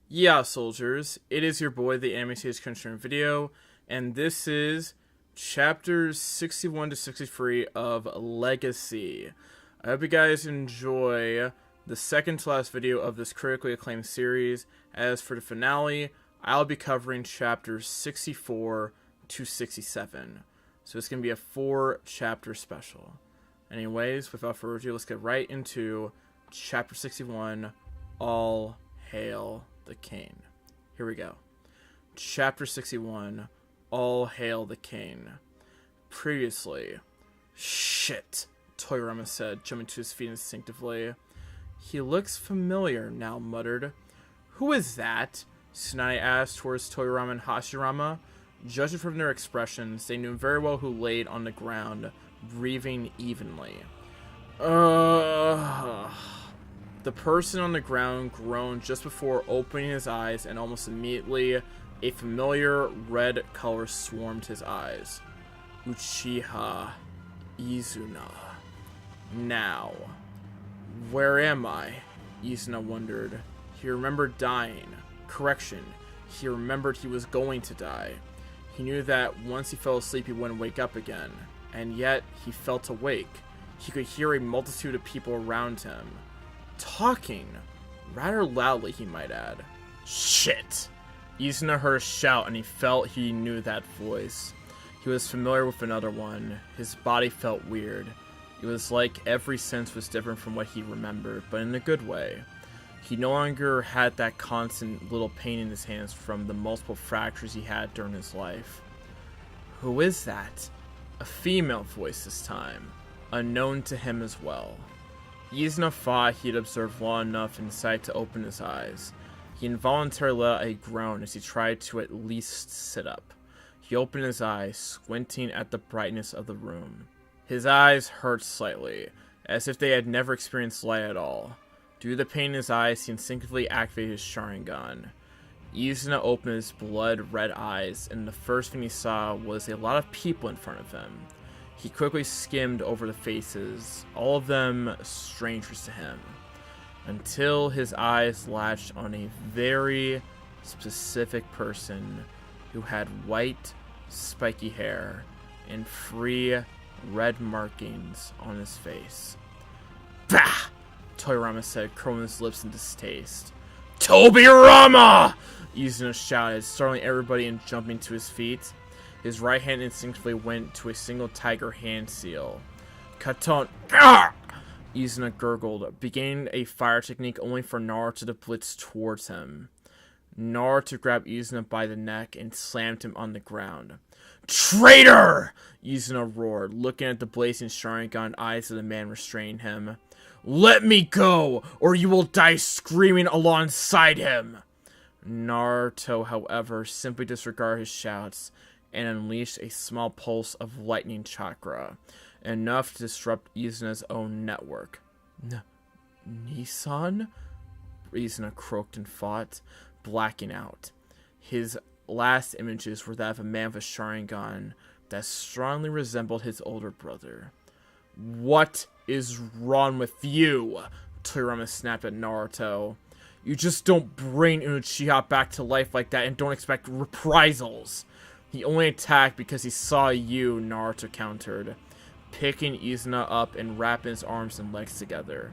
Yeah, soldiers, it is your boy, the Anime Stage Country Video, and this is chapters 61 to 63 of Legacy. I hope you guys enjoy the second to last video of this critically acclaimed series. As for the finale, I'll be covering chapters 64 to 67. So it's going to be a 4-chapter special. Anyways, without further ado, let's get right into chapter 61, All Hail the King. Here we go. Chapter 61, All Hail the King. Previously. Shit, Toyarama said, jumping to his feet instinctively. He looks familiar, Now muttered. Who is that? Tsunade asked towards Toyarama and Hashirama. Judging from their expressions, they knew very well who laid on the ground, breathing evenly. The person on the ground groaned just before opening his eyes, and almost immediately, a familiar red color swarmed his eyes. Uchiha Izuna. Now, where am I? Izuna wondered. He remembered dying. Correction, he remembered he was going to die. He knew that once he fell asleep he wouldn't wake up again, and yet he felt awake. He could hear a multitude of people around him. Talking. Rather loudly, he might add. Shit! Izuna heard a shout, and he felt he knew that voice. He was familiar with another one. His body felt weird. It was like every sense was different from what he remembered, but in a good way. He no longer had that constant little pain in his hands from the multiple fractures he had during his life. Who is that? A female voice this time, unknown to him as well. Izuna thought he had observed long enough and decided to open his eyes. He involuntarily let out a groan as he tried to at least sit up. He opened his eyes, squinting at the brightness of the room. His eyes hurt slightly, as if they had never experienced light at all. Due to the pain in his eyes, he instinctively activated his Sharingan. Izuna opened his blood-red eyes, and the first thing he saw was a lot of people in front of him. He quickly skimmed over the faces, all of them strangers to him, until his eyes latched on a very specific person who had white, spiky hair and free red markings on his face. Bah! Toyarama said, curling his lips in distaste. Tobirama! Izuna shouted, startling everybody and jumping to his feet. His right hand instinctively went to a single tiger hand seal. Katon. Izuna gurgled, beginning a fire technique only for Naruto to blitz towards him. Naruto grabbed Izuna by the neck and slammed him on the ground. Traitor! Izuna roared, looking at the blazing Sharingan eyes of the man restraining him. Let me go, or you will die screaming alongside him! Naruto, however, simply disregarded his shouts and unleashed a small pulse of lightning chakra, enough to disrupt Izuna's own network. Nissan? Izuna croaked and fought, blacking out. His last images were that of a man with a Sharingan that strongly resembled his older brother. What is wrong with you? Toyarama snapped at Naruto. You just don't bring Uchiha back to life like that and don't expect reprisals. He only attacked because he saw you, Naruto countered, picking Izuna up and wrapping his arms and legs together.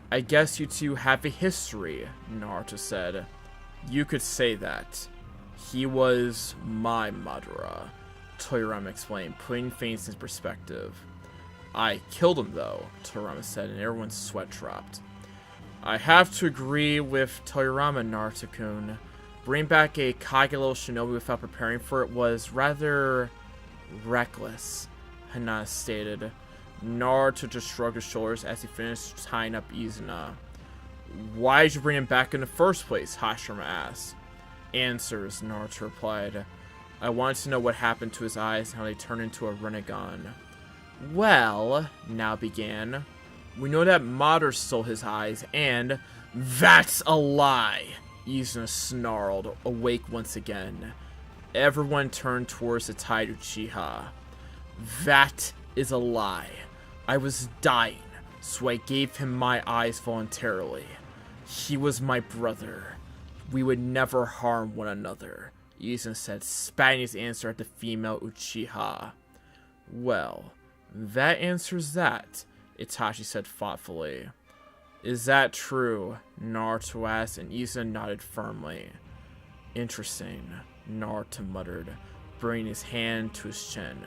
I guess you two have a history, Naruto said. You could say that. He was my Madara, Toyarama explained, putting things in perspective. I killed him though, Toyarama said, and everyone's sweat dropped. I have to agree with Toyarama, Naruto-kun. Bring back a Kage-level shinobi without preparing for it was rather reckless, Hinata stated. Naruto just shrugged his shoulders as he finished tying up Izuna. Why did you bring him back in the first place? Hashirama asked. Answers, Naruto replied. I wanted to know what happened to his eyes and how they turned into a Rinnegan. Well, now began. We know that Madara stole his eyes, and that's a lie! Izuna snarled, awake once again. Everyone turned towards the tied Uchiha. That is a lie. I was dying, so I gave him my eyes voluntarily. He was my brother. We would never harm one another, Izuna said, spatting his answer at the female Uchiha. Well, that answers that, Itachi said thoughtfully. Is that true? Naruto asked, and Izuna nodded firmly. Interesting, Naruto muttered, bringing his hand to his chin.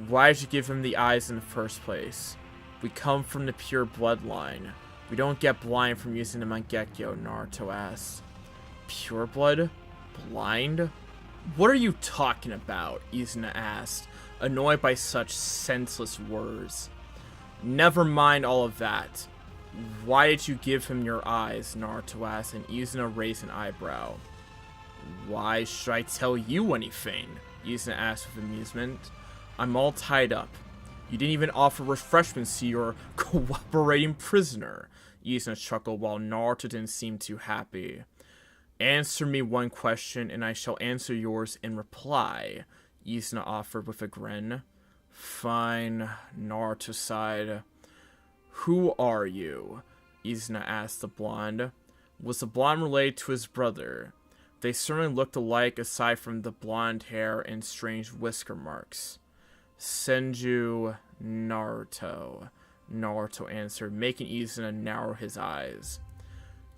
Why did you give him the eyes in the first place? We come from the pure bloodline. We don't get blind from using the Mangekyo, Naruto asked. Pure blood? Blind? What are you talking about? Izuna asked, annoyed by such senseless words. Never mind all of that. Why did you give him your eyes? Naruto asked, and Izuna raised an eyebrow. Why should I tell you anything? Izuna asked with amusement. I'm all tied up. You didn't even offer refreshments to your cooperating prisoner. Izuna chuckled while Naruto didn't seem too happy. Answer me one question and I shall answer yours in reply, Izuna offered with a grin. Fine, Naruto sighed. Who are you? Izuna asked the blonde. Was the blonde related to his brother? They certainly looked alike aside from the blonde hair and strange whisker marks. Senju Naruto, Naruto answered, making Izuna narrow his eyes.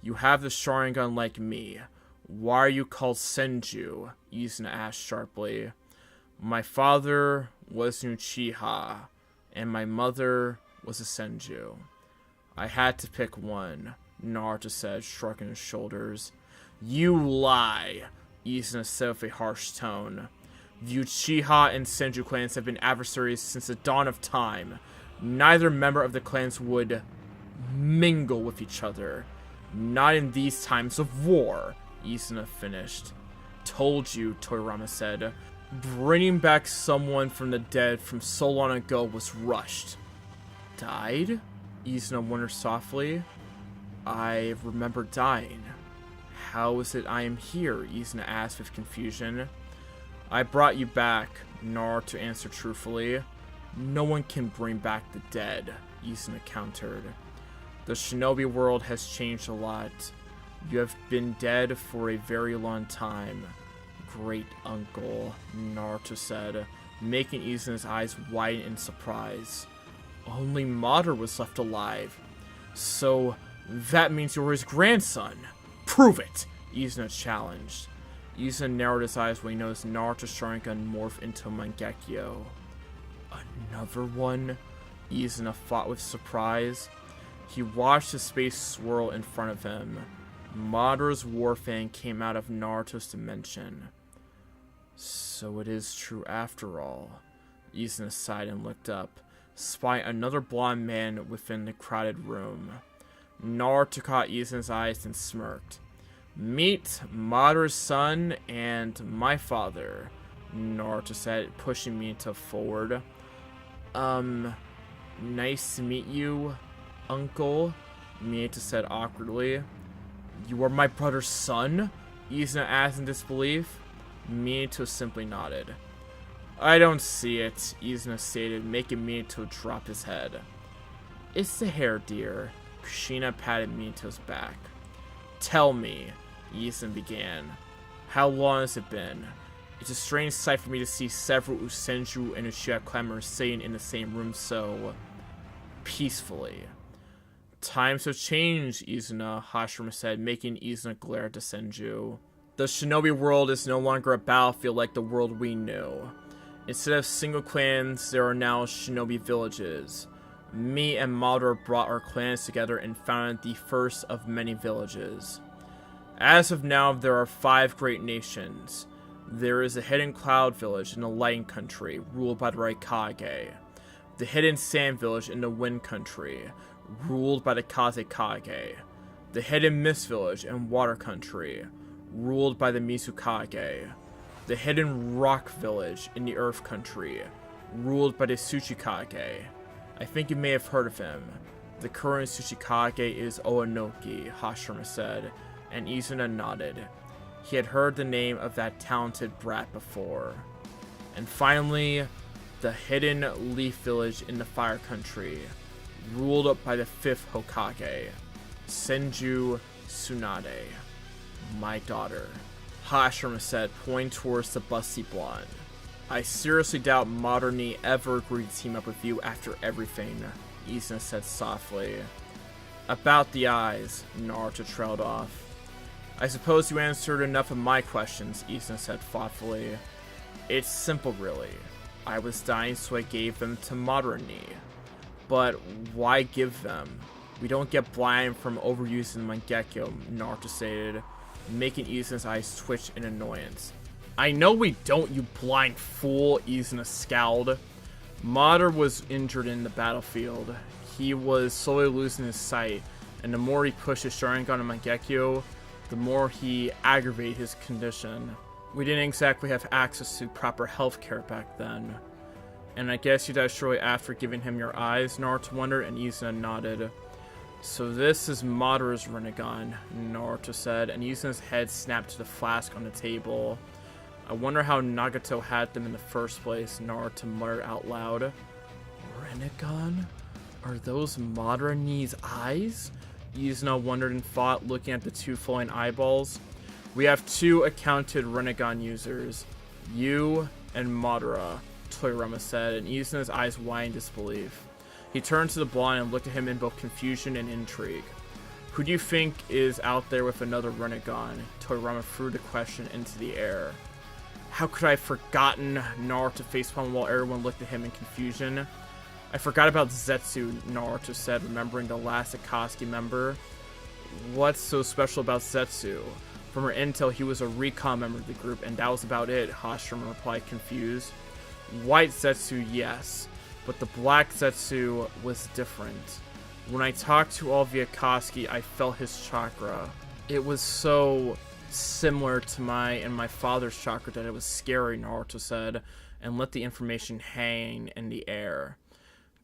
You have the Sharingan like me. Why are you called Senju? Izuna asked sharply. My father was an Uchiha, and my mother was a Senju. I had to pick one, Naruto said, shrugging his shoulders. You lie, Izuna said with a harsh tone. The Uchiha and Senju clans have been adversaries since the dawn of time. Neither member of the clans would mingle with each other. Not in these times of war, Izuna finished. Told you, Toriyama said. Bringing back someone from the dead from so long ago was rushed. Died? Izuna wondered softly. I remember dying. How is it I am here? Izuna asked with confusion. I brought you back, Naruto answered truthfully. No one can bring back the dead, Izuna countered. The shinobi world has changed a lot. You have been dead for a very long time. Great uncle, Naruto said, making Izuna's eyes widen in surprise. Only Madara was left alive. So, that means you were his grandson. Prove it, Izuna challenged. Izuna narrowed his eyes when he noticed Naruto's Sharingan morph into a Mangekyo. Another one? Izuna thought with surprise. He watched his space swirl in front of him. Madara's Warfang came out of Naruto's dimension. So it is true after all. Izuna sighed and looked up, spying another blonde man within the crowded room. Naruto caught Izuna's eyes and smirked. Meet Madara's son and my father, Naruto said, pushing Minato forward. Nice to meet you, uncle, Minato said awkwardly. You are my brother's son? Izuna asked in disbelief. Minato simply nodded. I don't see it, Izuna stated, making Minato drop his head. It's the hair, dear. Kushina patted Minato's back. Tell me, Izuna began. How long has it been? It's a strange sight for me to see several Usenju and Uchiha clanmembers sitting in the same room so peacefully. Times have changed, Izuna, Hashirama said, making Izuna glare at the Senju. The shinobi world is no longer a battlefield like the world we knew. Instead of single clans, there are now shinobi villages. Me and Madara brought our clans together and founded the first of many villages. As of now, there are 5 great nations. There is the Hidden Cloud Village in the Light Country, ruled by the Raikage. The Hidden Sand Village in the Wind Country, ruled by the Kazekage. The Hidden Mist Village in Water Country, ruled by the Mizukage. The Hidden Rock Village in the Earth Country, ruled by the Tsuchikage. I think you may have heard of him. The current Tsuchikage is Oanoki, Hashirama said, and Izuna nodded. He had heard the name of that talented brat before. And finally, the Hidden Leaf Village in the Fire Country, ruled by the 5th Hokage, Senju Tsunade. My daughter, Hashirama said, pointing towards the busty blonde. I seriously doubt Moderni ever agreed to team up with you after everything, Izuna said softly. About the eyes, Naruto trailed off. I suppose you answered enough of my questions, Izuna said thoughtfully. It's simple, really. I was dying, so I gave them to Moderni. But why give them? We don't get blind from overusing Mangekyo, Naruto stated, making Izuna's eyes twitch in annoyance. I know we don't, you blind fool, Izuna scowled. Madara was injured in the battlefield. He was slowly losing his sight, and the more he pushed his Sharingan on Mangekyo, the more he aggravated his condition. We didn't exactly have access to proper healthcare back then. And I guess you died shortly after giving him your eyes, Naruto wondered, and Izuna nodded. So this is Madara's Rinnegan, Naruto said, and Izuna's head snapped to the flask on the table. I wonder how Nagato had them in the first place, Naruto muttered out loud. Rinnegan? Are those Madarani's eyes? Izuna wondered in thought, looking at the two flowing eyeballs. We have two accounted Rinnegan users, you and Madara, Toyarama said, and Izuna's eyes widened in disbelief. He turned to the blonde and looked at him in both confusion and intrigue. Who do you think is out there with another Rinnegan? Toyarama threw the question into the air. How could I have forgotten? Naruto facepalmed while everyone looked at him in confusion. I forgot about Zetsu, Naruto said, remembering the last Akatsuki member. What's so special about Zetsu? From her intel, he was a recon member of the group, and that was about it, Hashirama replied, confused. White Zetsu, yes, but the black Zetsu was different. When I talked to all the Akatsuki, I felt his chakra. It was so similar to my and my father's chakra that it was scary, Naruto said, and let the information hang in the air.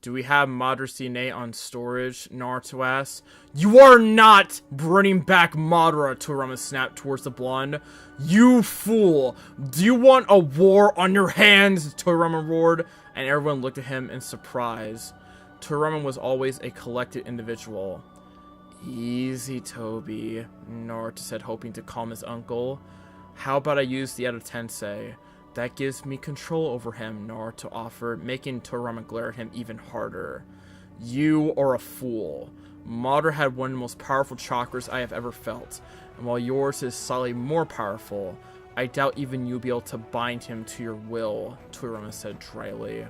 Do we have Madara's DNA on storage? Naruto asked. You are not bringing back Madara, Toyarama snapped towards the blonde. You fool! Do you want a war on your hands? Toyarama roared, and everyone looked at him in surprise. Toyarama was always a collected individual. Easy, Toby, Naruto said, hoping to calm his uncle. How about I use the Edo Tensei? That gives me control over him, Naruto offered, making Toyarama glare at him even harder. You are a fool. Madara had one of the most powerful chakras I have ever felt, and while yours is slightly more powerful, I doubt even you'll be able to bind him to your will, Toyarama said dryly.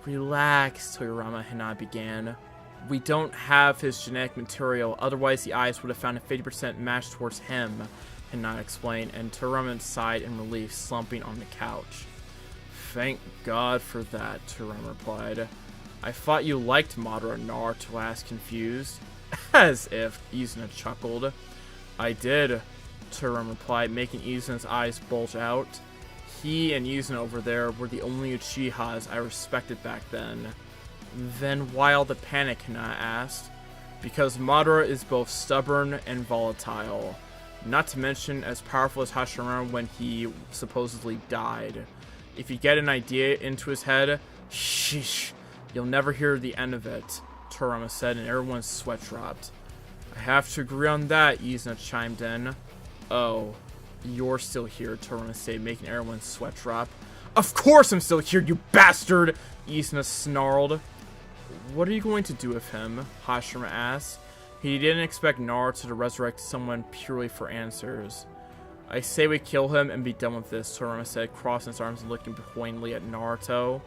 Relax, Toyarama, Hinata began. We don't have his genetic material, otherwise the eyes would have found a 50% match towards him, Hinata explained, and Toyarama sighed in relief, slumping on the couch. Thank God for that, Toyarama replied. I thought you liked Madara, Naruto asked, confused. As if, Izuna chuckled. I did, Toyarama replied, making Izuna's eyes bulge out. He and Izuna over there were the only Uchihas I respected back then. Then why all the panic, Hinata asked. Because Madara is both stubborn and volatile. Not to mention as powerful as Hashirama when he supposedly died. If you get an idea into his head, sheesh, you'll never hear the end of it, Toyarama said, and everyone's sweat dropped. I have to agree on that, Izuna chimed in. Oh, you're still here, Toyarama said, making everyone's sweat drop. Of course I'm still here, you bastard, Izuna snarled. What are you going to do with him? Hashirama asked. He didn't expect Naruto to resurrect someone purely for answers. I say we kill him and be done with this, Toyarama said, crossing his arms and looking poignantly at Naruto.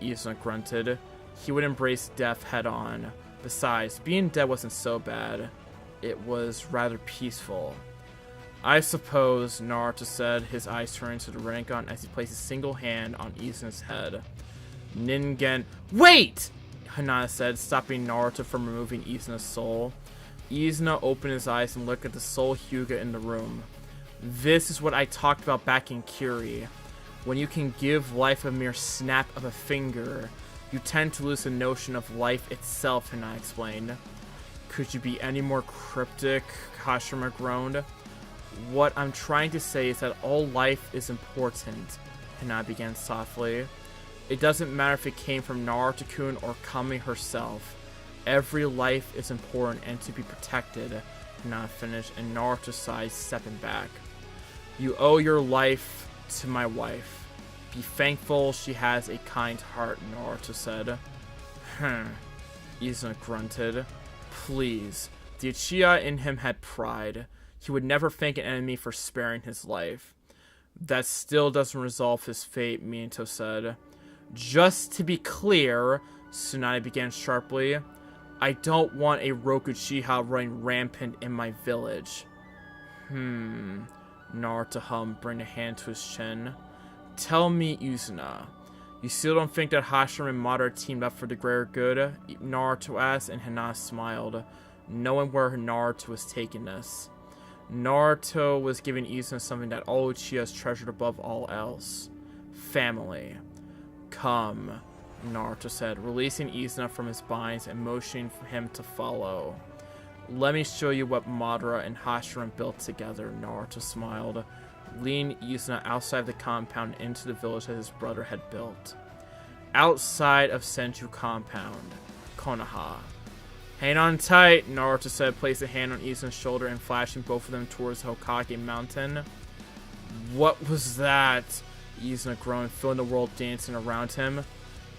Izuna grunted. He would embrace death head-on. Besides, being dead wasn't so bad. It was rather peaceful. I suppose, Naruto said, his eyes turning to the Rinnegan as he placed a single hand on Izuna's head. Ningen. Wait! Hinata said, stopping Naruto from removing Izuna's soul. Izuna opened his eyes and looked at the soul Hyuga in the room. This is what I talked about back in Kyrie. When you can give life a mere snap of a finger, you tend to lose the notion of life itself, Hinata explained. Could you be any more cryptic? Hashirama groaned. What I'm trying to say is that all life is important, Hinata began softly. It doesn't matter if it came from Naruto-kun or Kami herself. Every life is important and to be protected, Not finished, and Naruto sighed, stepping back. You owe your life to my wife. Be thankful she has a kind heart, Naruto said. Izuna grunted. Please. The Uchiha in him had pride. He would never thank an enemy for sparing his life. That still doesn't resolve his fate, Minato said. Just to be clear, Tsunade began sharply, I don't want a Roku Uchiha running rampant in my village. Naruto hummed, bringing a hand to his chin. Tell me, Izuna, you still don't think that Hashirama and Madara teamed up for the greater good? Naruto asked, and Hinata smiled, knowing where Naruto was taking this. Naruto was giving Izuna something that all Uchihas treasured above all else. Family. Come, Naruto said, releasing Izuna from his binds and motioning for him to follow. Let me show you what Madara and Hashirama built together, Naruto smiled, leading Izuna outside the compound into the village that his brother had built. Outside of Senju compound, Konoha. Hang on tight, Naruto said, placing a hand on Izuna's shoulder and flashing both of them towards the Hokage mountain. What was that? Izuna groaned, feeling the world dancing around him.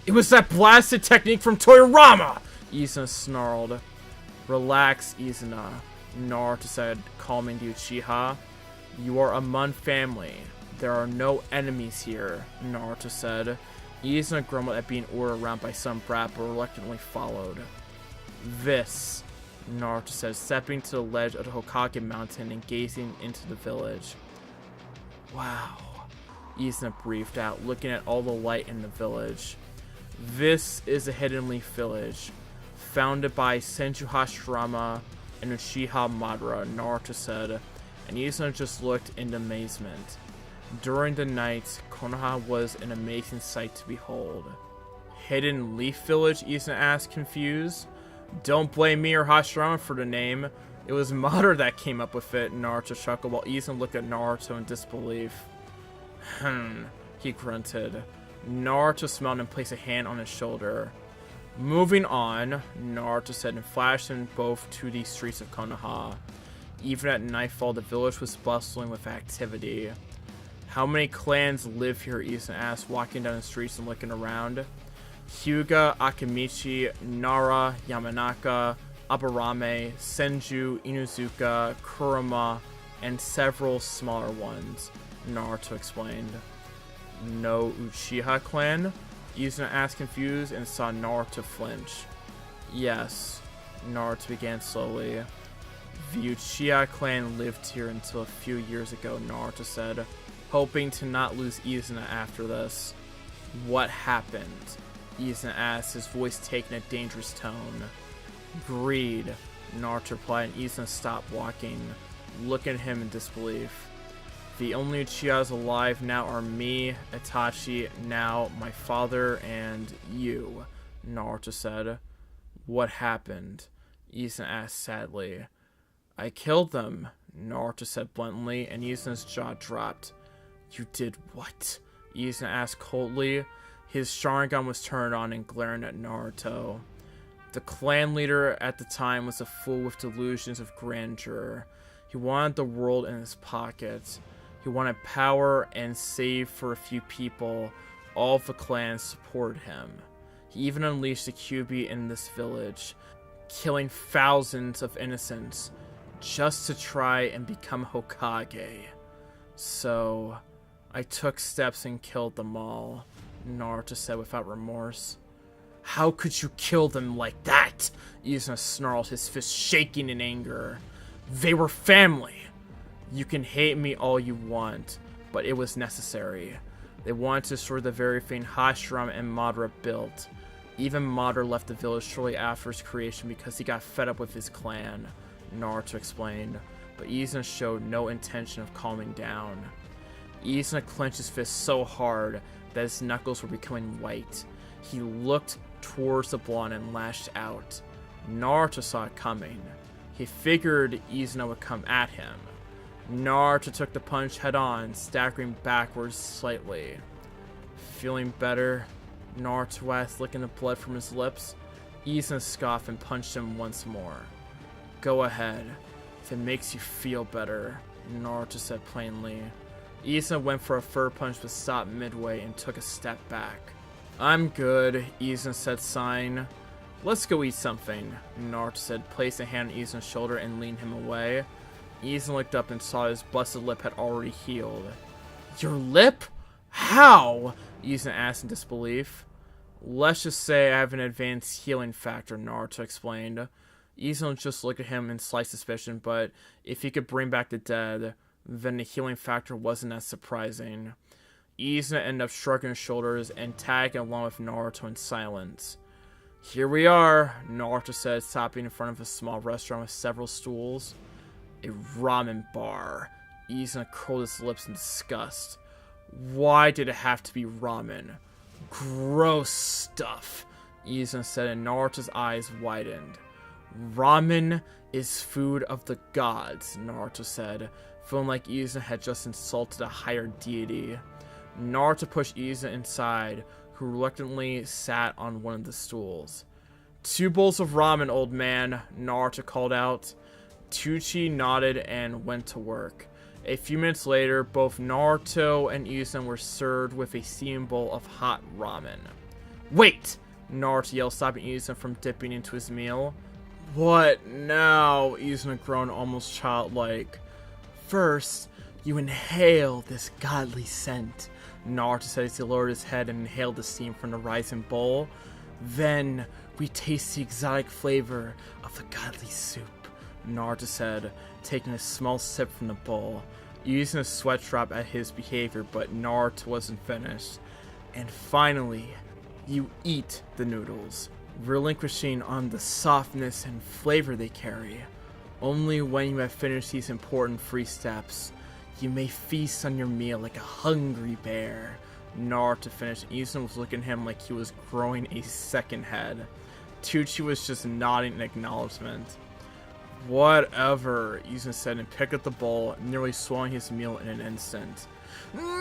It was that blasted technique from Toyarama! Izuna snarled. Relax, Izuna, Naruto said, calming the Uchiha. You are among family. There are no enemies here, Naruto said. Izuna grumbled at being ordered around by some brat, but reluctantly followed. This, Naruto said, stepping to the ledge of the Hokage mountain and gazing into the village. Wow, Izuna breathed out, looking at all the light in the village. This is a Hidden Leaf village, founded by Senju Hashirama and Uchiha Madara, Naruto said, and Izuna just looked in amazement. During the night, Konoha was an amazing sight to behold. Hidden Leaf Village? Izuna asked, confused. Don't blame me or Hashirama for the name. It was Madara that came up with it, Naruto chuckled while Izuna looked at Naruto in disbelief. He grunted. Naruto smiled and placed a hand on his shoulder. Moving on, Naruto said, and flashed them both to the streets of Konoha. Even at nightfall, the village was bustling with activity. How many clans live here? Izuna asked, walking down the streets and looking around. Hyuga, Akimichi, Nara, Yamanaka, Aburame, Senju, Inuzuka, Kurama, and several smaller ones, Naruto explained. No Uchiha clan? Izuna asked, confused, and saw Naruto flinch. Yes, Naruto began slowly. The Uchiha clan lived here until a few years ago, Naruto said, hoping to not lose Izuna after this. What happened? Izuna asked, his voice taking a dangerous tone. Greed, Naruto replied, and Izuna stopped walking, looking at him in disbelief. The only Uchihas alive now are me, Itachi, now my father, and you, Naruto said. What happened? Izuna asked sadly. I killed them, Naruto said bluntly, and Izuna's jaw dropped. You did what? Izuna asked coldly. His Sharingan was turned on and glaring at Naruto. The clan leader at the time was a fool with delusions of grandeur. He wanted the world in his pocket. He wanted power and save for a few people. All of the clans supported him. He even unleashed the Kyuubi in this village, killing thousands of innocents just to try and become Hokage. So, I took steps and killed them all, Naruto said without remorse. How could you kill them like that? Izuna snarled, his fist shaking in anger. They were family. You can hate me all you want, but it was necessary. They wanted to destroy the very thing Hashirama and Madara built. Even Madara left the village shortly after his creation because he got fed up with his clan, Naruto explained, but Izuna showed no intention of calming down. Izuna clenched his fist so hard that his knuckles were becoming white. He looked towards the blonde and lashed out. Naruto saw it coming. He figured Izuna would come at him. Naruto took the punch head-on, staggering backwards slightly. Feeling better? Naruto asked, licking the blood from his lips. Izuna scoffed and punched him once more. Go ahead. if it makes you feel better, Naruto said plainly. Izuna went for a fur punch but stopped midway and took a step back. I'm good, Izuna said, sighing. Let's go eat something, Naruto said, placing a hand on Izuna's shoulder and leaned him away. Izuna looked up and saw his busted lip had already healed. Your lip? How? Izuna asked in disbelief. Let's just say I have an advanced healing factor, Naruto explained. Izuna just looked at him in slight suspicion, but if he could bring back the dead, then the healing factor wasn't as surprising. Izuna ended up shrugging his shoulders and tagging along with Naruto in silence. Here we are, Naruto said, stopping in front of a small restaurant with several stools. A ramen bar. Izuna curled his lips in disgust. Why did it have to be ramen? Gross stuff, Izuna said, and Naruto's eyes widened. Ramen is food of the gods, Naruto said, feeling like Izuna had just insulted a higher deity. Naruto pushed Izuna inside, who reluctantly sat on one of the stools. 2 bowls of ramen, old man, Naruto called out. Tucci nodded and went to work. A few minutes later, both Naruto and Izuna were served with a steaming bowl of hot ramen. Wait! Naruto yelled, stopping Izuna from dipping into his meal. What now? Izuna groaned, almost childlike. First, you inhale this godly scent, Naruto said as he lowered his head and inhaled the steam from the rising bowl. Then, we taste the exotic flavor of the godly soup, Naruto said, taking a small sip from the bowl. Izuna's sweat dropped at his behavior, but Naruto wasn't finished. And finally, you eat the noodles, relinquishing on the softness and flavor they carry. Only when you have finished these important 3 steps, you may feast on your meal like a hungry bear. Naruto finished. Izuna was looking at him like he was growing a second head. Tucci was just nodding in acknowledgement. Whatever, Izuna said and picked up the bowl, nearly swallowing his meal in an instant. No!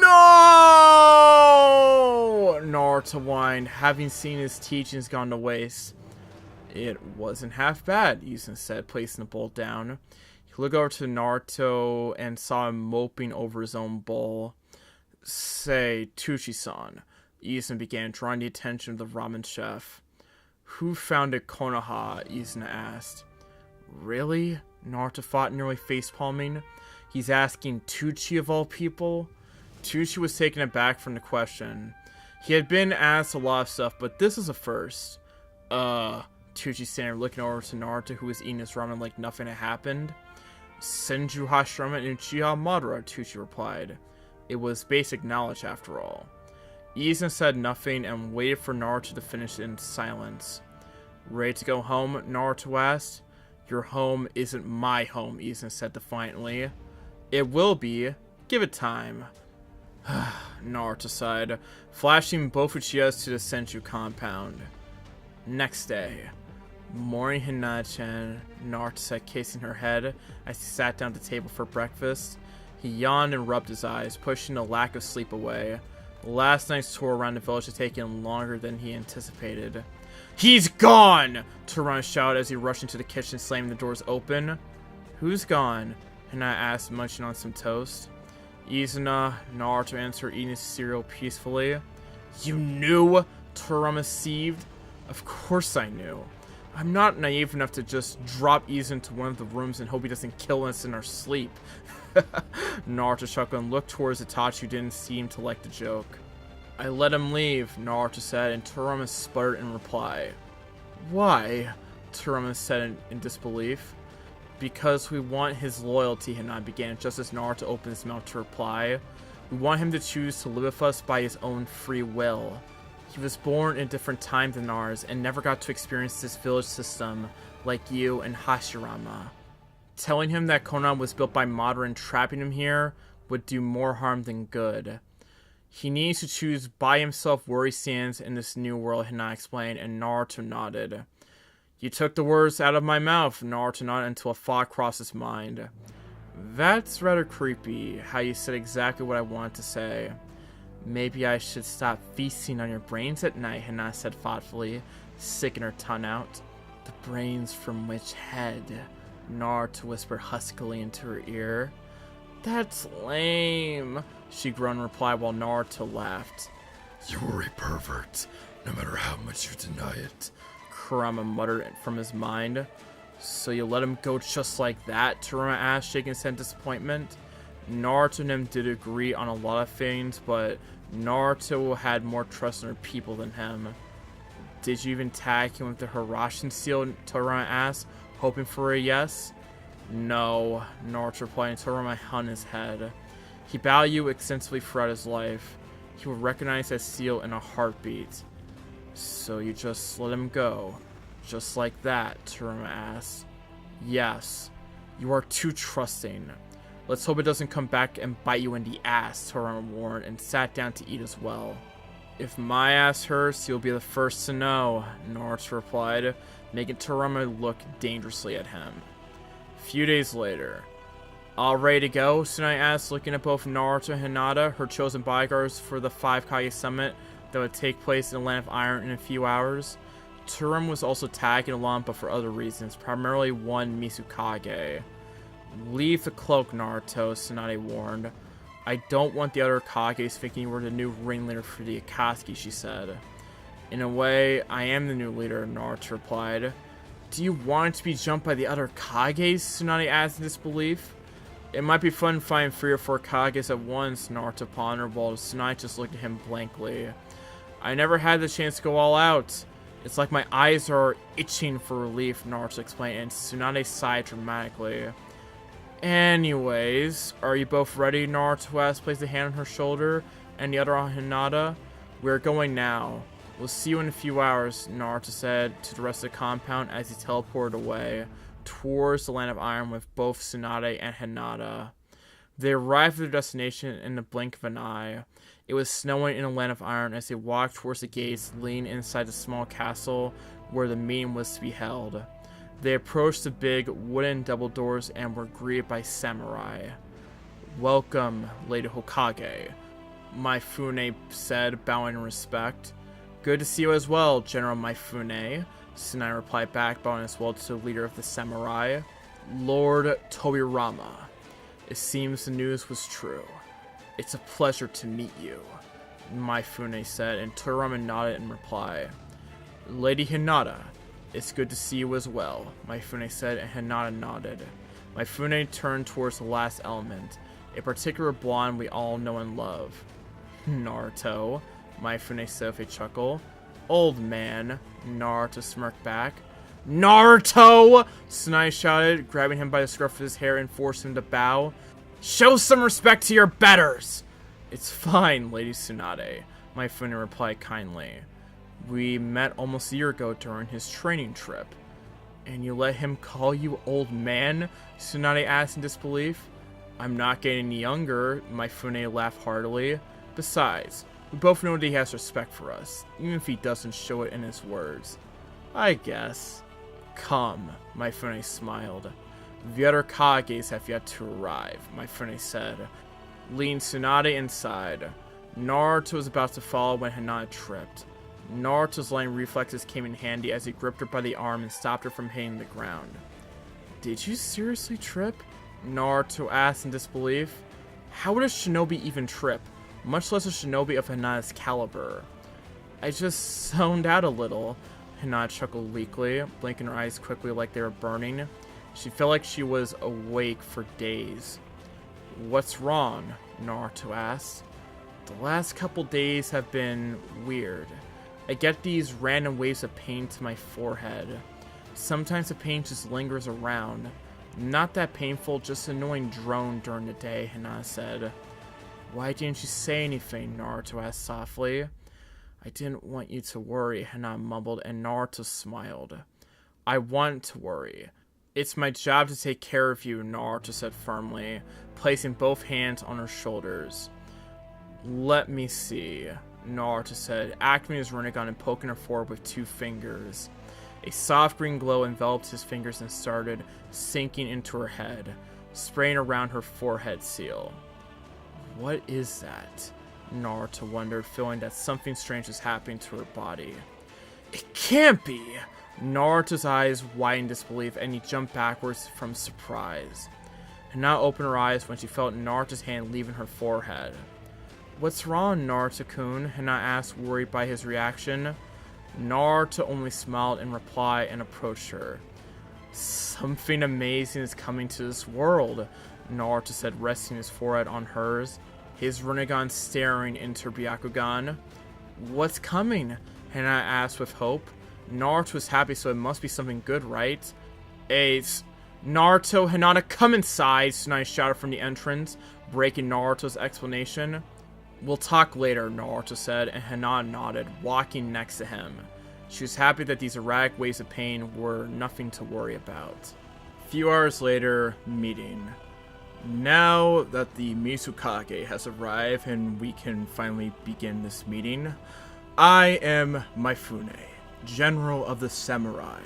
Naruto whined, having seen his teachings gone to waste. It wasn't half bad, Izuna said, placing the bowl down. He looked over to Naruto and saw him moping over his own bowl. Say, Tucci-san, Izuna began, drawing the attention of the ramen chef. Who founded Konoha? Izuna asked. Really? Naruto thought, nearly facepalming. He's asking Tucci of all people? Tucci was taken aback from the question. He had been asked a lot of stuff, but this is a first. Tucci standing looking over to Naruto, who was eating his ramen like nothing had happened. Senju Hashirama and Uchiha Madara, Tucci replied. It was basic knowledge after all. Izuna said nothing and waited for Naruto to finish in silence. Ready to go home? Naruto asked. Your home isn't my home, Izuna said defiantly. It will be. Give it time. Naruto sighed, flashing both Uchihas to the Senju compound. Next day. Morning, Hinata-chan, Naruto said, kissing her head as he sat down at the table for breakfast. He yawned and rubbed his eyes, pushing the lack of sleep away. Last night's tour around the village had taken longer than he anticipated. He's gone! Torana shouted as he rushed into the kitchen, slamming the doors open. Who's gone? Hinata asked, munching on some toast. Izuna, Naruto answered, eating his cereal peacefully. You knew? Torama seethed. Of course I knew. I'm not naive enough to just drop Izuna into one of the rooms and hope he doesn't kill us in our sleep. Naruto chuckled and looked towards Itachi, who didn't seem to like the joke. I let him leave, Naruto said, and Torama sputtered in reply. Why? Torama said in disbelief. Because we want his loyalty, Hinata began, just as Naruto opened his mouth to reply. We want him to choose to live with us by his own free will. He was born in a different time than ours and never got to experience this village system like you and Hashirama. Telling him that Konoha was built by Madara and trapping him here would do more harm than good. He needs to choose by himself where he stands in this new world, Hinata explained, and Naruto nodded. You took the words out of my mouth, Naruto nodded until a thought crossed his mind. That's rather creepy, how you said exactly what I wanted to say. Maybe I should stop feasting on your brains at night, Hinata said thoughtfully, sticking her tongue out. The brains from which head? Naruto whispered huskily into her ear. That's lame, she groaned in reply while Naruto laughed. You are a pervert, no matter how much you deny it, Kurama muttered from his mind. So you let him go just like that? Toriyama asked, shaking his head in disappointment. Naruto and him did agree on a lot of things, but Naruto had more trust in her people than him. Did you even tag him with the Hirashin seal? Toriyama asked, hoping for a yes. No, Naruto replied, and Toriyama hung his head. He valued you extensively throughout his life. He would recognize that seal in a heartbeat. So you just let him go? Just like that? Toriyama asked. Yes. You are too trusting. Let's hope it doesn't come back and bite you in the ass, Toriyama warned, and sat down to eat as well. If my ass hurts, you'll be the first to know, Naruto replied, making Toriyama look dangerously at him. A few days later. All ready to go? Tsunade asked, looking at both Naruto and Hinata, her chosen bodyguards for the 5 Kage summit that would take place in the Land of Iron in a few hours. Toriyama was also tagging along, but for other reasons, primarily one Mizukage. Leave the cloak, Naruto, Tsunade warned. I don't want the other Kages thinking you were the new ringleader for the Akatsuki, she said. In a way, I am the new leader, Naruto replied. Do you want to be jumped by the other Kages? Tsunade asked in disbelief. It might be fun finding 3 or 4 Kages at once, Naruto pondered, while Tsunade just looked at him blankly. I never had the chance to go all out. It's like my eyes are itching for relief, Naruto explained, and Tsunade sighed dramatically. Anyways, are you both ready? Naruto asked, placed a hand on her shoulder and the other on Hinata. We're going now. We'll see you in a few hours, Naruto said to the rest of the compound as he teleported away towards the Land of Iron with both Tsunade and Hinata. They arrived at their destination in the blink of an eye. It was snowing in the Land of Iron as they walked towards the gates leading inside the small castle where the meeting was to be held. They approached the big wooden double doors and were greeted by samurai. Welcome, Lady Hokage, Mifune said, bowing in respect. Good to see you as well, General Mifune, Tsunade replied back, bowing as well to the leader of the samurai, Lord Tobirama. It seems the news was true. It's a pleasure to meet you, Mifune said, and Tobirama nodded in reply. Lady Hinata, it's good to see you as well, Mifune said, and Hinata nodded. Mifune turned towards the last element, a particular blonde we all know and love. Naruto, Mifune said with a chuckle. Old man, Naruto smirked back. Naruto! Tsunade shouted, grabbing him by the scruff of his hair and forcing him to bow. Show some respect to your betters! It's fine, Lady Tsunade, Mifune replied kindly. We met almost a year ago during his training trip. And you let him call you old man? Tsunade asked in disbelief. I'm not getting any younger, Mifune laughed heartily. Besides, we both know that he has respect for us, even if he doesn't show it in his words. I guess. Come, Mifune smiled. The other Kages have yet to arrive, Mifune said, leading Tsunade inside. Naruto was about to follow when Hinata tripped. Naruto's lightning reflexes came in handy as he gripped her by the arm and stopped her from hitting the ground. Did you seriously trip? Naruto asked in disbelief. How would a shinobi even trip, much less a shinobi of Hinata's caliber? I just zoned out a little, Hinata chuckled weakly, blinking her eyes quickly like they were burning. She felt like she was awake for days. What's wrong? Naruto asked. The last couple days have been weird. I get these random waves of pain to my forehead. Sometimes the pain just lingers around. Not that painful, just an annoying drone during the day, Hinata said. Why didn't you say anything? Naruto asked softly. I didn't want you to worry, Hinata mumbled, and Naruto smiled. I want to worry. It's my job to take care of you, Naruto said firmly, placing both hands on her shoulders. Let me see, Naruto said, activating his Rinnegan and poking her forehead with 2 fingers. A soft green glow enveloped his fingers and started sinking into her head, spraying around her forehead seal. What is that? Naruto wondered, feeling that something strange was happening to her body. It can't be! Naruto's eyes widened in disbelief, and he jumped backwards from surprise. Hinata opened her eyes when she felt Naruto's hand leaving her forehead. "What's wrong, Naruto-kun?" Hinata asked, worried by his reaction. Naruto only smiled in reply and approached her. "Something amazing is coming to this world," Naruto said, resting his forehead on hers, his Rinnegan staring into Byakugan. "What's coming?" Hinata asked with hope. Naruto was happy, so it must be something good, right? Naruto, Hinata, come inside!" Tsunade shouted from the entrance, breaking Naruto's explanation. "We'll talk later," Naruto said, and Hinata nodded, walking next to him. She was happy that these erratic waves of pain were nothing to worry about. A few hours later, meeting. Now that the Mizukage has arrived and we can finally begin this meeting, I am Mifune, General of the Samurai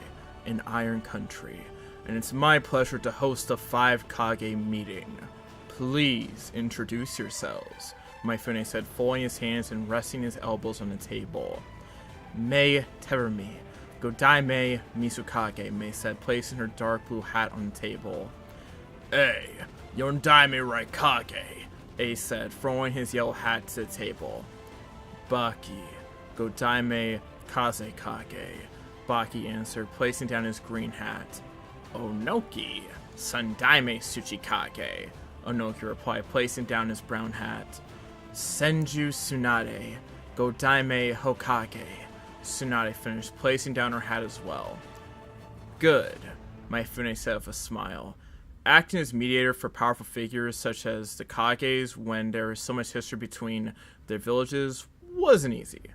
in Iron Country, and it's my pleasure to host the 5 Kage meeting. Please introduce yourselves, Mifune said, folding his hands and resting his elbows on the table. Mei Terumi, Godaime Mizukage, Mei said, placing her dark blue hat on the table. Hey, Yondaime Raikage, Ace said, throwing his yellow hat to the table. Baki, Godaime Kazekage, Baki answered, placing down his green hat. Onoki, Sandaime Tsuchikage, Onoki replied, placing down his brown hat. Senju Tsunade, Godaime Hokage, Tsunade finished, placing down her hat as well. Good, Mifune said with a smile. Acting as mediator for powerful figures such as the Kages when there is so much history between their villages wasn't easy.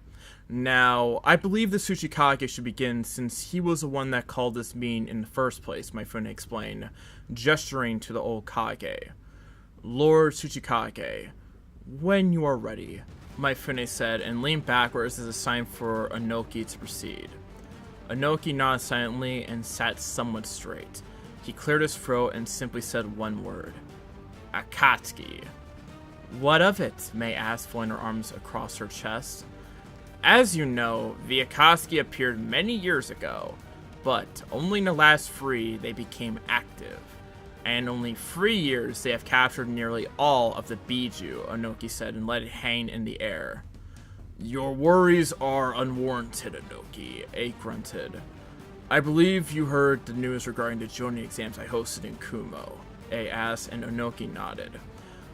Now, I believe the Tsuchikage should begin since he was the one that called this meeting in the first place, Mifune explained, gesturing to the old Kage. Lord Tsuchikage, when you are ready, Mifune said, and leaned backwards as a sign for Onoki to proceed. Onoki nodded silently and sat somewhat straight. He cleared his throat and simply said one word. Akatsuki. What of it? Mei asked, folding her arms across her chest. As you know, the Akatsuki appeared many years ago, but only in the last 3 they became active. And only 3 years they have captured nearly all of the Biju, Onoki said, and let it hang in the air. Your worries are unwarranted, Onoki, A grunted. I believe you heard the news regarding the Jonin exams I hosted in Kumo, A asked, and Onoki nodded.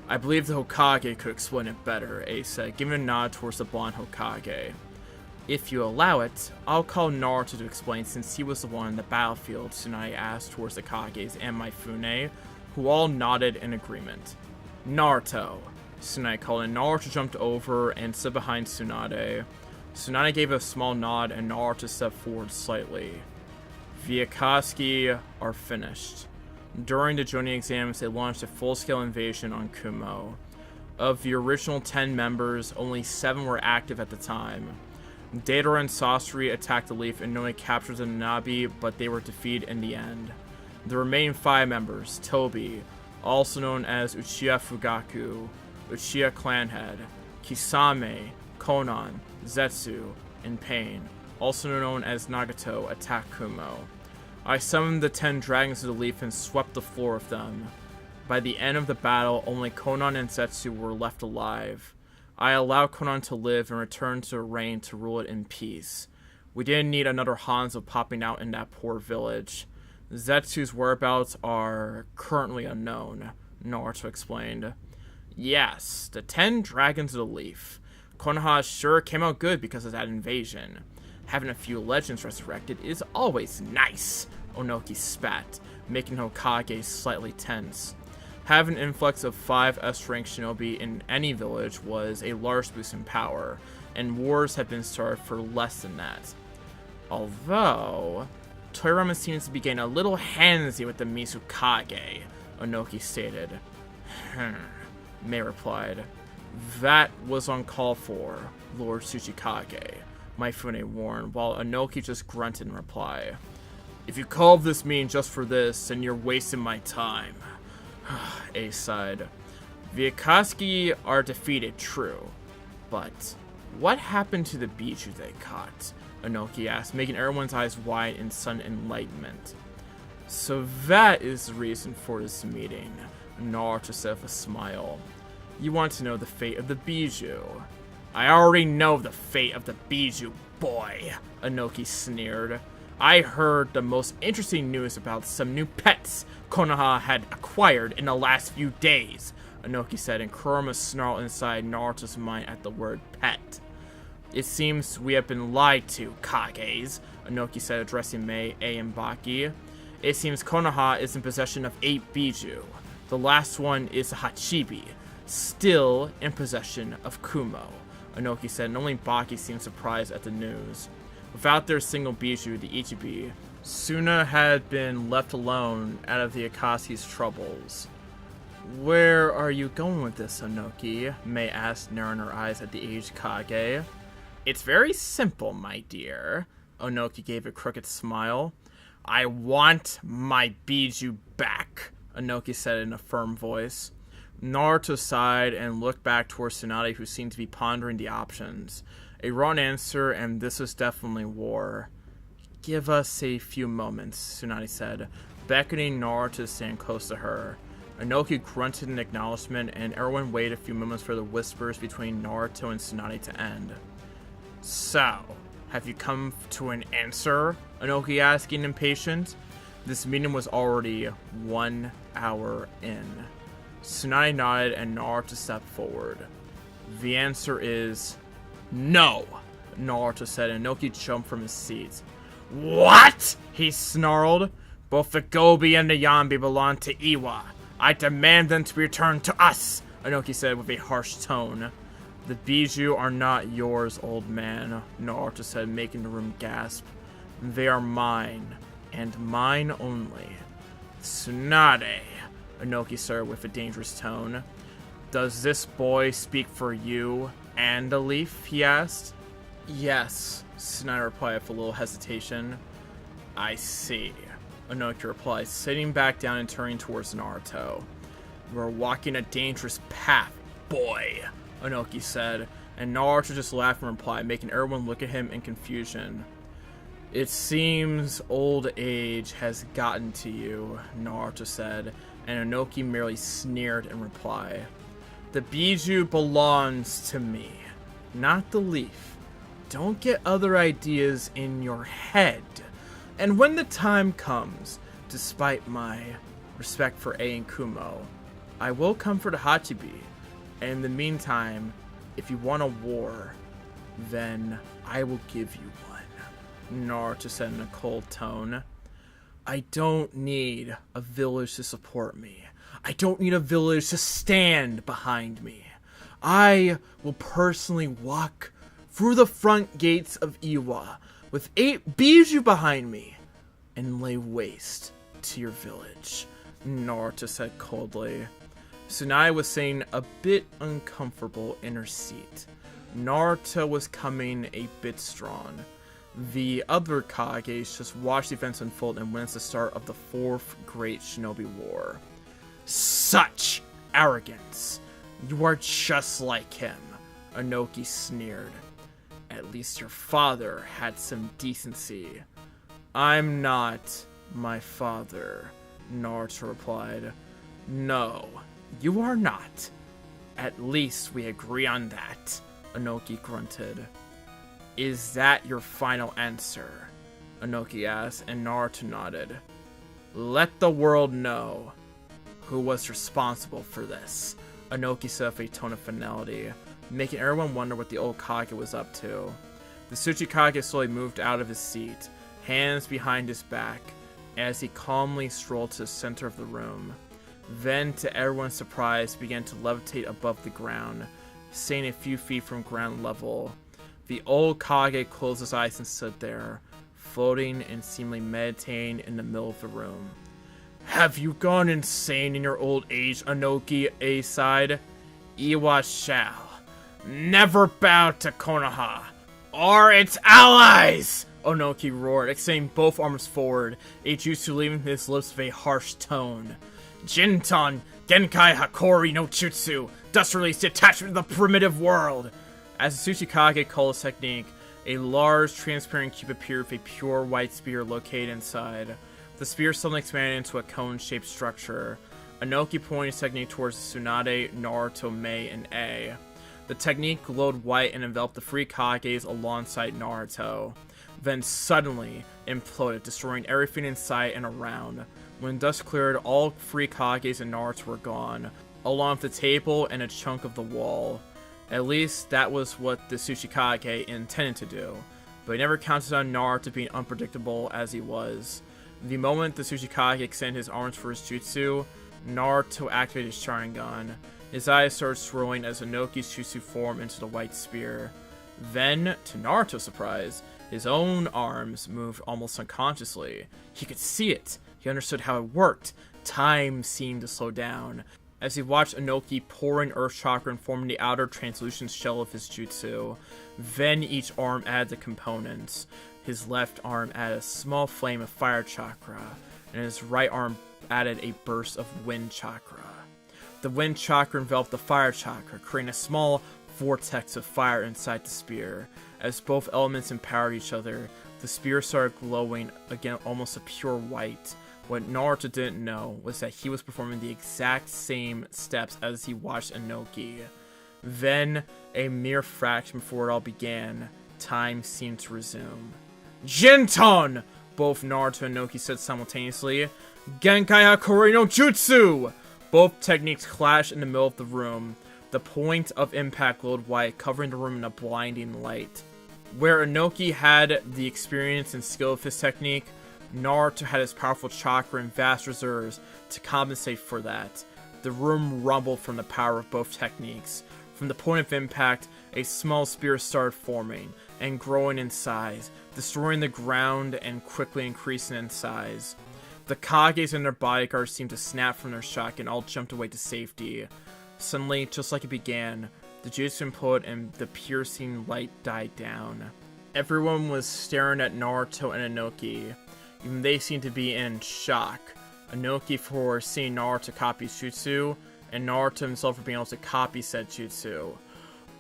I believe the Hokage could explain it better, A said, giving a nod towards the blonde Hokage. If you allow it, I'll call Naruto to explain since he was the one on the battlefield, Tsunade asked towards the Kages and Mifune, who all nodded in agreement. Naruto, Tsunade called, and Naruto jumped over and stood behind Tsunade. Tsunade gave a small nod and Naruto stepped forward slightly. The Akatsuki are finished. During the Jonin exams, they launched a full-scale invasion on Kumo. Of the original 10 members, only 7 were active at the time. Deidara and Sasori attacked the Leaf and nearly captured the Nanabi, but they were defeated in the end. The remaining 5 members, Tobi, also known as Uchiha Fugaku, Uchiha Clanhead, Kisame, Konan, Zetsu, and Pain, also known as Nagato, attacked Kumo. I summoned the 10 dragons of the Leaf and swept the floor with them. By the end of the battle, only Konan and Zetsu were left alive. I allowed Konan to live and returned to the reign to rule it in peace. We didn't need another Hanzo popping out in that poor village. Zetsu's whereabouts are currently unknown, Naruto explained. Yes, the 10 dragons of the Leaf. Konoha sure came out good because of that invasion. Having a few legends resurrected is always nice, Onoki spat, making Hokage slightly tense. Having an influx of 5 S-rank shinobi in any village was a large boost in power, and wars have been started for less than that. Although, Toyarama seems to be getting a little handsy with the Mizukage, Onoki stated. Mei replied. That was uncalled for, Lord Tsuchikage, Mifune warned, while Onoki just grunted in reply. If you called this meeting just for this, then you're wasting my time. Ace sighed. The Akatsuki are defeated, true. But what happened to the Biju they caught? Inoki asked, making everyone's eyes wide in sudden enlightenment. So that is the reason for this meeting, Naruto said with a smile. You want to know the fate of the Bijou. I already know the fate of the Bijou, boy, Inoki sneered. I heard the most interesting news about some new pets Konoha had acquired in the last few days, Inoki said, and Kurama snarled inside Naruto's mind at the word pet. It seems we have been lied to, Kages, Inoki said, addressing Mei, A, and Baki. It seems Konoha is in possession of 8 Bijou. The last one is Hachibi, still in possession of Kumo, Inoki said, and only Baki seemed surprised at the news. Without their single Bijou, the Ichibi, Suna had been left alone out of the Akatsuki's troubles. Where are you going with this, Inoki? Mei asked, narrowing her eyes at the aged Kage. It's very simple, my dear. Inoki gave a crooked smile. I want my Bijou back, Inoki said in a firm voice. Naruto sighed and looked back towards Tsunade, who seemed to be pondering the options. A wrong answer, and this was definitely war. Give us a few moments, Tsunade said, beckoning Naruto to stand close to her. Inoki grunted in acknowledgement, and everyone waited a few moments for the whispers between Naruto and Tsunade to end. So, have you come to an answer? Inoki asked, getting impatient. This meeting was already 1 hour in. Tsunade nodded and Naruto stepped forward. The answer is no, Naruto said, and Inoki jumped from his seat. What? He snarled. Both the Gobi and the Yambi belong to Iwa. I demand them to be returned to us, Inoki said with a harsh tone. The Bijou are not yours, old man, Naruto said, making the room gasp. They are mine, and mine only. Tsunade, Inoki said with a dangerous tone. Does this boy speak for you and the Leaf, he asked. Yes, Tsunade replied with a little hesitation. I see, Inoki replied, sitting back down and turning towards Naruto. You are walking a dangerous path, boy, Inoki said, and Naruto just laughed and replied, making everyone look at him in confusion. It seems old age has gotten to you, Naruto said, and Inoki merely sneered in reply. The Bijou belongs to me, not the Leaf. Don't get other ideas in your head. And when the time comes, despite my respect for A and Kumo, I will come for the Hachibi. And in the meantime, if you want a war, then I will give you one, Naruto said in a cold tone. I don't need a village to support me. I don't need a village to stand behind me. I will personally walk through the front gates of Iwa with 8 Bijou behind me and lay waste to your village, Naruto said coldly. Tsunade was saying a bit uncomfortable in her seat. Naruto was coming a bit strong. The other Kages just watched the events unfold and witnessed the start of the 4th Great Shinobi War. Such arrogance! You are just like him, Inoki sneered. At least your father had some decency. I'm not my father, Naruto replied. No, you are not. At least we agree on that, Inoki grunted. Is that your final answer? Inoki asked, and Naruto nodded. Let the world know who was responsible for this, Inoki said with a tone of finality, making everyone wonder what the old Kage was up to. The Tsuchikage slowly moved out of his seat, hands behind his back, as he calmly strolled to the center of the room. Then, to everyone's surprise, began to levitate above the ground, staying a few feet from ground level. The old Kage closed his eyes and stood there, floating and seemingly meditating in the middle of the room. Have you gone insane in your old age, Inoki? A sighed. Iwa shall never bow to Konoha or its allies! Inoki roared, extending both arms forward, a jutsu leaving his lips with a harsh tone. Jinton Genkai Hakori no Chutsu, thus released the attachment to the primitive world. As the Tsuchikage called his technique, A large, transparent cube appeared with a pure white spear located inside. The spear suddenly expanded into a cone-shaped structure. Inoki pointed his technique towards Tsunade, Naruto, Mei, and A. The technique glowed white and enveloped the three Kages alongside Naruto. Then suddenly imploded, destroying everything in sight and around. When dust cleared, all three Kages and Naruto were gone, along with the table and a chunk of the wall. At least that was what the Tsuchikage intended to do, but he never counted on Naruto being unpredictable as he was. The moment the Tsuchikage extended his arms for his jutsu, Naruto activated his Sharingan. His eyes started swirling as Inoki's jutsu formed into the white spear. Then, to Naruto's surprise, his own arms moved almost unconsciously. He could see it. He understood how it worked. Time seemed to slow down as he watched Inoki pouring Earth Chakra and forming the outer translucent shell of his jutsu. Then each arm added the components. His left arm added a small flame of Fire Chakra, and his right arm added a burst of Wind Chakra. The Wind Chakra enveloped the Fire Chakra, creating a small vortex of fire inside the spear. As both elements empowered each other, the spear started glowing again almost a pure white. What Naruto didn't know was that he was performing the exact same steps as he watched Inoki. Then, a mere fraction before it all began, time seemed to resume. Jinton! Both Naruto and Inoki said simultaneously. Genkai Hakori no Jutsu! Both techniques clashed in the middle of the room. The point of impact glowed white, covering the room in a blinding light. Where Inoki had the experience and skill of his technique, Naruto had his powerful chakra and vast reserves to compensate for that. The room rumbled from the power of both techniques. From the point of impact, a small spear started forming and growing in size, destroying the ground and quickly increasing in size. The Kages and their bodyguards seemed to snap from their shock and all jumped away to safety. Suddenly, just like it began, the jutsu imploded and the piercing light died down. Everyone was staring at Naruto and Inoki. Even they seemed to be in shock. Inoki for seeing Naruto copy jutsu, and Naruto himself for being able to copy said jutsu.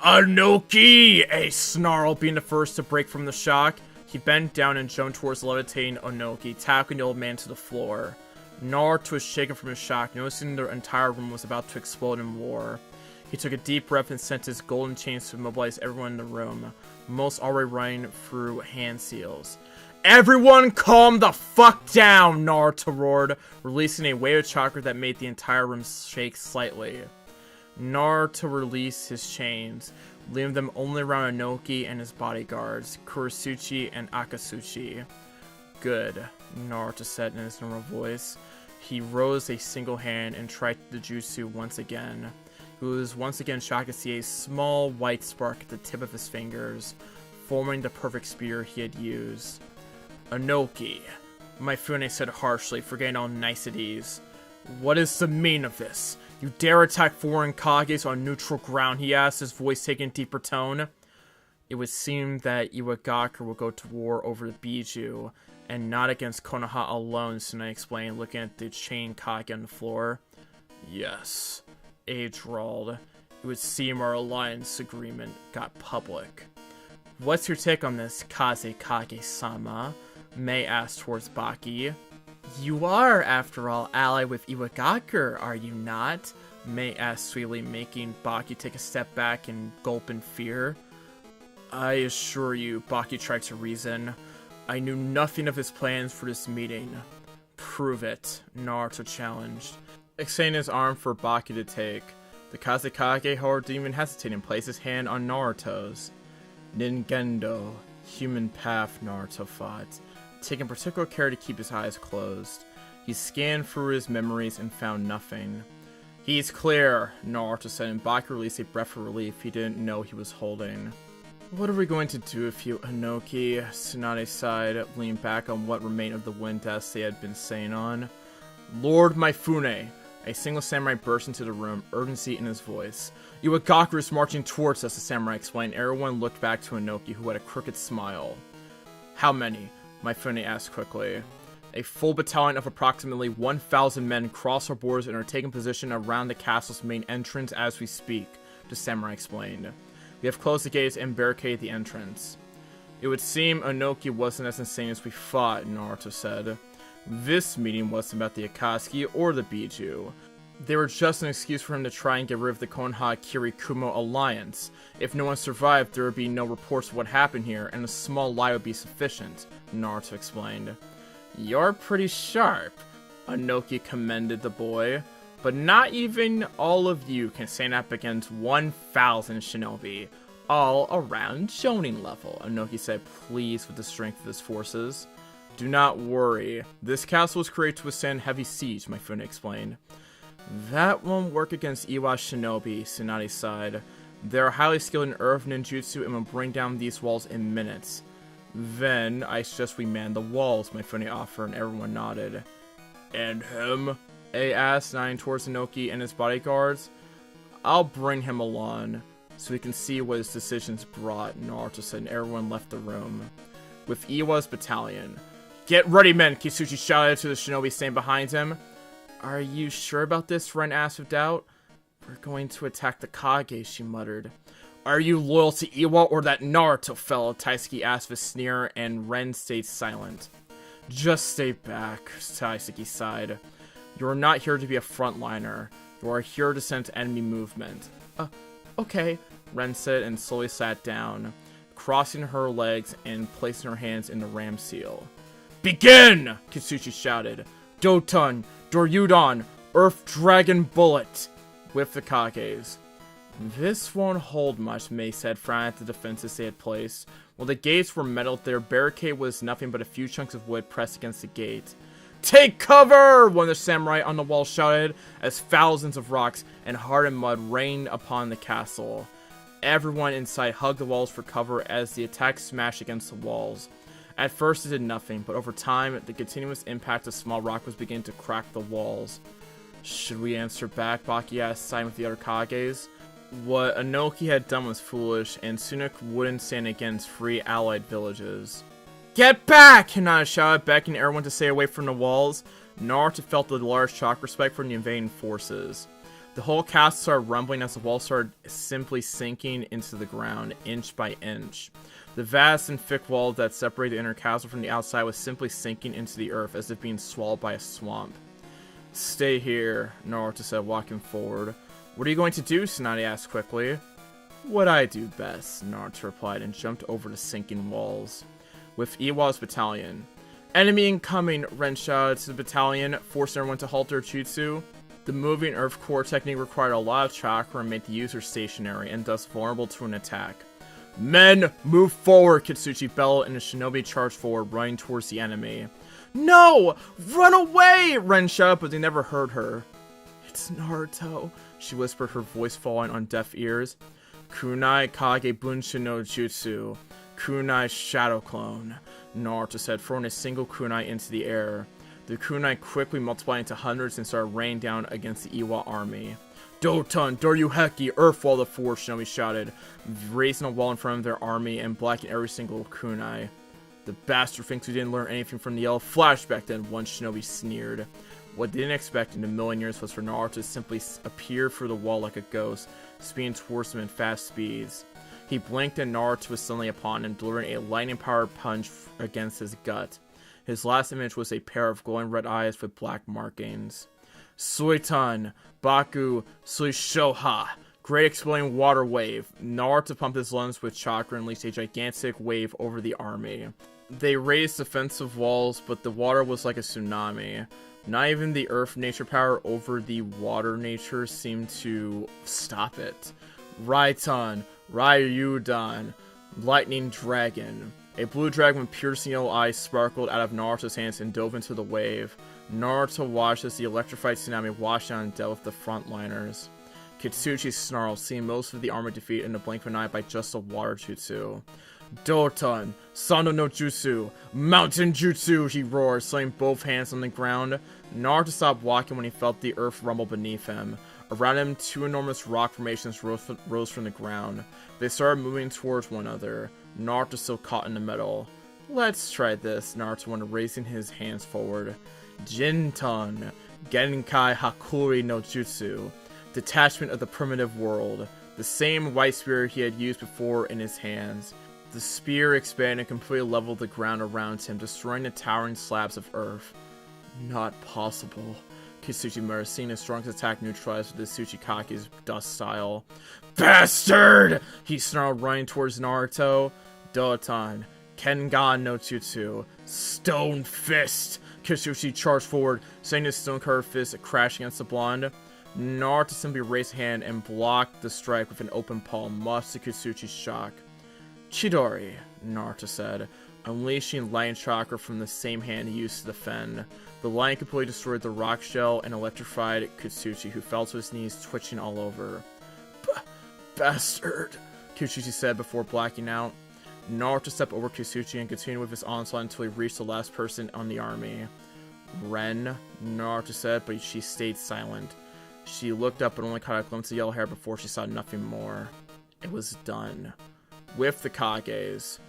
Inoki! A snarl, being the first to break from the shock. He bent down and jumped towards the levitating Inoki, tackling the old man to the floor. Naruto was shaken from his shock, noticing the entire room was about to explode in war. He took a deep breath and sent his golden chains to immobilize everyone in the room, most already running through hand seals. Everyone calm the fuck down, Naruto roared, releasing a wave of chakra that made the entire room shake slightly. Naruto released his chains, leaving them only around Inoki and his bodyguards, Kurotsuchi and Akatsuchi. Good, Naruto said in his normal voice. He rose a single hand and tried the jutsu once again. He was once again shocked to see a small white spark at the tip of his fingers, forming the perfect spear he had used. Inoki, Mifune said harshly, forgetting all niceties. What is the meaning of this? You dare attack foreign Kages on neutral ground, he asked, his voice taking a deeper tone. It would seem that Iwagakure will go to war over the Biju, and not against Konoha alone, Tsunade explained, looking at the chained Kage on the floor. Yes, A drawled. It would seem our alliance agreement got public. What's your take on this, Kaze Kage-sama? Mei asked towards Baki. You are, after all, allied with Iwagakure, are you not? Mei asked sweetly, making Baki take a step back and gulp in fear. I assure you, Baki tried to reason. I knew nothing of his plans for this meeting. Prove it, Naruto challenged, extending his arm for Baki to take. The Kazekage, however, didn't even hesitate and placed his hand on Naruto's. Ningendo, human path, Naruto thought, taking particular care to keep his eyes closed. He scanned through his memories and found nothing. He's clear, Naruto said, and Baki released a breath of relief he didn't know he was holding. What are we going to do with you, Inoki? Tsunade sighed, leaning back on what remained of the wind desk they had been staying on. Lord Mifune! A single samurai burst into the room, urgency in his voice. Iwagakure is marching towards us, the samurai explained. Everyone looked back to Inoki, who had a crooked smile. How many? Mifune asked quickly. A full battalion of approximately 1,000 men cross our borders and are taking position around the castle's main entrance as we speak, the samurai explained. We have closed the gates and barricaded the entrance. It would seem Inoki wasn't as insane as we thought, Naruto said. This meeting wasn't about the Akatsuki or the Biju. They were just an excuse for him to try and get rid of the Konoha Kirikumo alliance. If no one survived, there would be no reports of what happened here, and a small lie would be sufficient, Naruto explained. You're pretty sharp, Inoki commended the boy. But not even all of you can stand up against 1,000 shinobi, all around Jonin level, Inoki said, pleased with the strength of his forces. Do not worry, this castle was created to withstand heavy siege, Mifune explained. That won't work against Iwa shinobi, Tsunade sighed. They're highly skilled in earth ninjutsu and will bring down these walls in minutes. Then, I suggest we man the walls, Mifune offered, and everyone nodded. And him? A asked, nodding towards Inoki and his bodyguards. I'll bring him along, so we can see what his decisions brought, Naruto said, and everyone left the room. With Iwa's battalion. Get ready, men, Kitsuchi shouted to the shinobi standing behind him. Are you sure about this? Ren asked with doubt. We're going to attack the Kage, she muttered. Are you loyal to Iwa or that Naruto fellow? Taisuke asked with a sneer, and Ren stayed silent. Just stay back, Taisuke sighed. You are not here to be a frontliner. You are here to sense enemy movement. Okay, Ren said and slowly sat down, crossing her legs and placing her hands in the ram seal. Begin! Kitsuchi shouted. Doton, Doryudon, Earth Dragon Bullet! With the Kages. This won't hold much, Mei said, frowning at the defenses they had placed. While the gates were metal, their barricade was nothing but a few chunks of wood pressed against the gate. Take cover! One of the samurai on the wall shouted, as thousands of rocks and hardened mud rained upon the castle. Everyone inside hugged the walls for cover as the attack smashed against the walls. At first it did nothing, but over time, the continuous impact of small rock was beginning to crack the walls. Should we answer back? Baki asked, siding with the other Kages. What Inoki had done was foolish, and Sunak wouldn't stand against free allied villages. Get back! Hinata shouted, beckoning everyone to stay away from the walls. Naruto felt the large shock respect from the invading forces. The whole castle started rumbling as the walls started simply sinking into the ground, inch by inch. The vast and thick wall that separated the inner castle from the outside was simply sinking into the earth as if being swallowed by a swamp. Stay here, Naruto said, walking forward. What are you going to do? Tsunade asked quickly. What I do best, Naruto replied and jumped over the sinking walls. With Iwa's battalion. Enemy incoming, Ren shouted to the battalion, forcing everyone to halt their jutsu. The moving earth core technique required a lot of chakra and made the user stationary and thus vulnerable to an attack. Men, move forward, Kitsuchi bellowed, and the shinobi charged forward, running towards the enemy. No! Run away! Ren shouted, but they never heard her. It's Naruto, she whispered, her voice falling on deaf ears. Kunai Kage Bunshin no Jutsu. Kunai Shadow Clone, Naruto said, throwing a single kunai into the air. The kunai quickly multiplied into hundreds and started raining down against the Iwa army. Doton, Doryuheki, Earth Wall of Force, shinobi shouted, raising a wall in front of their army and blacking every single kunai. The bastard thinks we didn't learn anything from the yellow flashback then, one shinobi sneered. What they didn't expect in a million years was for Naruto to simply appear through the wall like a ghost, speeding towards them in fast speeds. He blinked and Naruto was suddenly upon him, delivering a lightning-powered punch against his gut. His last image was a pair of glowing red eyes with black markings. Suitan, Baku, Suishoha. Great exploding water wave. Naruto pumped his lungs with chakra and unleashed a gigantic wave over the army. They raised defensive walls, but the water was like a tsunami. Not even the earth nature power over the water nature seemed to stop it. Raiton, Ryudan, Lightning Dragon. A blue dragon with piercing yellow eyes sparkled out of Naruto's hands and dove into the wave. Naruto watched as the electrified tsunami washed down and dealt with the frontliners. Kitsuchi snarled, seeing most of the army defeated in a blink of an eye by just a water jutsu. Doton, Sando no Jutsu, Mountain Jutsu, he roared, slamming both hands on the ground. Naruto stopped walking when he felt the earth rumble beneath him. Around him, two enormous rock formations rose from the ground. They started moving towards one another. Naruto still caught in the middle. Let's try this, Naruto went, raising his hands forward. Jinton, Genkai Hakuri no Jutsu. Detachment of the primitive world. The same white spirit he had used before in his hands. The spear expanded and completely leveled the ground around him, destroying the towering slabs of earth. Not possible. Kitsuchi muttered, seeing his strongest attack neutralized with the Tsuchikake's dust style. Bastard! He snarled, running towards Naruto. Doton. Kengan no Tutsu. Stone Fist! Kitsuchi charged forward, sending his stone-covered fist crashing against the blonde. Naruto simply raised a hand and blocked the strike with an open palm, much to Kitsuchi's shock. Chidori, Naruto said, unleashing lightning chakra from the same hand he used to defend. The lightning completely destroyed the rock shell and electrified Kitsuchi, who fell to his knees, twitching all over. Bastard, Kitsuchi said before blacking out. Naruto stepped over Kitsuchi and continued with his onslaught until he reached the last person on the army. Ren, Naruto said, but she stayed silent. She looked up but only caught a glimpse of yellow hair before she saw nothing more. It was done. With the Kages.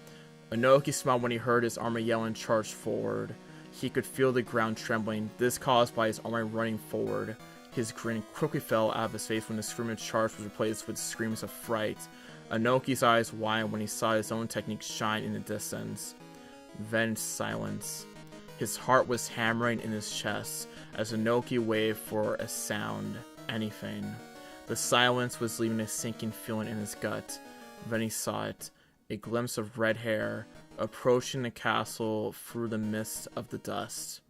Inoki smiled when he heard his army yell and charged forward. He could feel the ground trembling, this caused by his army running forward. His grin quickly fell out of his face when the screaming charge was replaced with screams of fright. Inoki's eyes widened when he saw his own technique shine in the distance. Then silence. His heart was hammering in his chest as Inoki waved for a sound, anything. The silence was leaving a sinking feeling in his gut. Then he saw it, a glimpse of red hair, approaching the castle through the mist of the dust.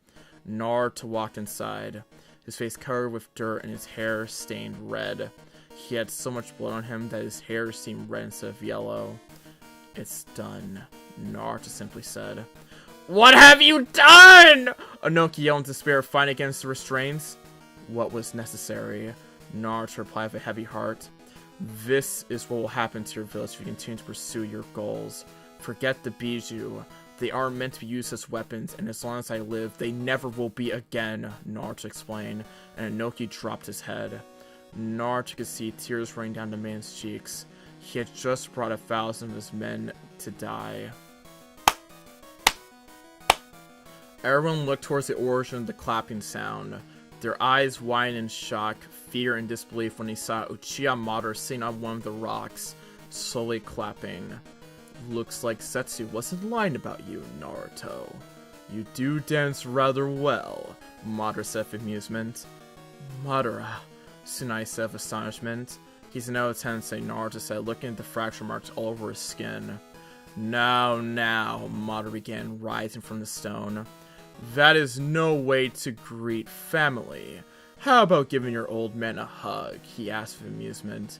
Naruto walked inside, his face covered with dirt and his hair stained red. He had so much blood on him that his hair seemed red instead of yellow. It's done, Naruto simply said. What have you done? Inoki yelled in despair, fighting against the restraints. What was necessary? Naruto replied with a heavy heart. This is what will happen to your village if you continue to pursue your goals. Forget the Bijou. They aren't meant to be used as weapons, and as long as I live, they never will be again, Naruto explained, and Inoki dropped his head. Naruto could see tears running down the man's cheeks. He had just brought 1,000 of his men to die. Everyone looked towards the origin of the clapping sound. Their eyes widened in shock, fear, and disbelief when they saw Uchiha Madara sitting on one of the rocks, slowly clapping. Looks like Setsu wasn't lying about you, Naruto. You do dance rather well, Madara said with amusement. Madara, Tsunade said with astonishment. He's no Tensei, Naruto said, looking at the fracture marks all over his skin. Now, Madara began, rising from the stone. That is no way to greet family. How about giving your old man a hug? He asked with amusement.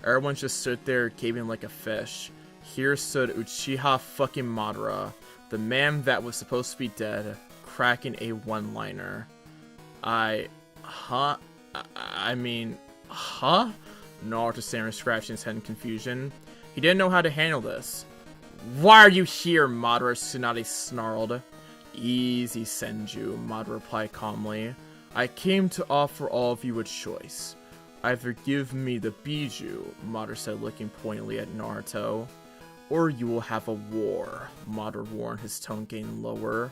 Everyone just stood there, gaping like a fish. Here stood Uchiha fucking Madara, the man that was supposed to be dead, cracking a one-liner. Huh? Naruto staring, scratching his head in confusion. He didn't know how to handle this. Why are you here, Madara? Tsunade snarled. Easy, Senju, Madara replied calmly. I came to offer all of you a choice. Either give me the Bijou, Madara said, looking pointedly at Naruto, or you will have a war, Madara warned, his tone getting lower.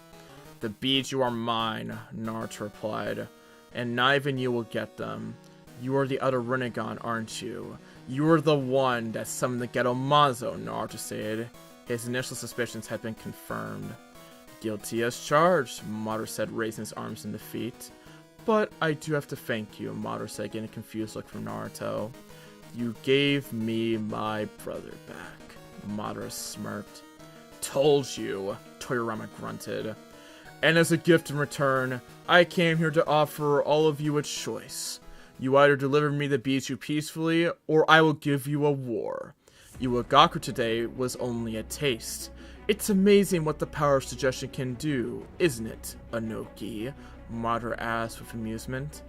The Bijou are mine, Naruto replied, and not even you will get them. You are the other Rinnegan, aren't you? You are the one that summoned the Ghetto Mazo, Naruto said. His initial suspicions had been confirmed. Guilty as charged, Madara said, raising his arms in defeat. But I do have to thank you, Madara said, getting a confused look from Naruto. You gave me my brother back, Madara smirked. Told you, Toyarama grunted. And as a gift in return, I came here to offer all of you a choice. You either deliver me the Bijou peacefully, or I will give you a war. Iwagaku today was only a taste. It's amazing what the power of suggestion can do, isn't it, Inoki? Madara asked with amusement.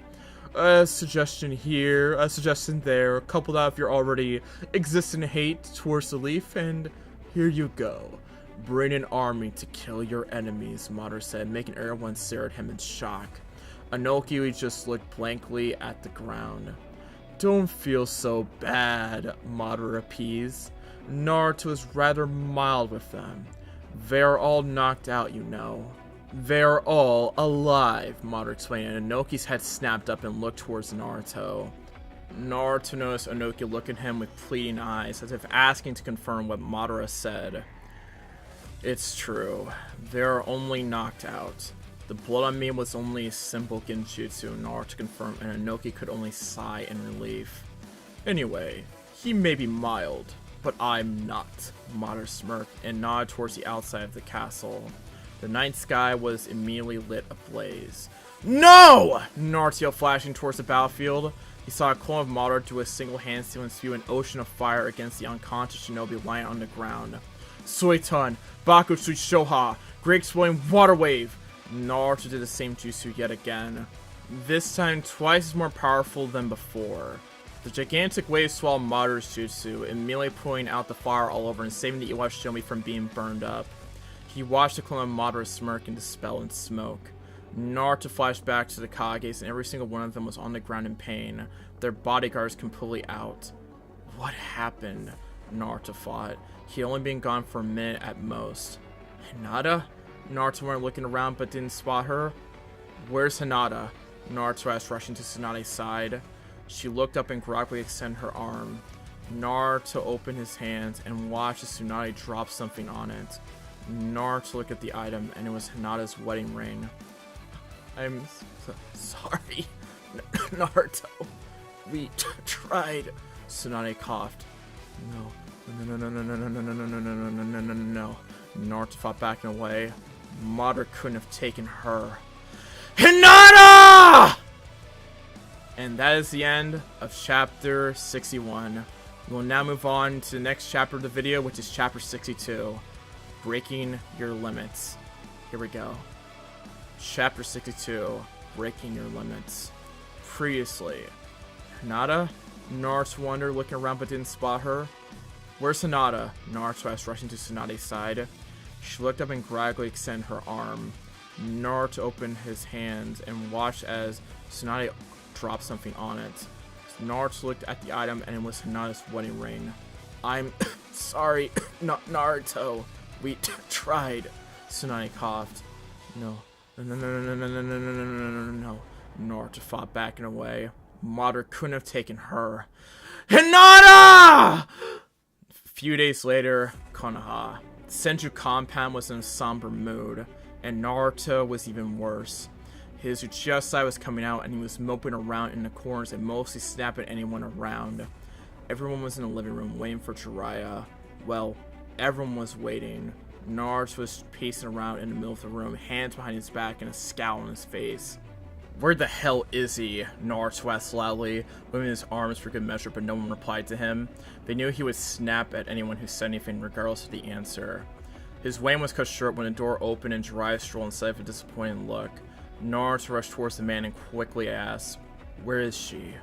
A suggestion here, a suggestion there, coupled out of your already existing hate towards the Leaf, and here you go. Bring an army to kill your enemies, Madara said, making everyone stare at him in shock. Inoki just looked blankly at the ground. Don't feel so bad, Madara appeased. Naruto is rather mild with them. They are all knocked out, you know. They are all alive, Madara explained, and Inoki's head snapped up and looked towards Naruto. Naruto noticed Inoki look at him with pleading eyes, as if asking to confirm what Madara said. It's true. They're only knocked out. The blood on me was only a simple genjutsu, Naruto confirmed, and Inoki could only sigh in relief. Anyway, he may be mild, but I'm not, Madara smirked and nodded towards the outside of the castle. The night sky was immediately lit ablaze. No! Naruto flashing towards the battlefield. He saw a clone of Madara do a single handstand and spew an ocean of fire against the unconscious shinobi lying on the ground. Suiton, Bakutsu Shoha, Great Exploding Water Wave. Naruto did the same jutsu yet again. This time twice as more powerful than before. The gigantic wave swallowed Madara's jutsu, immediately pulling out the fire all over and saving the Iwa shinobi from being burned up. He watched the clone of Madara smirk and dispel in smoke. Naruto flashed back to the Kages, and every single one of them was on the ground in pain, their bodyguards completely out. What happened? Naruto thought. He had only been gone for a minute at most. Hinata? Naruto went looking around but didn't spot her. Where's Hinata? Naruto asked, rushing to Tsunade's side. She looked up and groggily extended her arm. Naruto opened his hands and watched as Tsunade drop something on it. Naruto looked at the item, and it was Hinata's wedding ring. I'm sorry, Naruto. We tried. Tsunade coughed. No. Naruto fought back and away. Madara couldn't have taken her. Hinata! And that is the end of chapter 61. We will now move on to the next chapter of the video, which is chapter 62. Breaking Your Limits. Here we go. Chapter 62. Breaking Your Limits. Previously. Hinata? Naruto wondered, looking around but didn't spot her. Where's Hinata? Naruto asked, rushing to Tsunade's side. She looked up and gradually extended her arm. Naruto opened his hands and watched as Tsunade dropped something on it. Naruto looked at the item, and it was Hinata's wedding ring. I'm sorry, Naruto. We tried. Tsunade coughed. No. Naruto fought back and away. Madara couldn't have taken her. Hinata! A few days later, Konoha. The Senju compound was in a somber mood, and Naruto was even worse. His Uchiha side was coming out, and he was moping around in the corners and mostly snapping at anyone around. Everyone was in the living room waiting for Jiraiya. Well, everyone was waiting. Naruto was pacing around in the middle of the room, hands behind his back and a scowl on his face. Where the hell is he? Naruto asked loudly, moving his arms for good measure, but no one replied to him. They knew he would snap at anyone who said anything, regardless of the answer. His waiting was cut short when the door opened and Jiraiya strolled inside with a disappointed look. Naruto rushed towards the man and quickly asked, "Where is she?"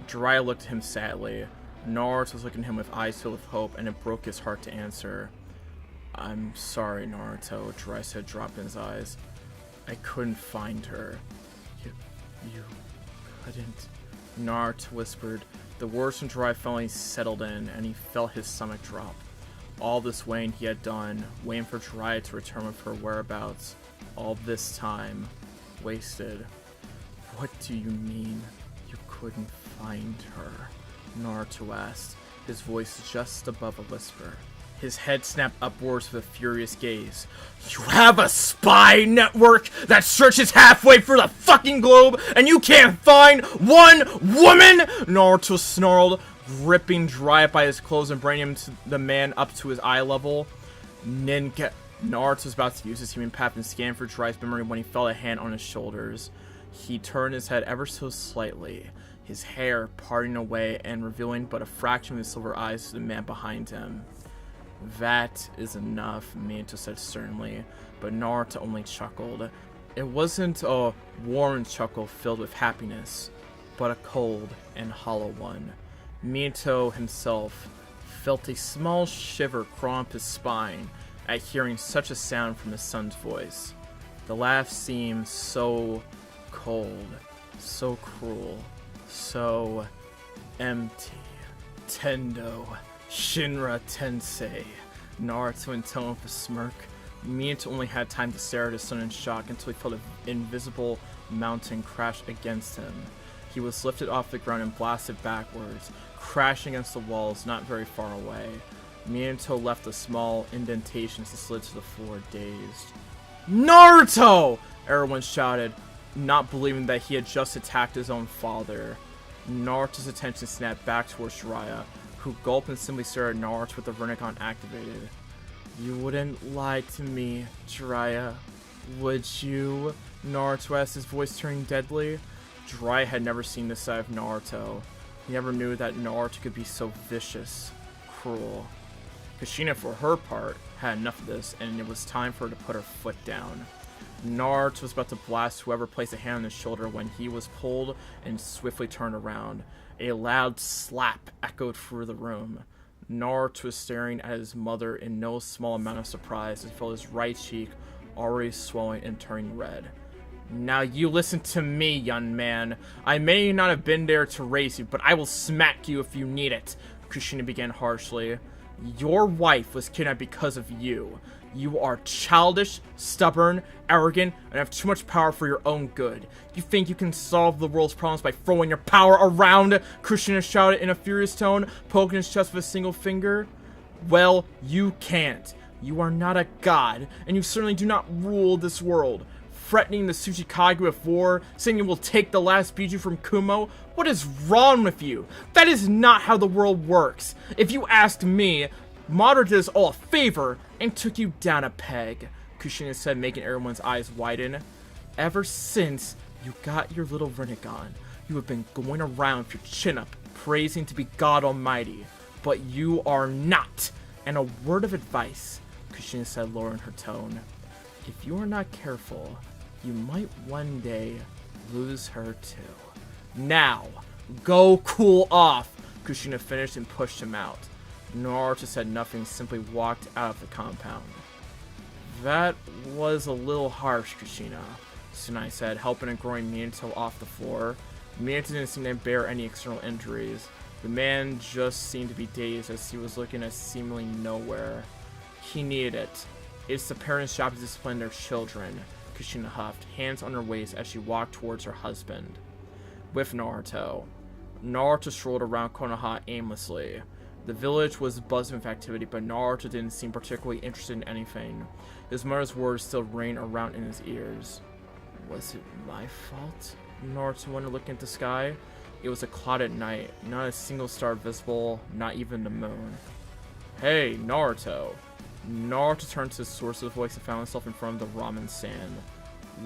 Jiraiya looked at him sadly. Naruto was looking at him with eyes filled with hope, and it broke his heart to answer. "I'm sorry, Naruto," Jiraiya said, dropping his eyes. "I couldn't find her." You couldn't? Naruto whispered. The words from Jiraiya finally settled in, and he felt his stomach drop. All this waiting he had done, waiting for Jiraiya to return with her whereabouts. All this time, wasted. What do you mean, you couldn't find her? Naruto asked, his voice just above a whisper. His head snapped upwards with a furious gaze. You have a spy network that searches halfway through the fucking globe, and you can't find one woman? Naruto snarled, gripping Jiraiya by his clothes and bringing him to the man up to his eye level. Naruto was about to use his human path and scan for Jiraiya's memory when he felt a hand on his shoulders. He turned his head ever so slightly, his hair parting away and revealing but a fraction of his silver eyes to the man behind him. That is enough, Minato said sternly, but Naruto only chuckled. It wasn't a warm chuckle filled with happiness, but a cold and hollow one. Minato himself felt a small shiver crawl up his spine at hearing such a sound from his son's voice. The laugh seemed so cold, so cruel, so empty. Tendo. Shinra Tensei, Naruto intoned with a smirk. Minato only had time to stare at his son in shock until he felt an invisible mountain crash against him. He was lifted off the ground and blasted backwards, crashing against the walls not very far away. Minato left a small indentation as he slid to the floor, dazed. Naruto! Everyone shouted, not believing that he had just attacked his own father. Naruto's attention snapped back towards Jiraiya, who gulped and simply stared at Naruto with the Rinnegan activated. You wouldn't lie to me, Jiraiya, would you? Naruto asked, his voice turning deadly. Jiraiya had never seen this side of Naruto. He never knew that Naruto could be so vicious, cruel. Kushina, for her part, had enough of this, and it was time for her to put her foot down. Naruto was about to blast whoever placed a hand on his shoulder when he was pulled and swiftly turned around. A loud slap echoed through the room. Naruto was staring at his mother in no small amount of surprise as he felt his right cheek already swelling and turning red. Now you listen to me, young man. I may not have been there to raise you, but I will smack you if you need it, Kushina began harshly. Your wife was kidnapped because of you. You are childish, stubborn, arrogant, and have too much power for your own good. You think you can solve the world's problems by throwing your power around? Kushina shouted in a furious tone, poking his chest with a single finger. Well, you can't. You are not a god, and you certainly do not rule this world. Threatening the Tsuchikage with war, saying you will take the last Biju from Kumo? What is wrong with you? That is not how the world works. If you asked me, Madara did us all a favor and took you down a peg, Kushina said, making everyone's eyes widen. Ever since you got your little Rinnegan, you have been going around with your chin up, praising to be God Almighty. But you are not. And a word of advice, Kushina said, lowering her tone. If you are not careful, you might one day lose her too. Now, go cool off, Kushina finished and pushed him out. Naruto said nothing, simply walked out of the compound. That was a little harsh, Kushina, Tsunai said, helping and growing Minato off the floor. Minato didn't seem to bear any external injuries. The man just seemed to be dazed as he was looking at seemingly nowhere. He needed it. It's the parents' job to discipline their children, Kushina huffed, hands on her waist as she walked towards her husband. With Naruto. Naruto strolled around Konoha aimlessly. The village was buzzing with activity, but Naruto didn't seem particularly interested in anything. His mother's words still rang around in his ears. Was it my fault? Naruto wondered, looking at the sky. It was a clouded night, not a single star visible, not even the moon. Hey, Naruto. Naruto turned to the source of the voice and found himself in front of the ramen stand.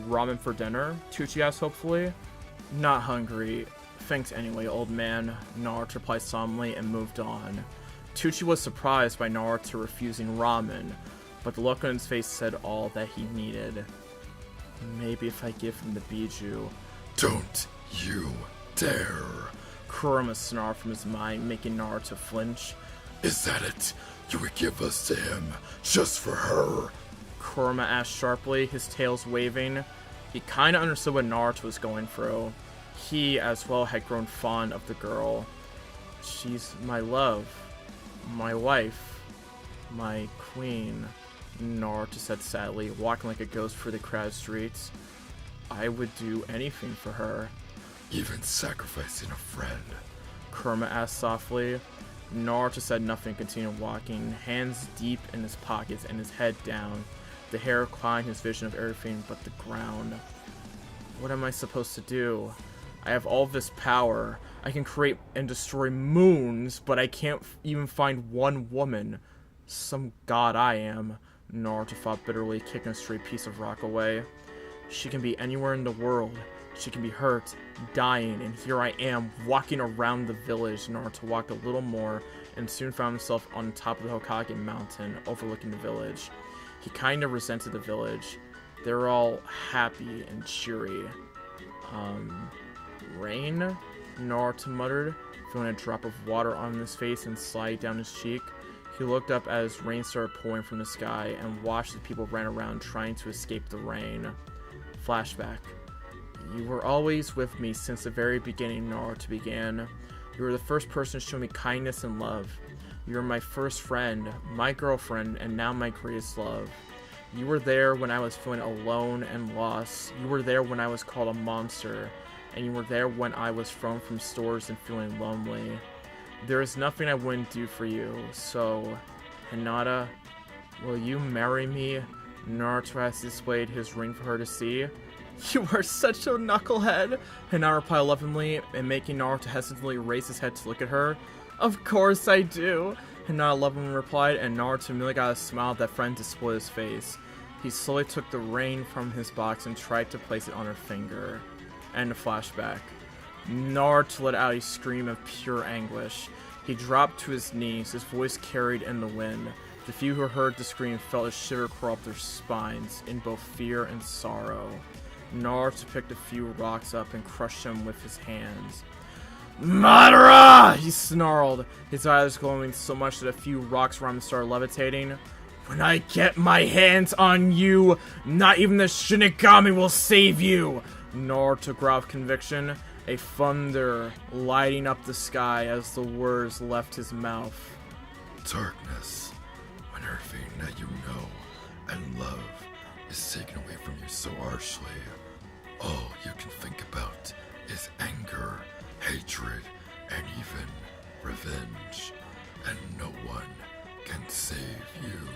Ramen for dinner? Tucci asked hopefully. Not hungry. Thanks anyway, old man, Naruto replied solemnly and moved on. Tucci was surprised by Naruto refusing ramen, but the look on his face said all that he needed. Maybe if I give him the Biju. Don't you dare. Kurama snarled from his mind, making Naruto flinch. Is that it? You would give us to him, just for her? Kurama asked sharply, his tails waving. He kinda understood what Naruto was going through. He, as well, had grown fond of the girl. She's my love. My wife. My queen, Naruto said sadly, walking like a ghost through the crowded streets. I would do anything for her. Even sacrificing a friend? Kurama asked softly. Naruto said nothing and continued walking, hands deep in his pockets and his head down, the hair clouding his vision of everything but the ground. What am I supposed to do? I have all this power. I can create and destroy moons, but I can't even find one woman. Some god I am, Naruto thought bitterly, kicking a stray piece of rock away. She can be anywhere in the world. She can be hurt, dying, and here I am, walking around the village. Naruto walked a little more, and soon found himself on top of the Hokage mountain, overlooking the village. He kinda resented the village. They were all happy and cheery. Rain? Naruto muttered, feeling a drop of water on his face and slide down his cheek. He looked up as rain started pouring from the sky, and watched the people ran around trying to escape the rain. Flashback. You were always with me since the very beginning, Naruto began. You were the first person to show me kindness and love. You were my first friend, my girlfriend, and now my greatest love. You were there when I was feeling alone and lost. You were there when I was called a monster. And you were there when I was thrown from stores and feeling lonely. There is nothing I wouldn't do for you, so Hinata, will you marry me? Naruto has displayed his ring for her to see. You are such a knucklehead! Hinata replied lovingly, and making Naruto hesitantly raise his head to look at her. Of course I do! Hinata lovingly replied, and Naruto immediately got a smile that frightened to spoil his face. He slowly took the ring from his box and tried to place it on her finger. And a flashback. Naruto let out a scream of pure anguish. He dropped to his knees, his voice carried in the wind. The few who heard the scream felt a shiver crawl up their spines, in both fear and sorrow. Naruto picked a few rocks up and crushed them with his hands. Madara! He snarled, his eyes glowing so much that a few rocks around him started levitating. When I get my hands on you, not even the Shinigami will save you! Naruto growled with conviction, a thunder lighting up the sky as the words left his mouth. Darkness, when everything that you know and love is taken away from you so harshly, all you can think about is anger, hatred, and even revenge, and no one can save you.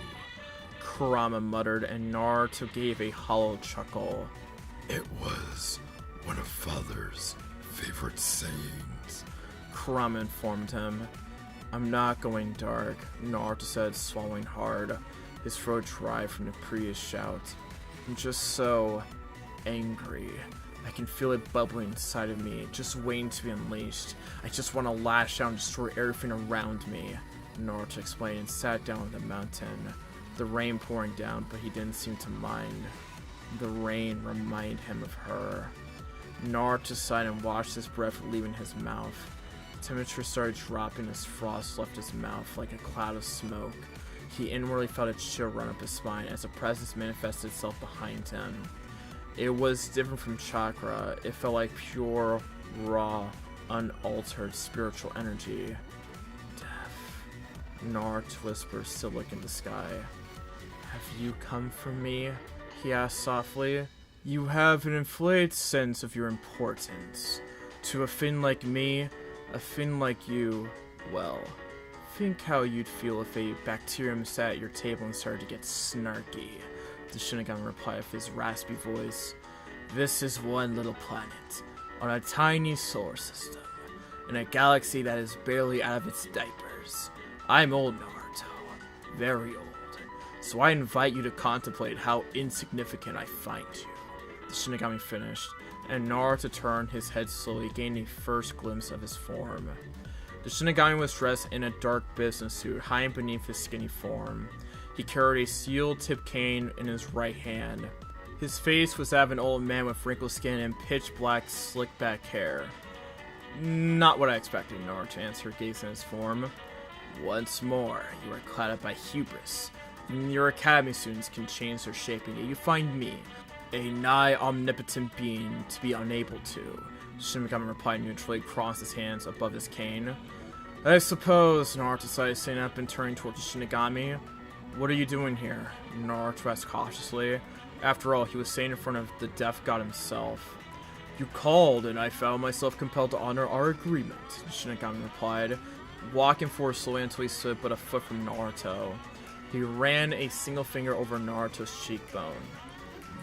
Kurama muttered, and Naruto gave a hollow chuckle. It was one of Father's favorite sayings. Kurama informed him. I'm not going dark, Naruto said, swallowing hard, his throat dry from the previous shout. I'm just so angry. I can feel it bubbling inside of me, just waiting to be unleashed. I just want to lash out and destroy everything around me, Naruto explained and sat down on the mountain. The rain pouring down, but he didn't seem to mind. The rain reminded him of her. Naruto sighed and watched his breath leaving his mouth. Temperature started dropping as frost left his mouth like a cloud of smoke. He inwardly felt a chill run up his spine as a presence manifested itself behind him. It was different from chakra. It felt like pure, raw, unaltered spiritual energy. Death. Naruto whispered, still looking at the sky. Have you come for me? He asked softly. You have an inflated sense of your importance. To a Finn like me, a Finn like you, well, think how you'd feel if a bacterium sat at your table and started to get snarky. The Shinigami replied with his raspy voice. This is one little planet, on a tiny solar system, in a galaxy that is barely out of its diapers. I'm old, Naruto. Very old. So I invite you to contemplate how insignificant I find you. The Shinigami finished, and Naruto turned his head slowly, gaining a first glimpse of his form. The Shinigami was dressed in a dark business suit, hiding beneath his skinny form. He carried a steel-tipped cane in his right hand. His face was that of an old man with wrinkled skin and pitch-black, slick-back hair. Not what I expected, Naruto answered, gazing at his form. Once more, you are clad up by hubris. Your academy students can change their shape, and yet you find me, a nigh omnipotent being, to be unable to. Shinigami replied neutrally, crossed his hands above his cane. I suppose, Naruto decided, standing up and turning towards the Shinigami. What are you doing here? Naruto asked cautiously. After all, he was standing in front of the death god himself. You called, and I found myself compelled to honor our agreement, Shinigami replied, walking forward slowly until he stood but a foot from Naruto. He ran a single finger over Naruto's cheekbone.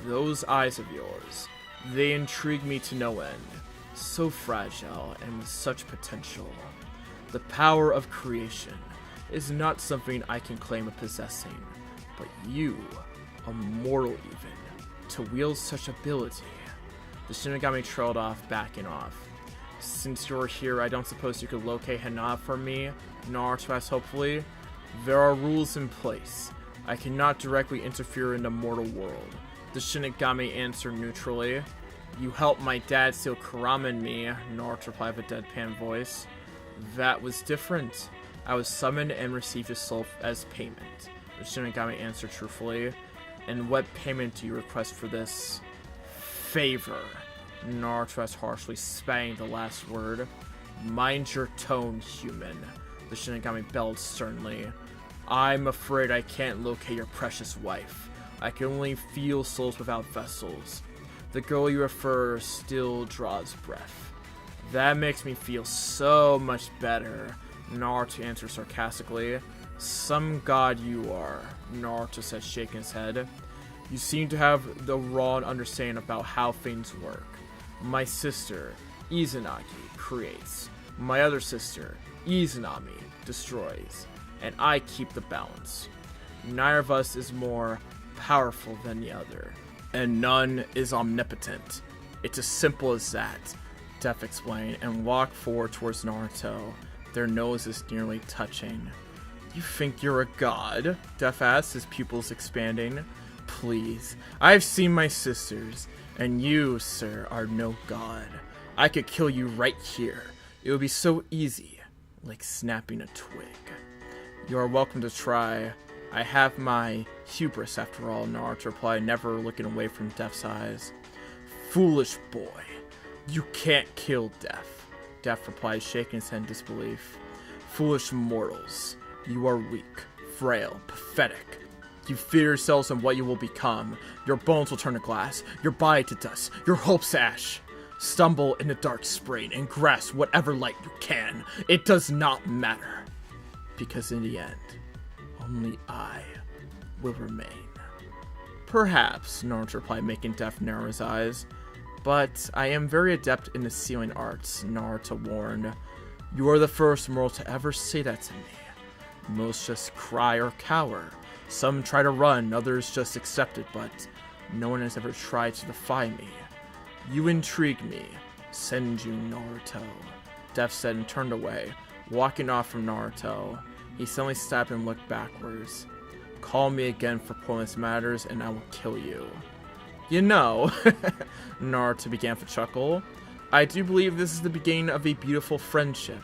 Those eyes of yours, they intrigue me to no end. So fragile and with such potential. The power of creation is not something I can claim of possessing, but you, a mortal even, to wield such ability. The Shinigami trailed off, backing off. Since you're here, I don't suppose you could locate Hinata for me? Naruto asked hopefully. There are rules in place. I cannot directly interfere in the mortal world. The Shinigami answered neutrally. You helped my dad steal Kurama and me, Naruto replied with a deadpan voice. That was different. I was summoned and received a soul as payment. The Shinigami answered truthfully. And what payment do you request for this favor? Naruto asked harshly, spitting the last word. Mind your tone, human. The Shinigami bellowed sternly. I'm afraid I can't locate your precious wife. I can only feel souls without vessels. The girl you refer still draws breath. That makes me feel so much better. Naruto answered sarcastically. Some god you are, Naruto said, shaking his head. You seem to have the raw understanding about how things work. My sister, Izanagi, creates. My other sister, Izanami, destroys. And I keep the balance. Neither of us is more powerful than the other. And none is omnipotent. It's as simple as that, Def explained, and walked forward towards Naruto, their noses nearly touching. You think you're a god? Def asked, his pupils expanding. Please, I've seen my sisters, and you, sir, are no god. I could kill you right here. It would be so easy, like snapping a twig. You are welcome to try. I have my hubris after all, Naruto replied, never looking away from Def's eyes. Foolish boy, you can't kill Def, Def replied, shaking his head in disbelief. Foolish mortals, you are weak, frail, pathetic. You fear yourselves and what you will become. Your bones will turn to glass, your body to dust, your hopes to ash. Stumble in the dark spring and grasp whatever light you can. It does not matter. Because in the end, only I will remain. Perhaps, Naruto replied, making Def narrow his eyes. But I am very adept in the sealing arts, Naruto warned. You are the first mortal to ever say that to me. Most just cry or cower. Some try to run, others just accept it, but no one has ever tried to defy me. You intrigue me. Send you, Naruto, Def said and turned away, walking off from Naruto. He suddenly stopped and looked backwards. Call me again for pointless matters and I will kill you. You know, Naruto began to chuckle. I do believe this is the beginning of a beautiful friendship.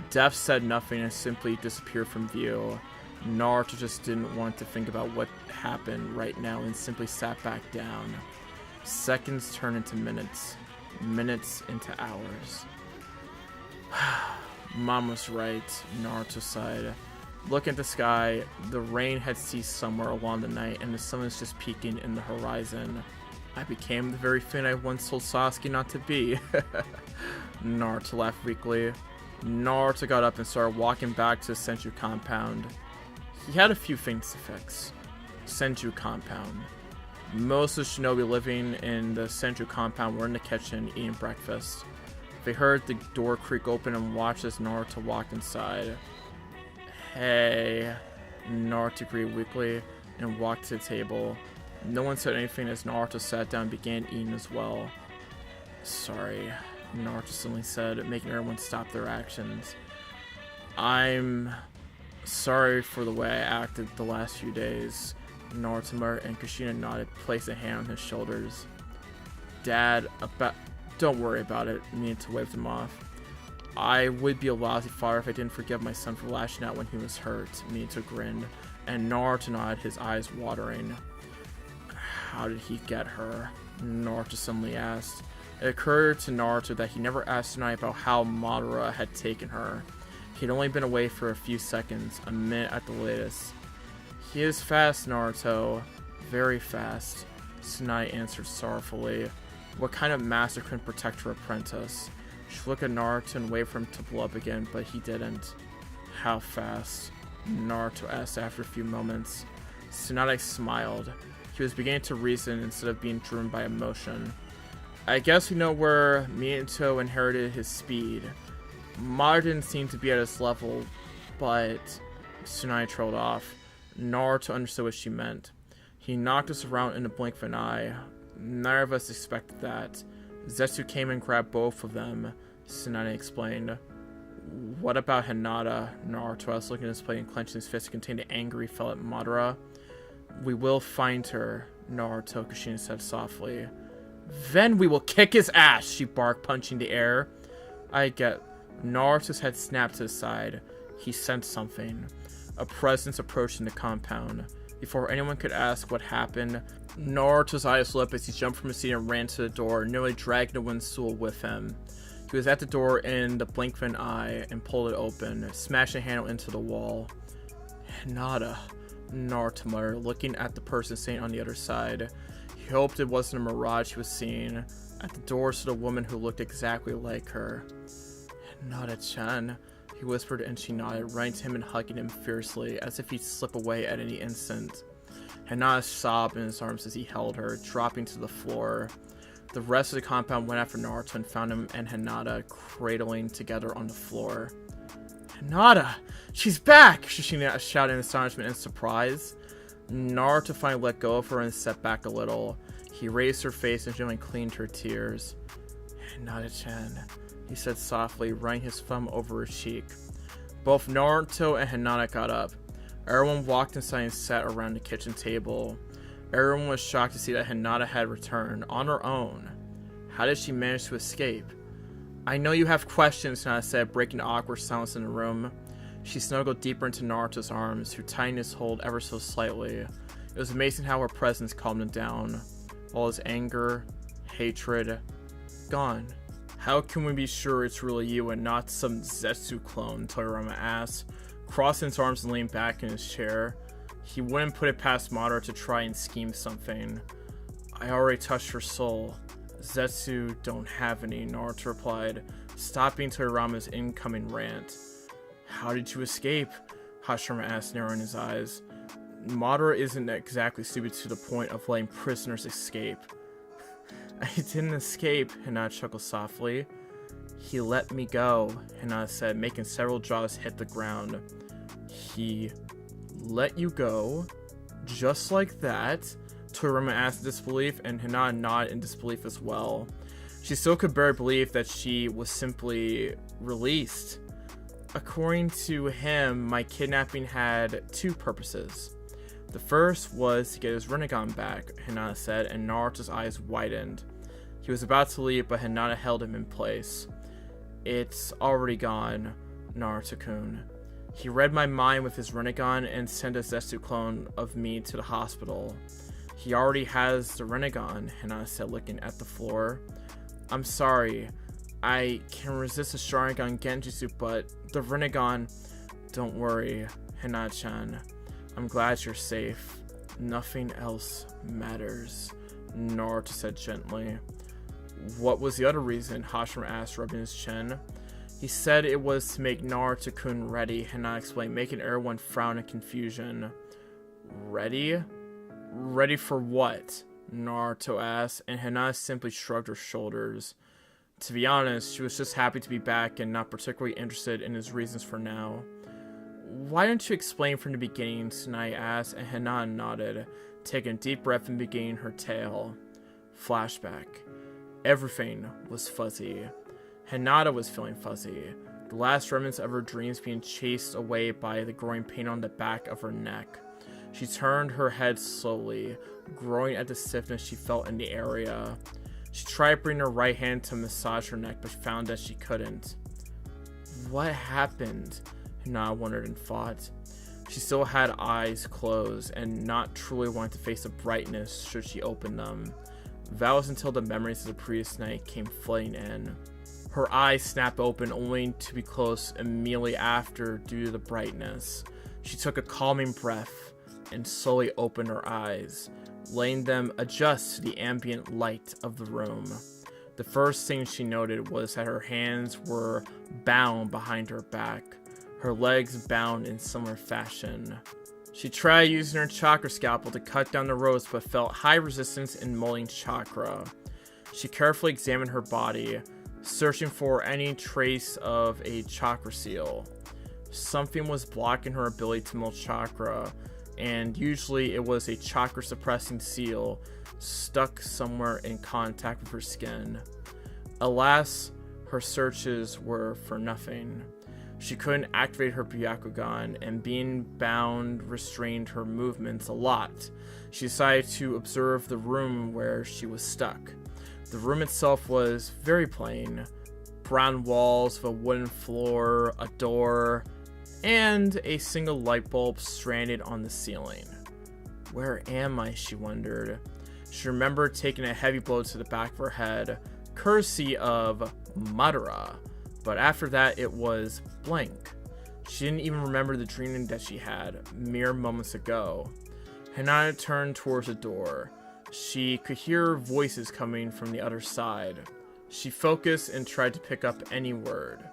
Def said nothing and simply disappeared from view. Naruto just didn't want to think about what happened right now and simply sat back down. Seconds turned into minutes. Minutes into hours. Mom was right, Naruto sighed. Looking at the sky, the rain had ceased somewhere along the night and the sun was just peeking in the horizon. I became the very thing I once told Sasuke not to be. Naruto laughed weakly. Naruto got up and started walking back to the Senju compound. He had a few things to fix. Senju compound. Most of the shinobi living in the Senju compound were in the kitchen eating breakfast. They heard the door creak open and watched as Naruto walked inside. Hey, Naruto agreed weakly and walked to the table. No one said anything as Naruto sat down and began eating as well. Sorry, Naruto suddenly said, making everyone stop their actions. I'm sorry for the way I acted the last few days. Naruto and Kushina nodded, placed a hand on his shoulders. Dad, don't worry about it, meaning to wave them off. I would be a lousy father if I didn't forgive my son for lashing out when he was hurt, meaning to grin, and Naruto nodded, his eyes watering. How did he get her? Naruto suddenly asked. It occurred to Naruto that he never asked Tsunade about how Madara had taken her. He'd only been away for a few seconds, a minute at the latest. He is fast, Naruto. Very fast, Tsunade answered sorrowfully. What kind of master couldn't protect her apprentice? She looked at Naruto and waved for him to blow up again, but he didn't. How fast? Naruto asked after a few moments. Tsunade smiled. He was beginning to reason instead of being driven by emotion. I guess we know where Minato inherited his speed. Madara didn't seem to be at his level, but Tsunade trailed off. Naruto understood what she meant. He knocked us around in a blink of an eye. Neither of us expected that. Zetsu came and grabbed both of them, Tsunade explained. What about Hinata? Naruto asked, looking at his plate and clenching his fist to contain the anger he felt at Madara. We will find her, Naruto, Kushina said softly. Then we will kick his ass, she barked, punching the air. I get. Naruto's head snapped to the side. He sensed something. A presence approaching the compound. Before anyone could ask what happened, Naruto's eyes lit up as he jumped from his seat and ran to the door, nearly dragging the wind stool with him. He was at the door in the blink of an eye and pulled it open, smashing the handle into the wall. Hinata, Naruto muttered, looking at the person standing on the other side. He hoped it wasn't a mirage he was seeing. At the door stood a woman who looked exactly like her. Hinata-chan. he whispered, and she nodded, running to him and hugging him fiercely, as if he'd slip away at any instant. Hinata sobbed in his arms as he held her, dropping to the floor. The rest of the compound went after Naruto and found him and Hinata cradling together on the floor. Hinata! She's back! Shishina shouted in astonishment and surprise. Naruto finally let go of her and stepped back a little. He raised her face and gently cleaned her tears. Hinata-chan, he said softly, running his thumb over her cheek. Both Naruto and Hinata got up. Everyone walked inside and sat around the kitchen table. Everyone was shocked to see that Hinata had returned, on her own. How did she manage to escape? I know you have questions, Hinata said, breaking the awkward silence in the room. She snuggled deeper into Naruto's arms, who tightened his hold ever so slightly. It was amazing how her presence calmed him down. All his anger, hatred, gone. How can we be sure it's really you and not some Zetsu clone? Toyarama asked, crossing his arms and leaning back in his chair. He wouldn't put it past Madara to try and scheme something. I already touched her soul. Zetsu don't have any, Naruto replied, stopping Toyarama's incoming rant. How did you escape? Hashirama asked, narrowing his eyes. Madara isn't exactly stupid to the point of letting prisoners escape. I didn't escape, Hinata chuckled softly. He let me go, Hinata said, making several jaws hit the ground. He let you go? Just like that? Toyarama asked in disbelief, and Hinata nodded in disbelief as well. She still could barely believe that she was simply released. According to him, my kidnapping had two purposes. The first was to get his Rinnegan back, Hinata said, and Naruto's eyes widened. He was about to leave, but Hinata held him in place. It's already gone, Naruto-kun. He read my mind with his Rinnegan and sent a Zetsu clone of me to the hospital. He already has the Rinnegan, Hinata said, looking at the floor. I'm sorry. I can resist the Sharingan Genjutsu, but the Rinnegan... Don't worry, Hinata-chan. I'm glad you're safe. Nothing else matters, Naruto said gently. What was the other reason? Hashirama asked, rubbing his chin. He said it was to make Naruto-kun ready, Hinata explained, making everyone frown in confusion. Ready? Ready for what? Naruto asked, and Hinata simply shrugged her shoulders. To be honest, she was just happy to be back and not particularly interested in his reasons for now. Why don't you explain from the beginning, Tsunade asked, and Hinata nodded, taking a deep breath and beginning her tale. Flashback. Everything was fuzzy. Hinata was feeling fuzzy, the last remnants of her dreams being chased away by the growing pain on the back of her neck. She turned her head slowly, growing at the stiffness she felt in the area. She tried bringing her right hand to massage her neck, but found that she couldn't. What happened? Hinata wondered and thought. She still had eyes closed, and not truly wanting to face the brightness should she open them. That was until the memories of the previous night came flooding in. Her eyes snapped open, only to be closed immediately after due to the brightness. She took a calming breath and slowly opened her eyes, letting them adjust to the ambient light of the room. The first thing she noted was that her hands were bound behind her back, her legs bound in similar fashion. She tried using her chakra scalpel to cut down the ropes, but felt high resistance in molding chakra. She carefully examined her body, searching for any trace of a chakra seal. Something was blocking her ability to mold chakra, and usually it was a chakra suppressing seal stuck somewhere in contact with her skin. Alas, her searches were for nothing. She couldn't activate her Byakugan, and being bound restrained her movements a lot. She decided to observe the room where she was stuck. The room itself was very plain. Brown walls, a wooden floor, a door, and a single light bulb stranded on the ceiling. Where am I? She wondered. She remembered taking a heavy blow to the back of her head, courtesy of Madara. But after that, it was blank. She didn't even remember the dreaming that she had mere moments ago. Hinata turned towards the door. She could hear voices coming from the other side. She focused and tried to pick up any word.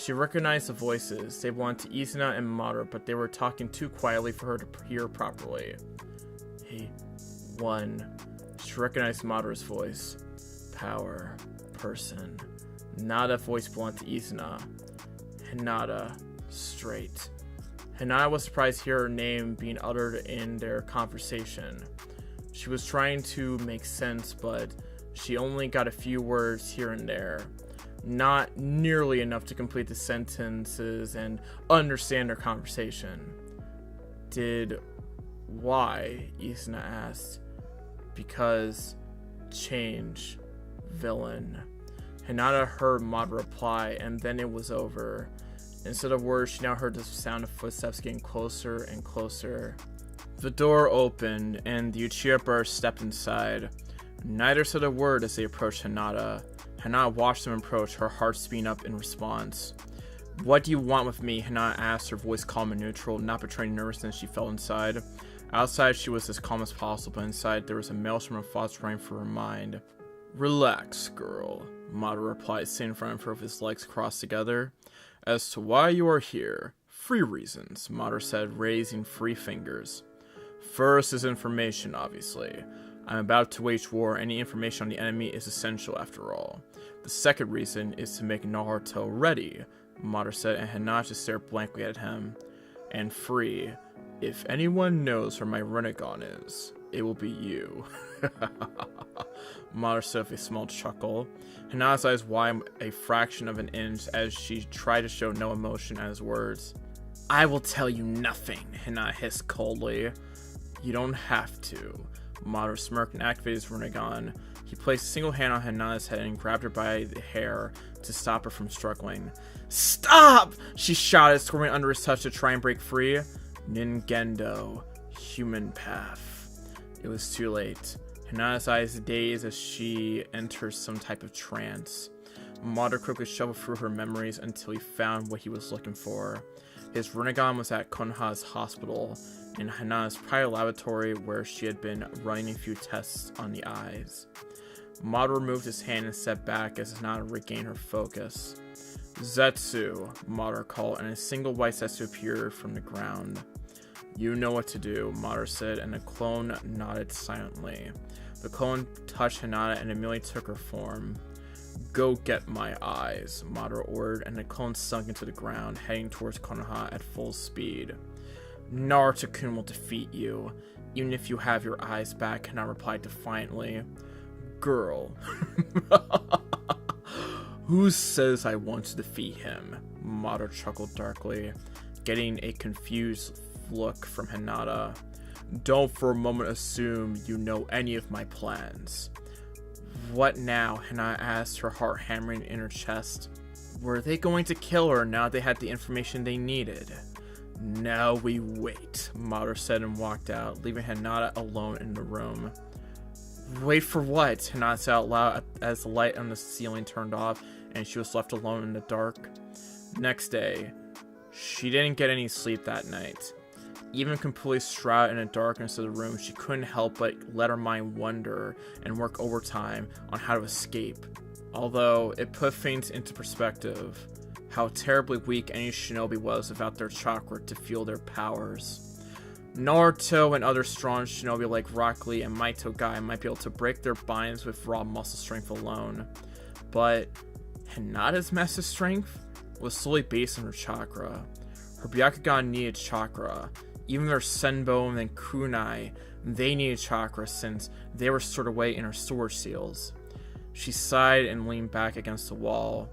She recognized the voices. They belonged to Izuna and Maru, but they were talking too quietly for her to hear properly. Hey, one. She recognized Maru's voice. Power. Person. Nada voice belonged to Izuna. Hinata. Straight. Hinata was surprised to hear her name being uttered in their conversation. She was trying to make sense, but she only got a few words here and there. Not nearly enough to complete the sentences and understand their conversation. Why? Izuna asked. Because change. Villain. Hinata heard Maru reply, and then it was over. Instead of words, she now heard the sound of footsteps getting closer and closer. The door opened, and the Uchiha brothers stepped inside. Neither said a word as they approached Hinata. Hinata watched them approach, her heart speeding up in response. What do you want with me? Hinata asked, her voice calm and neutral, not betraying nervousness she felt inside. Outside, she was as calm as possible, but inside, there was a maelstrom of thoughts running through her mind. Relax, girl, Maru replied, sitting in front of her with his legs crossed together. As to why you are here, 3 reasons, Maru said, raising 3 fingers. First is information, obviously. I'm about to wage war. Any information on the enemy is essential after all. The second reason is to make Naruto ready, Maru said, and Hinata stared blankly at him. And 3, if anyone knows where my Rinnegan is, it will be you. Maru said with a small chuckle. Hinata's eyes widened a fraction of an inch as she tried to show no emotion at his words. I will tell you nothing, Hinata hissed coldly. You don't have to. Maru smirked and activated his Rinnegan. He placed a single hand on Hinata's head and grabbed her by the hair to stop her from struggling. Stop! She shouted, squirming under his touch to try and break free. Ningendo. Human path. It was too late. Hinata's eyes dazed as she entered some type of trance. Maru quickly shuffled through her memories until he found what he was looking for. His Rinnegan was at Konoha's hospital, in Hinata's private laboratory where she had been running a few tests on the eyes. Maru removed his hand and stepped back as Hinata regained her focus. Zetsu, Maru called, and a single white Zetsu appeared from the ground. You know what to do, Maru said, and the clone nodded silently. The clone touched Hinata and immediately took her form. Go get my eyes, Maru ordered, and the clone sunk into the ground, heading towards Konoha at full speed. Naruto-kun will defeat you, even if you have your eyes back, Hinata replied defiantly. Girl. Who says I want to defeat him? Maru chuckled darkly, getting a confused look from Hinata. Don't for a moment assume you know any of my plans. What now? Hinata asked, her heart hammering in her chest. Were they going to kill her now they had the information they needed? Now we wait, Maru said and walked out, leaving Hinata alone in the room. Wait for what? Hinata said out loud as the light on the ceiling turned off and she was left alone in the dark. Next day, she didn't get any sleep that night. Even completely shrouded in the darkness of the room, she couldn't help but let her mind wander and work overtime on how to escape. Although, it put things into perspective, how terribly weak any shinobi was without their chakra to fuel their powers. Naruto and other strong shinobi like Rock Lee and Maito Gai might be able to break their binds with raw muscle strength alone, but Hinata's massive strength was solely based on her chakra. Her Byakugan needed chakra. Even their Senbon and Kunai, they needed chakra since they were stored away in her storage seals. She sighed and leaned back against the wall.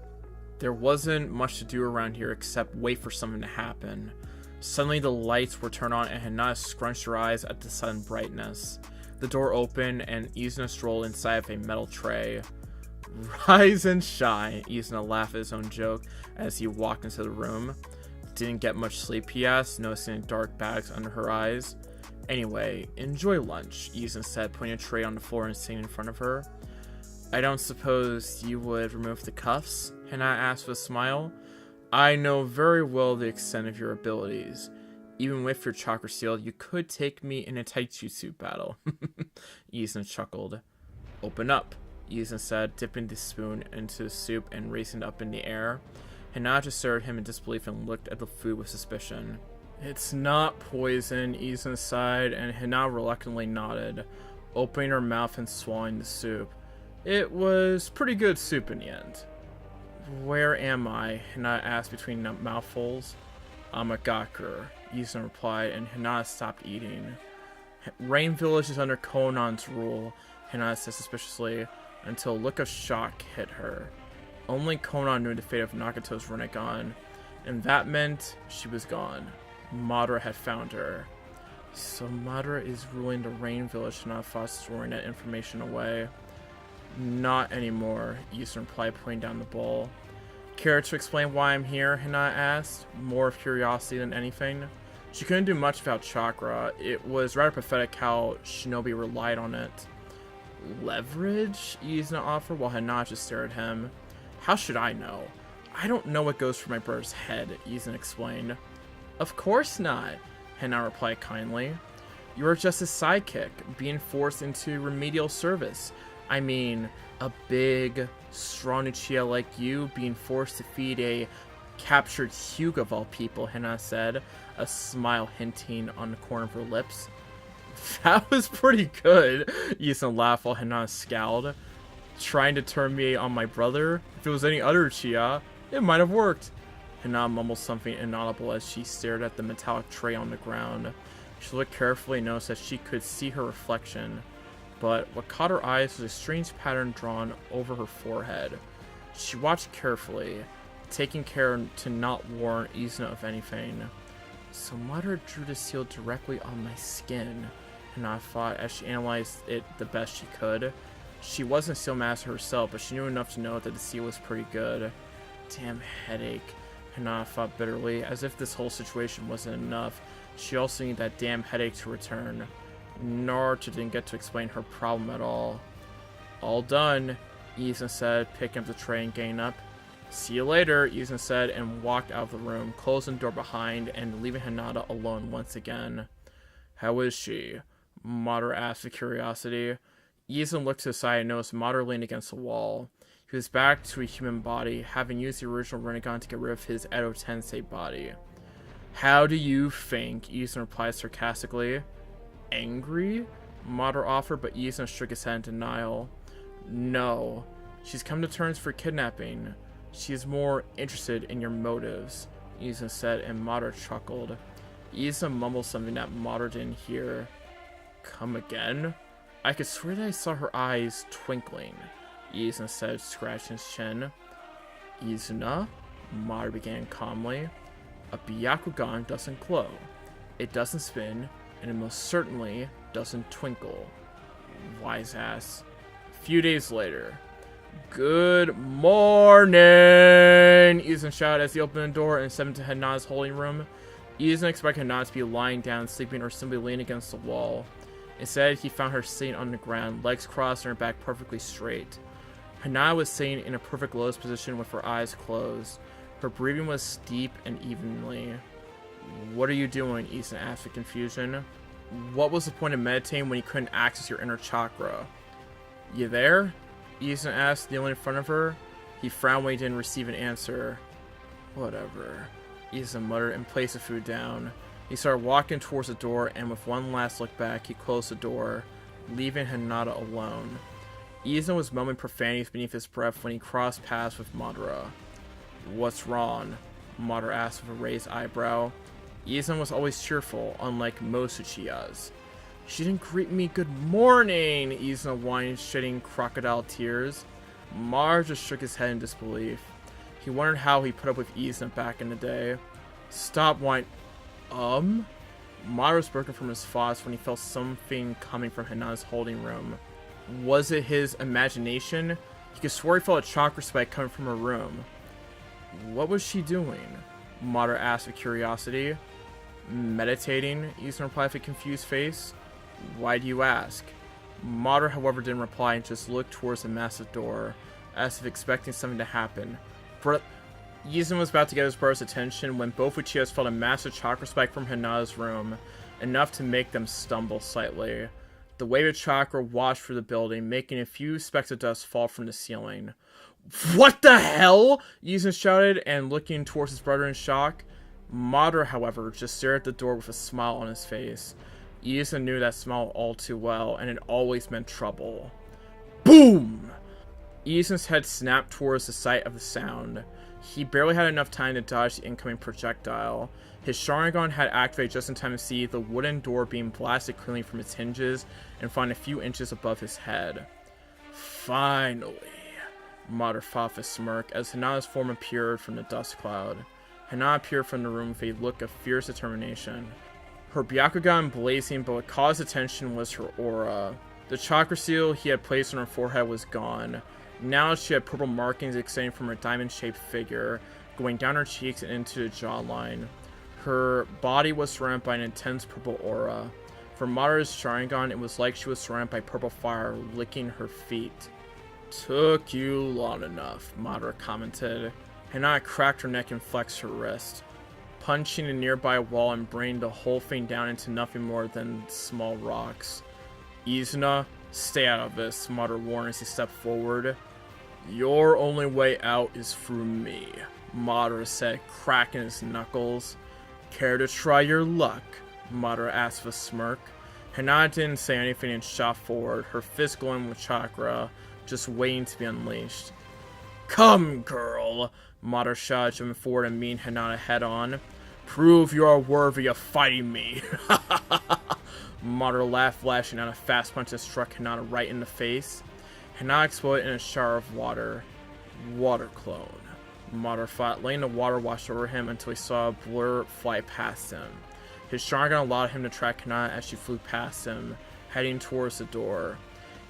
There wasn't much to do around here except wait for something to happen. Suddenly the lights were turned on and Hinata scrunched her eyes at the sudden brightness. The door opened and Izuna strolled inside of a metal tray. Rise and shine, Izuna laughed at his own joke as he walked into the room. Didn't get much sleep, he asked, noticing dark bags under her eyes. Anyway, enjoy lunch, Izuna said, putting a tray on the floor and sitting in front of her. I don't suppose you would remove the cuffs? Hinata asked with a smile. I know very well the extent of your abilities. Even with your chakra sealed, you could take me in a taijutsu battle. Izuna chuckled. Open up, Izuna said, dipping the spoon into the soup and raising it up in the air. Hinata just stared at him in disbelief and looked at the food with suspicion. It's not poison, Izuna sighed, and Hinata reluctantly nodded, opening her mouth and swallowing the soup. It was pretty good soup in the end. Where am I? Hinata asked between mouthfuls. I'm a Gakure, Izuna replied, and Hinata stopped eating. Rain Village is under Konan's rule, Hinata said suspiciously, until a look of shock hit her. Only Konan knew the fate of Nagato's Rinnegan, and that meant she was gone. Madara had found her. So Madara is ruling the Rain Village, Hinata thought, storing that information away. Not anymore, Izuna replied, putting down the bowl. Care to explain why I'm here? Hinata asked, more of curiosity than anything. She couldn't do much without chakra. It was rather pathetic how Shinobi relied on it. Leverage? Izuna offered, while Hinata just stared at him. How should I know? I don't know what goes through my brother's head, Izuna explained. Of course not, Hinata replied kindly. You are just his sidekick, being forced into remedial service. I mean, a big, strong Uchiha like you being forced to feed a captured Hyuga of all people, Hinata said, a smile hinting on the corner of her lips. That was pretty good, Izuna laughed while Hinata scowled. Trying to turn me on my brother? If it was any other Uchiha, it might have worked. Hinata mumbled something inaudible as she stared at the metallic tray on the ground. She looked carefully and noticed that she could see her reflection. But what caught her eyes was a strange pattern drawn over her forehead. She watched carefully, taking care to not warn Izuna of anything. So Madara drew the seal directly on my skin, Hinata thought as she analyzed it the best she could. She wasn't a seal master herself, but she knew enough to know that the seal was pretty good. Damn headache, Hinata thought bitterly. As if this whole situation wasn't enough, she also needed that damn headache to return. Naruto didn't get to explain her problem at all. All done, Izuna said, picking up the tray and getting up. See you later, Izuna said, and walked out of the room, closing the door behind and leaving Hinata alone once again. How is she? Madara asked with curiosity. Izuna looked to the side and noticed Madara leaned against the wall. He was back to a human body, having used the original Rinnegan to get rid of his Edo Tensei body. How do you think? Izuna replied sarcastically. Angry? Madara offered, but Izuna shook his head in denial. No. She's come to terms for kidnapping. She is more interested in your motives, Izuna said, and Madara chuckled. Izuna mumbled something that Madara didn't hear. Come again? I could swear that I saw her eyes twinkling, Izuna said, scratching his chin. Izuna? Madara began calmly. A Byakugan doesn't glow. It doesn't spin, and it most certainly doesn't twinkle. Wise ass. A few days later. Good morning! Izuna shouted as he opened the door and stepped into Hinata's holding room. Izuna expected Hinata to be lying down, sleeping, or simply leaning against the wall. Instead, he found her sitting on the ground, legs crossed and her back perfectly straight. Hinata was sitting in a perfect lotus position with her eyes closed. Her breathing was deep and evenly. What are you doing? Izuna asked with confusion. What was the point of meditating when you couldn't access your inner chakra? You there? Izuna asked, kneeling in front of her. He frowned when he didn't receive an answer. Whatever, Izuna muttered and placed the food down. He started walking towards the door, and with one last look back, he closed the door, leaving Hinata alone. Izuna was mumbling profanities beneath his breath when he crossed paths with Madara. What's wrong? Madara asked with a raised eyebrow. Izuna was always cheerful, unlike most Uchihas. She didn't greet me good morning, Izuna whined, shedding crocodile tears. Madara just shook his head in disbelief. He wondered how he put up with Izuna back in the day. Stop whining. Madara was broken from his thoughts when he felt something coming from Hinata's holding room. Was it his imagination? He could swear he felt a chakra spike coming from her room. What was she doing? Madara asked with curiosity. Meditating, Izuna replied with a confused face. Why do you ask? Madara, however, didn't reply and just looked towards the massive door, as if expecting something to happen. Izuna was about to get his brother's attention when both Uchihas felt a massive chakra spike from Hinata's room, enough to make them stumble slightly. The wave of chakra washed through the building, making a few specks of dust fall from the ceiling. What the hell? Yuzuna shouted and looking towards his brother in shock. Madara, however, just stared at the door with a smile on his face. Yuzuna knew that smile all too well, and it always meant trouble. Boom! Yuzuna's head snapped towards the site of the sound. He barely had enough time to dodge the incoming projectile. His Sharingan had activated just in time to see the wooden door being blasted cleanly from its hinges and find a few inches above his head. Finally, Madara thought with a smirk as Hinata's form appeared from the dust cloud. Hinata appeared from the room with a look of fierce determination. Her Byakugan blazing, but what caused attention was her aura. The chakra seal he had placed on her forehead was gone. Now she had purple markings extending from her diamond-shaped figure, going down her cheeks and into the jawline. Her body was surrounded by an intense purple aura. For Madara's Sharingan, it was like she was surrounded by purple fire, licking her feet. Took you long enough, Madara commented. Hinata cracked her neck and flexed her wrist, punching a nearby wall and bringing the whole thing down into nothing more than small rocks. Yuzuna, stay out of this, Madara warned as he stepped forward. Your only way out is through me, Madara said, cracking his knuckles. Care to try your luck? Madara asked with a smirk. Hinata didn't say anything and shot forward, her fist glowing with chakra, just waiting to be unleashed. Come, girl, Madara shouted, jumping forward and meeting Hinata head on. Prove you are worthy of fighting me. Madara laughed, lashing out a fast punch that struck Hinata right in the face. Hinata exploded in a shower of water. Water clone, Madara thought, letting the water wash over him until he saw a blur fly past him. His Sharingan allowed him to track Hinata as she flew past him, heading towards the door.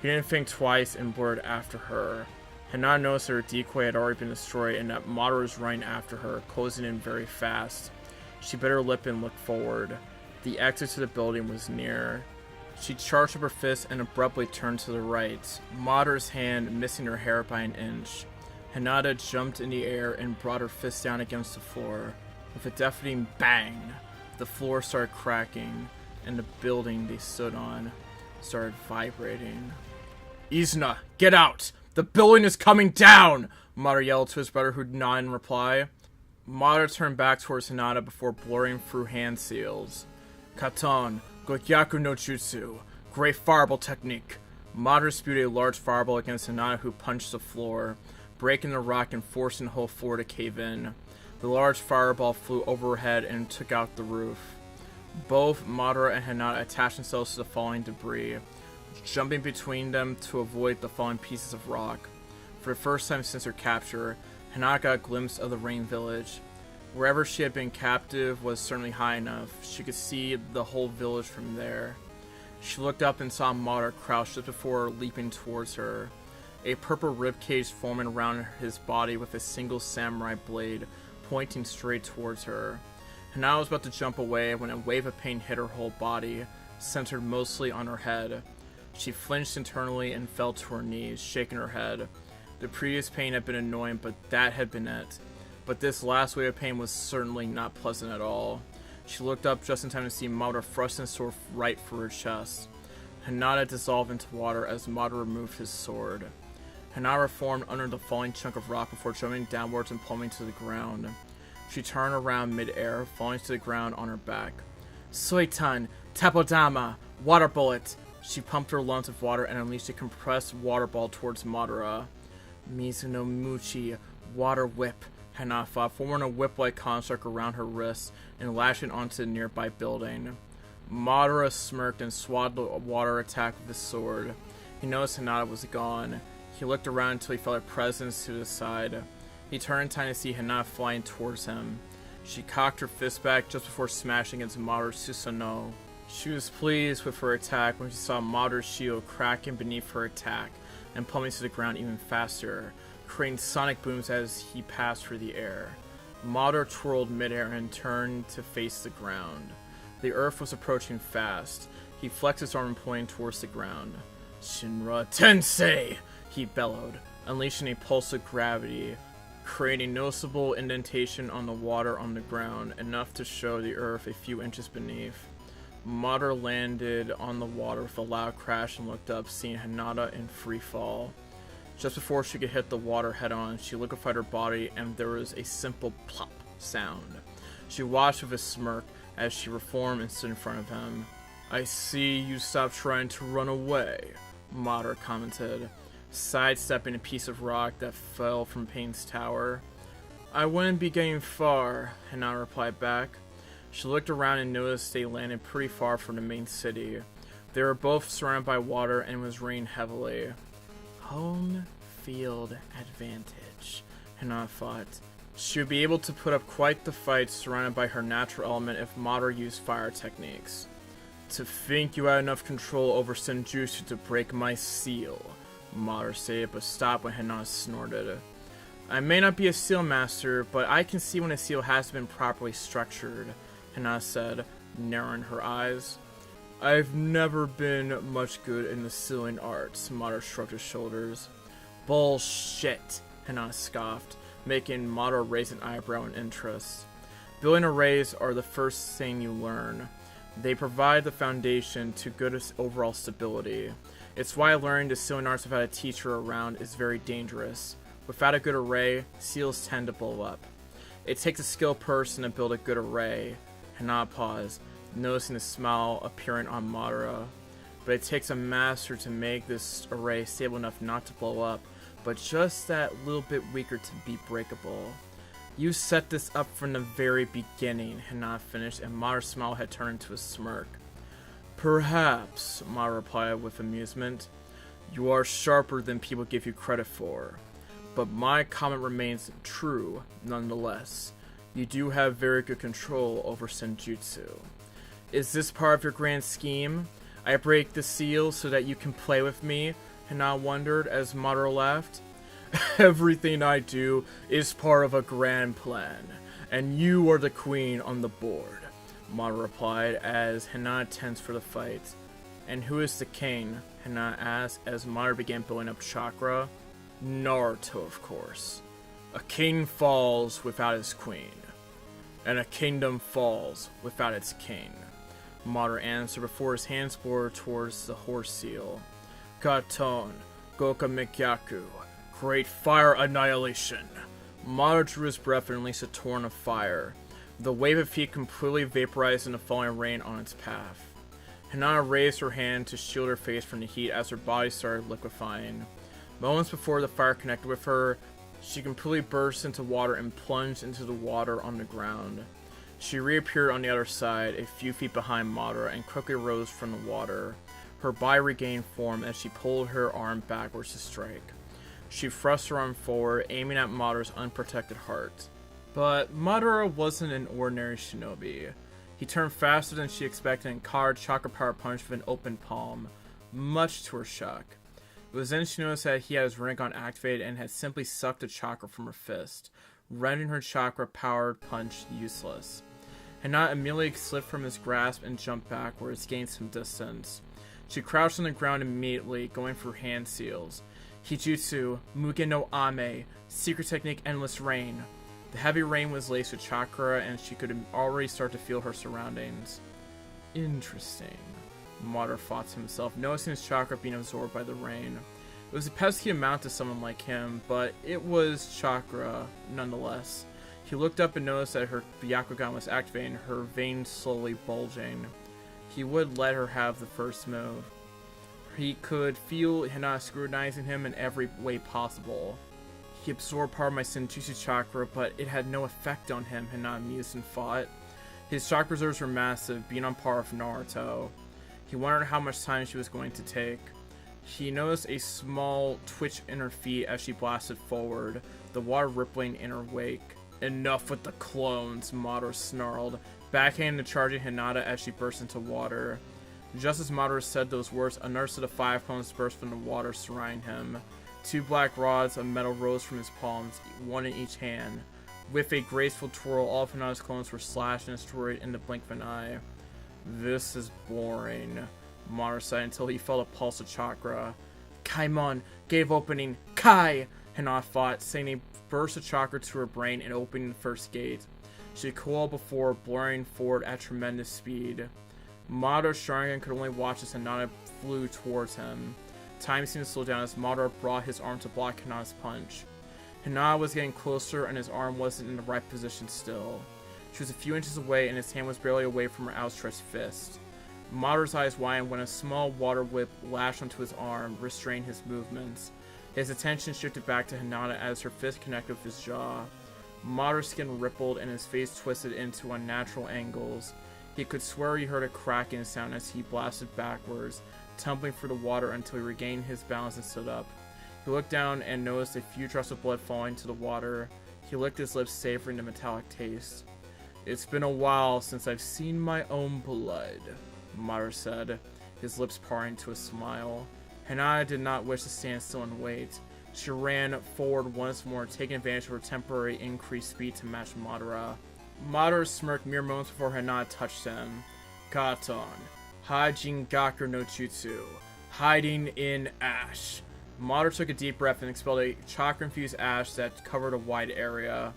He didn't think twice and blurred after her. Hinata noticed that her decoy had already been destroyed and that Madara was running after her, closing in very fast. She bit her lip and looked forward. The exit to the building was near. She charged up her fist and abruptly turned to the right, Madara's hand missing her hair by an inch. Hinata jumped in the air and brought her fist down against the floor. With a deafening bang, the floor started cracking, and the building they stood on started vibrating. Yuzuna, get out! The building is coming down! Madara yelled to his brother, who nodded in reply. Madara turned back towards Hinata before blurring through hand seals. Katon, Gokyaku no Jutsu, Great Fireball Technique. Madara spewed a large fireball against Hinata, who punched the floor, breaking the rock and forcing the whole floor to cave in. The large fireball flew overhead and took out the roof. Both Madara and Hinata attached themselves to the falling debris, jumping between them to avoid the falling pieces of rock. For the first time since her capture, Hinata got a glimpse of the Rain Village. Wherever she had been captive was certainly high enough. She could see the whole village from there. She looked up and saw Madara crouched just before leaping towards her. A purple ribcage forming around his body with a single samurai blade pointing straight towards her. Hinata was about to jump away when a wave of pain hit her whole body, centered mostly on her head. She flinched internally and fell to her knees, shaking her head. The previous pain had been annoying, but that had been it. But this last wave of pain was certainly not pleasant at all. She looked up just in time to see Madara thrust his sword right through her chest. Hinata dissolved into water as Madara removed his sword. Hinata formed under the falling chunk of rock before jumping downwards and plummeting to the ground. She turned around mid-air, falling to the ground on her back. Soitan, Tapodama, Water Bullet! She pumped her lungs with water and unleashed a compressed water ball towards Madara. Mizuno Muchi, Water Whip, Hinata thought, forming a whip-like construct around her wrists and lashing onto the nearby building. Madara smirked and swatted the water attack with his sword. He noticed Hinata was gone. He looked around until he felt a presence to the side. He turned in time to see Hinata flying towards him. She cocked her fist back just before smashing into Madara's Susanoo. She was pleased with her attack when she saw Madara's shield cracking beneath her attack and plummeting to the ground even faster, creating sonic booms as he passed through the air. Madara twirled midair and turned to face the ground. The earth was approaching fast. He flexed his arm and pointed towards the ground. Shinra Tensei! He bellowed, unleashing a pulse of gravity, creating a noticeable indentation on the water on the ground, enough to show the earth a few inches beneath. Madara landed on the water with a loud crash and looked up, seeing Hinata in free fall. Just before she could hit the water head-on, she liquefied her body and there was a simple plop sound. She watched with a smirk as she reformed and stood in front of him. "I see you stopped trying to run away," Mater commented, sidestepping a piece of rock that fell from Payne's tower. "I wouldn't be getting far," Hana replied back. She looked around and noticed they landed pretty far from the main city. They were both surrounded by water and it was raining heavily. Home field advantage, Hana thought. She would be able to put up quite the fight surrounded by her natural element if Mater used fire techniques. "To think you had enough control over Senjutsu to break my seal," Mater said, but stopped when Hana snorted. "I may not be a seal master, but I can see when a seal has been properly structured," Hana said, narrowing her eyes. "I've never been much good in the sealing arts," Mater shrugged his shoulders. "Bullshit," Hana scoffed, making Mater raise an eyebrow in interest. Building arrays are the first thing you learn. They provide the foundation to good overall stability. It's why learning the sealing arts without a teacher around is very dangerous. Without a good array, seals tend to blow up. It takes a skilled person to build a good array. Hana paused, noticing the smile appearing on Madara. But it takes a master to make this array stable enough not to blow up, but just that little bit weaker to be breakable. "You set this up from the very beginning," Hana finished, and Madara's smile had turned into a smirk. "Perhaps," Madara replied with amusement. "You are sharper than people give you credit for. But my comment remains true, nonetheless. You do have very good control over Senjutsu. Is this part of your grand scheme? I break the seal so that you can play with me?" Hana wondered as Madara laughed. "Everything I do is part of a grand plan, and you are the queen on the board," Madara replied as Hana tensed for the fight. "And who is the king?" Hana asked as Madara began building up chakra. "Naruto, of course. A king falls without his queen, and a kingdom falls without its king," Madara answered before his hands bore towards the horse seal. "Katon, Goka Mikyaku, great fire annihilation." Madara drew his breath and released a torrent of fire. The wave of heat completely vaporized in the falling rain on its path. Hana raised her hand to shield her face from the heat as her body started liquefying. Moments before the fire connected with her, she completely burst into water and plunged into the water on the ground. She reappeared on the other side, a few feet behind Madara, and quickly rose from the water. Her body regained form as she pulled her arm backwards to strike. She thrust her arm forward, aiming at Madara's unprotected heart. But Madara wasn't an ordinary shinobi. He turned faster than she expected and caught her chakra power punch with an open palm, much to her shock. It was then she noticed that he had his Rinnegan activated and had simply sucked the chakra from her fist, rendering her chakra-powered punch useless. Hana immediately slipped from his grasp and jumped backwards, gaining some distance. She crouched on the ground immediately, going for hand seals. Hijutsu, Mugen no Ame, secret technique Endless Rain. The heavy rain was laced with chakra, and she could already start to feel her surroundings. Interesting, Madara thought to himself, noticing his chakra being absorbed by the rain. It was a pesky amount to someone like him, but it was chakra nonetheless. He looked up and noticed that her Byakugan was activating, her veins slowly bulging. He would let her have the first move. He could feel Hana scrutinizing him in every way possible. He absorbed part of my Senjutsu chakra, but it had no effect on him, Hana mused and thought. His chakra reserves were massive, being on par with Naruto. He wondered how much time she was going to take. He noticed a small twitch in her feet as she blasted forward, the water rippling in her wake. "Enough with the clones," Madara snarled, backhanding the charging Hinata as she burst into water. Just as Madara said those words, another set of 5 clones burst from the water surrounding him. 2 black rods of metal rose from his palms, one in each hand. With a graceful twirl, all of Hinata's clones were slashed and destroyed in the blink of an eye. "This is boring," Madara sighed until he felt a pulse of chakra. "Kaimon, gave opening, Kai!" Hinata fought, sending a burst of chakra to her brain and opening the first gate. She coiled before blurring forward at tremendous speed. Madara's Sharingan could only watch as Hinata flew towards him. Time seemed to slow down as Madara brought his arm to block Hinata's punch. Hinata was getting closer and his arm wasn't in the right position still. She was a few inches away and his hand was barely away from her outstretched fist. Madara's eyes widened when a small water whip lashed onto his arm, restraining his movements. His attention shifted back to Hinata as her fist connected with his jaw. Madara's skin rippled and his face twisted into unnatural angles. He could swear he heard a cracking sound as he blasted backwards, tumbling through the water until he regained his balance and stood up. He looked down and noticed a few drops of blood falling to the water. He licked his lips, savoring the metallic taste. "It's been a while since I've seen my own blood," Madara said, his lips parting to a smile. Hinata did not wish to stand still and wait. She ran forward once more, taking advantage of her temporary increased speed to match Madara. Madara smirked mere moments before Hinata touched him. "Katon, Hajingaku no Jutsu, hiding in ash." Madara took a deep breath and expelled a chakra-infused ash that covered a wide area.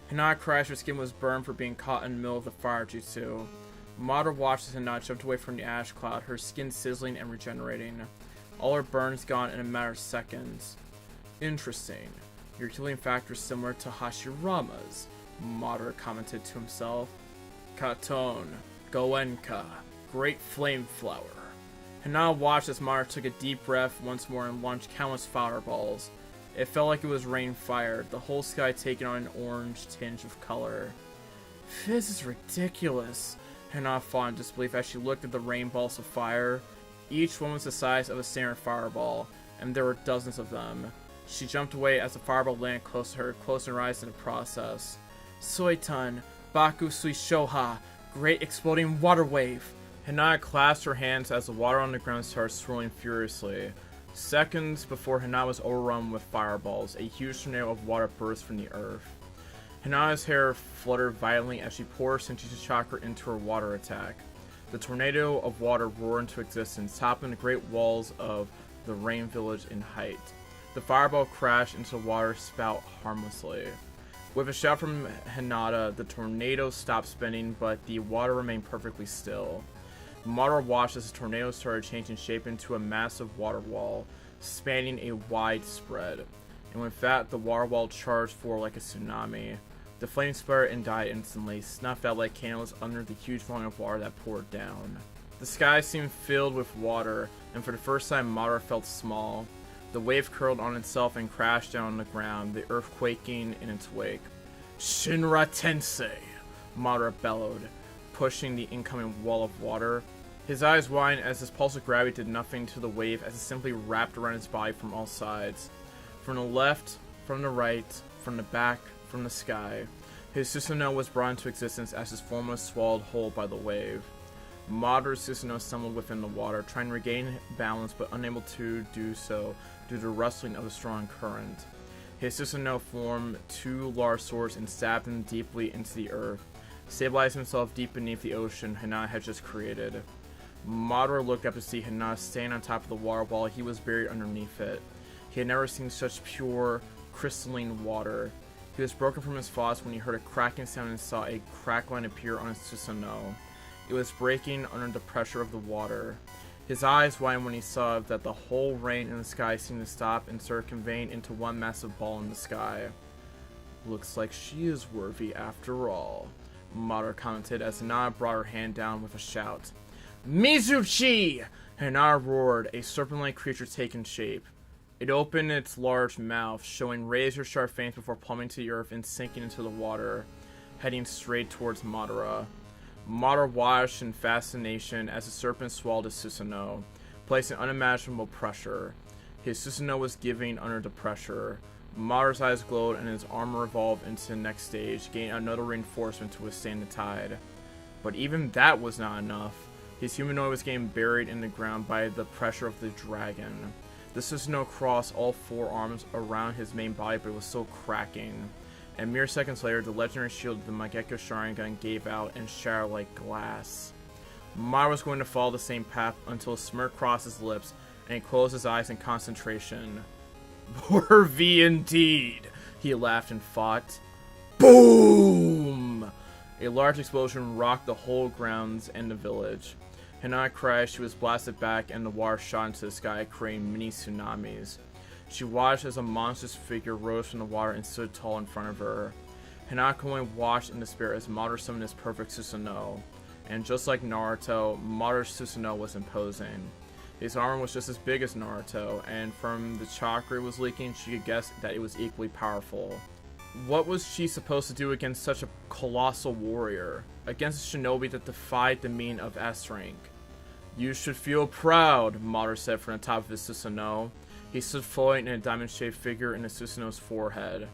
Hinata crashed, her skin was burned for being caught in the middle of the fire jutsu. Madara watched as Hinata jumped away from the ash cloud, her skin sizzling and regenerating. All her burns gone in a matter of seconds. "Interesting. Your healing factor is similar to Hashirama's," Madara commented to himself. "Katon, Goenka, Great Flame Flower." Hinata watched as Madara took a deep breath once more and launched countless fireballs. It felt like it was rain fire, the whole sky taking on an orange tinge of color. "This is ridiculous," Hinata thought in disbelief as she looked at the rain balls of fire. Each one was the size of a standard fireball, and there were dozens of them. She jumped away as the fireball landed close to her, closing her eyes in the process. "Soitan, Baku Sui Shoha, Great Exploding Water Wave." Hinata clasped her hands as the water on the ground started swirling furiously. Seconds before Hinata was overrun with fireballs, a huge tornado of water burst from the earth. Hinata's hair fluttered violently as she poured Senjutsu chakra into her water attack. The tornado of water roared into existence, toppling the great walls of the rain village in height. The fireball crashed into the water spout harmlessly. With a shout from Hinata, the tornado stopped spinning, but the water remained perfectly still. Madara watched as the tornado started changing shape into a massive water wall, spanning a wide spread. And with that, the water wall charged forward like a tsunami. The flame spread and died instantly, snuffed out like candles under the huge volume of water that poured down. The sky seemed filled with water, and for the first time Madara felt small. The wave curled on itself and crashed down on the ground, the earth quaking in its wake. "Shinra Tensei!" Madara bellowed, pushing the incoming wall of water. His eyes widened as this pulse of gravity did nothing to the wave as it simply wrapped around his body from all sides. From the left, from the right, from the back, from the sky. His Susanoo was brought into existence as his form was swallowed whole by the wave. Madara's Susanoo stumbled within the water, trying to regain balance but unable to do so due to the rustling of the strong current. His Susanoo formed two large swords and stabbed them deeply into the earth, stabilizing himself deep beneath the ocean Hinata had just created. Madara looked up to see Hinata standing on top of the water while he was buried underneath it. He had never seen such pure, crystalline water. He was broken from his thoughts when he heard a cracking sound and saw a crack line appear on his Susanoo. It was breaking under the pressure of the water. His eyes widened when he saw that the whole rain in the sky seemed to stop and started conveying into one massive ball in the sky. "Looks like she is worthy after all," Madara commented as Hinata brought her hand down with a shout. "Mizuchi!" Hinata roared, a serpent-like creature taking shape. It opened its large mouth, showing razor-sharp fangs before plummeting to the earth and sinking into the water, heading straight towards Madara. Madara watched in fascination as the serpent swallowed his Susanoo, placing unimaginable pressure. His Susanoo was giving under the pressure. Madara's eyes glowed and his armor evolved into the next stage, gaining another reinforcement to withstand the tide. But even that was not enough. His humanoid was getting buried in the ground by the pressure of the dragon. The Susanoo crossed all four arms around his main body, but it was still cracking. And mere seconds later, the legendary shield of the Mangekyo Sharingan gave out and shattered like glass. Madara was going to follow the same path until a smirk crossed his lips, and he closed his eyes in concentration. "Worthy indeed!" he laughed and fought. Boom! A large explosion rocked the whole grounds and the village. Hinata crashed, she was blasted back, and the water shot into the sky, creating mini tsunamis. She watched as a monstrous figure rose from the water and stood tall in front of her. Hinata only watched in despair as Madara summoned his perfect Susanoo. And just like Naruto, Madara's Susanoo was imposing. His arm was just as big as Naruto, and from the chakra it was leaking, she could guess that it was equally powerful. What was she supposed to do against such a colossal warrior? Against a shinobi that defied the meaning of S rank? "You should feel proud," Madara said from the top of his Susanoo. He stood floating in a diamond-shaped figure in the Susanoo's forehead.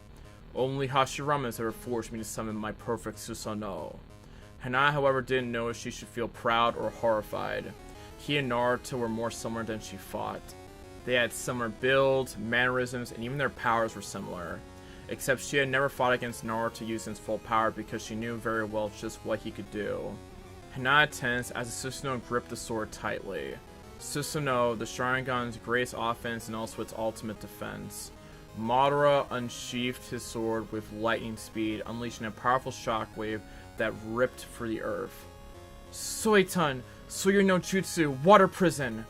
"Only Hashirama has ever forced me to summon my perfect Susanoo." Hinata, however, didn't know if she should feel proud or horrified. He and Naruto were more similar than she thought. They had similar builds, mannerisms, and even their powers were similar. Except she had never fought against Naruto using his full power because she knew very well just what he could do. Hinata tensed as the Susanoo gripped the sword tightly. Susanoo, the Sharingan's greatest offense and also its ultimate defense. Madara unsheathed his sword with lightning speed, unleashing a powerful shockwave that ripped through the earth. "Soitan, Suyo no Jutsu, water prison!"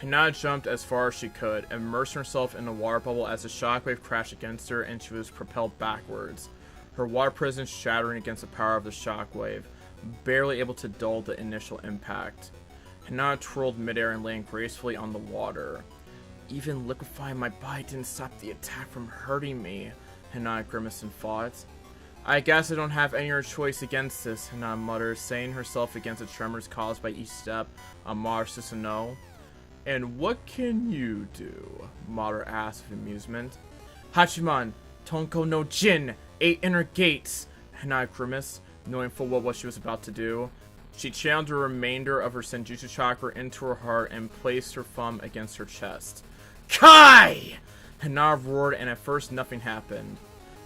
Hinata jumped as far as she could, immersing herself in the water bubble as the shockwave crashed against her and she was propelled backwards. Her water prison shattering against the power of the shockwave, barely able to dull the initial impact. Hinata twirled midair and landed gracefully on the water. "Even liquefying my body didn't stop the attack from hurting me," Hinata grimaced in thought. "I guess I don't have any other choice against this," Hinata muttered, saying herself against the tremors caused by each step on Madara's Susanoo. "And what can you do?" Madara asked with amusement. "Hachiman, Tonko no Jin, 8 inner gates," Hinata grimaced, knowing full well what she was about to do. She channeled the remainder of her Senjutsu chakra into her heart and placed her thumb against her chest. "Kai!" Hinata roared, and at first nothing happened.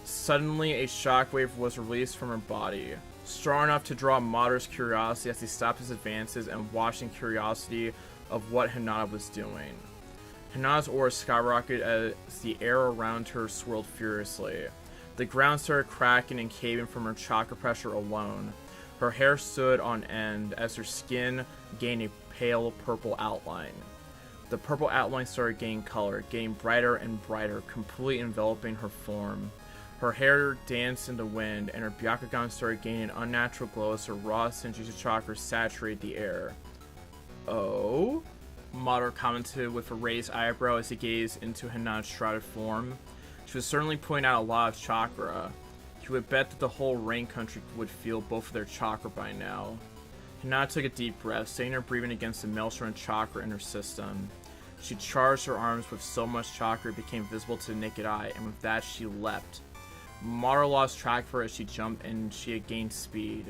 Suddenly, a shockwave was released from her body, strong enough to draw Madara's curiosity as he stopped his advances and watched in curiosity of what Hinata was doing. Hinata's aura skyrocketed as the air around her swirled furiously. The ground started cracking and caving from her chakra pressure alone. Her hair stood on end as her skin gained a pale purple outline. The purple outline started gaining color, getting brighter and brighter, completely enveloping her form. Her hair danced in the wind, and her Byakugan started gaining an unnatural glow as her raw Senjutsu chakra saturated the air. "Oh?" Madara commented with a raised eyebrow as he gazed into Hinata's shrouded form. She was certainly putting out a lot of chakra. He would bet that the whole rain country would feel both of their chakra by now. Hinata took a deep breath, staying her breathing against the maelstrom of chakra in her system. She charged her arms with so much chakra it became visible to the naked eye, and with that she leapt. Madara lost track of her as she jumped, and she had gained speed.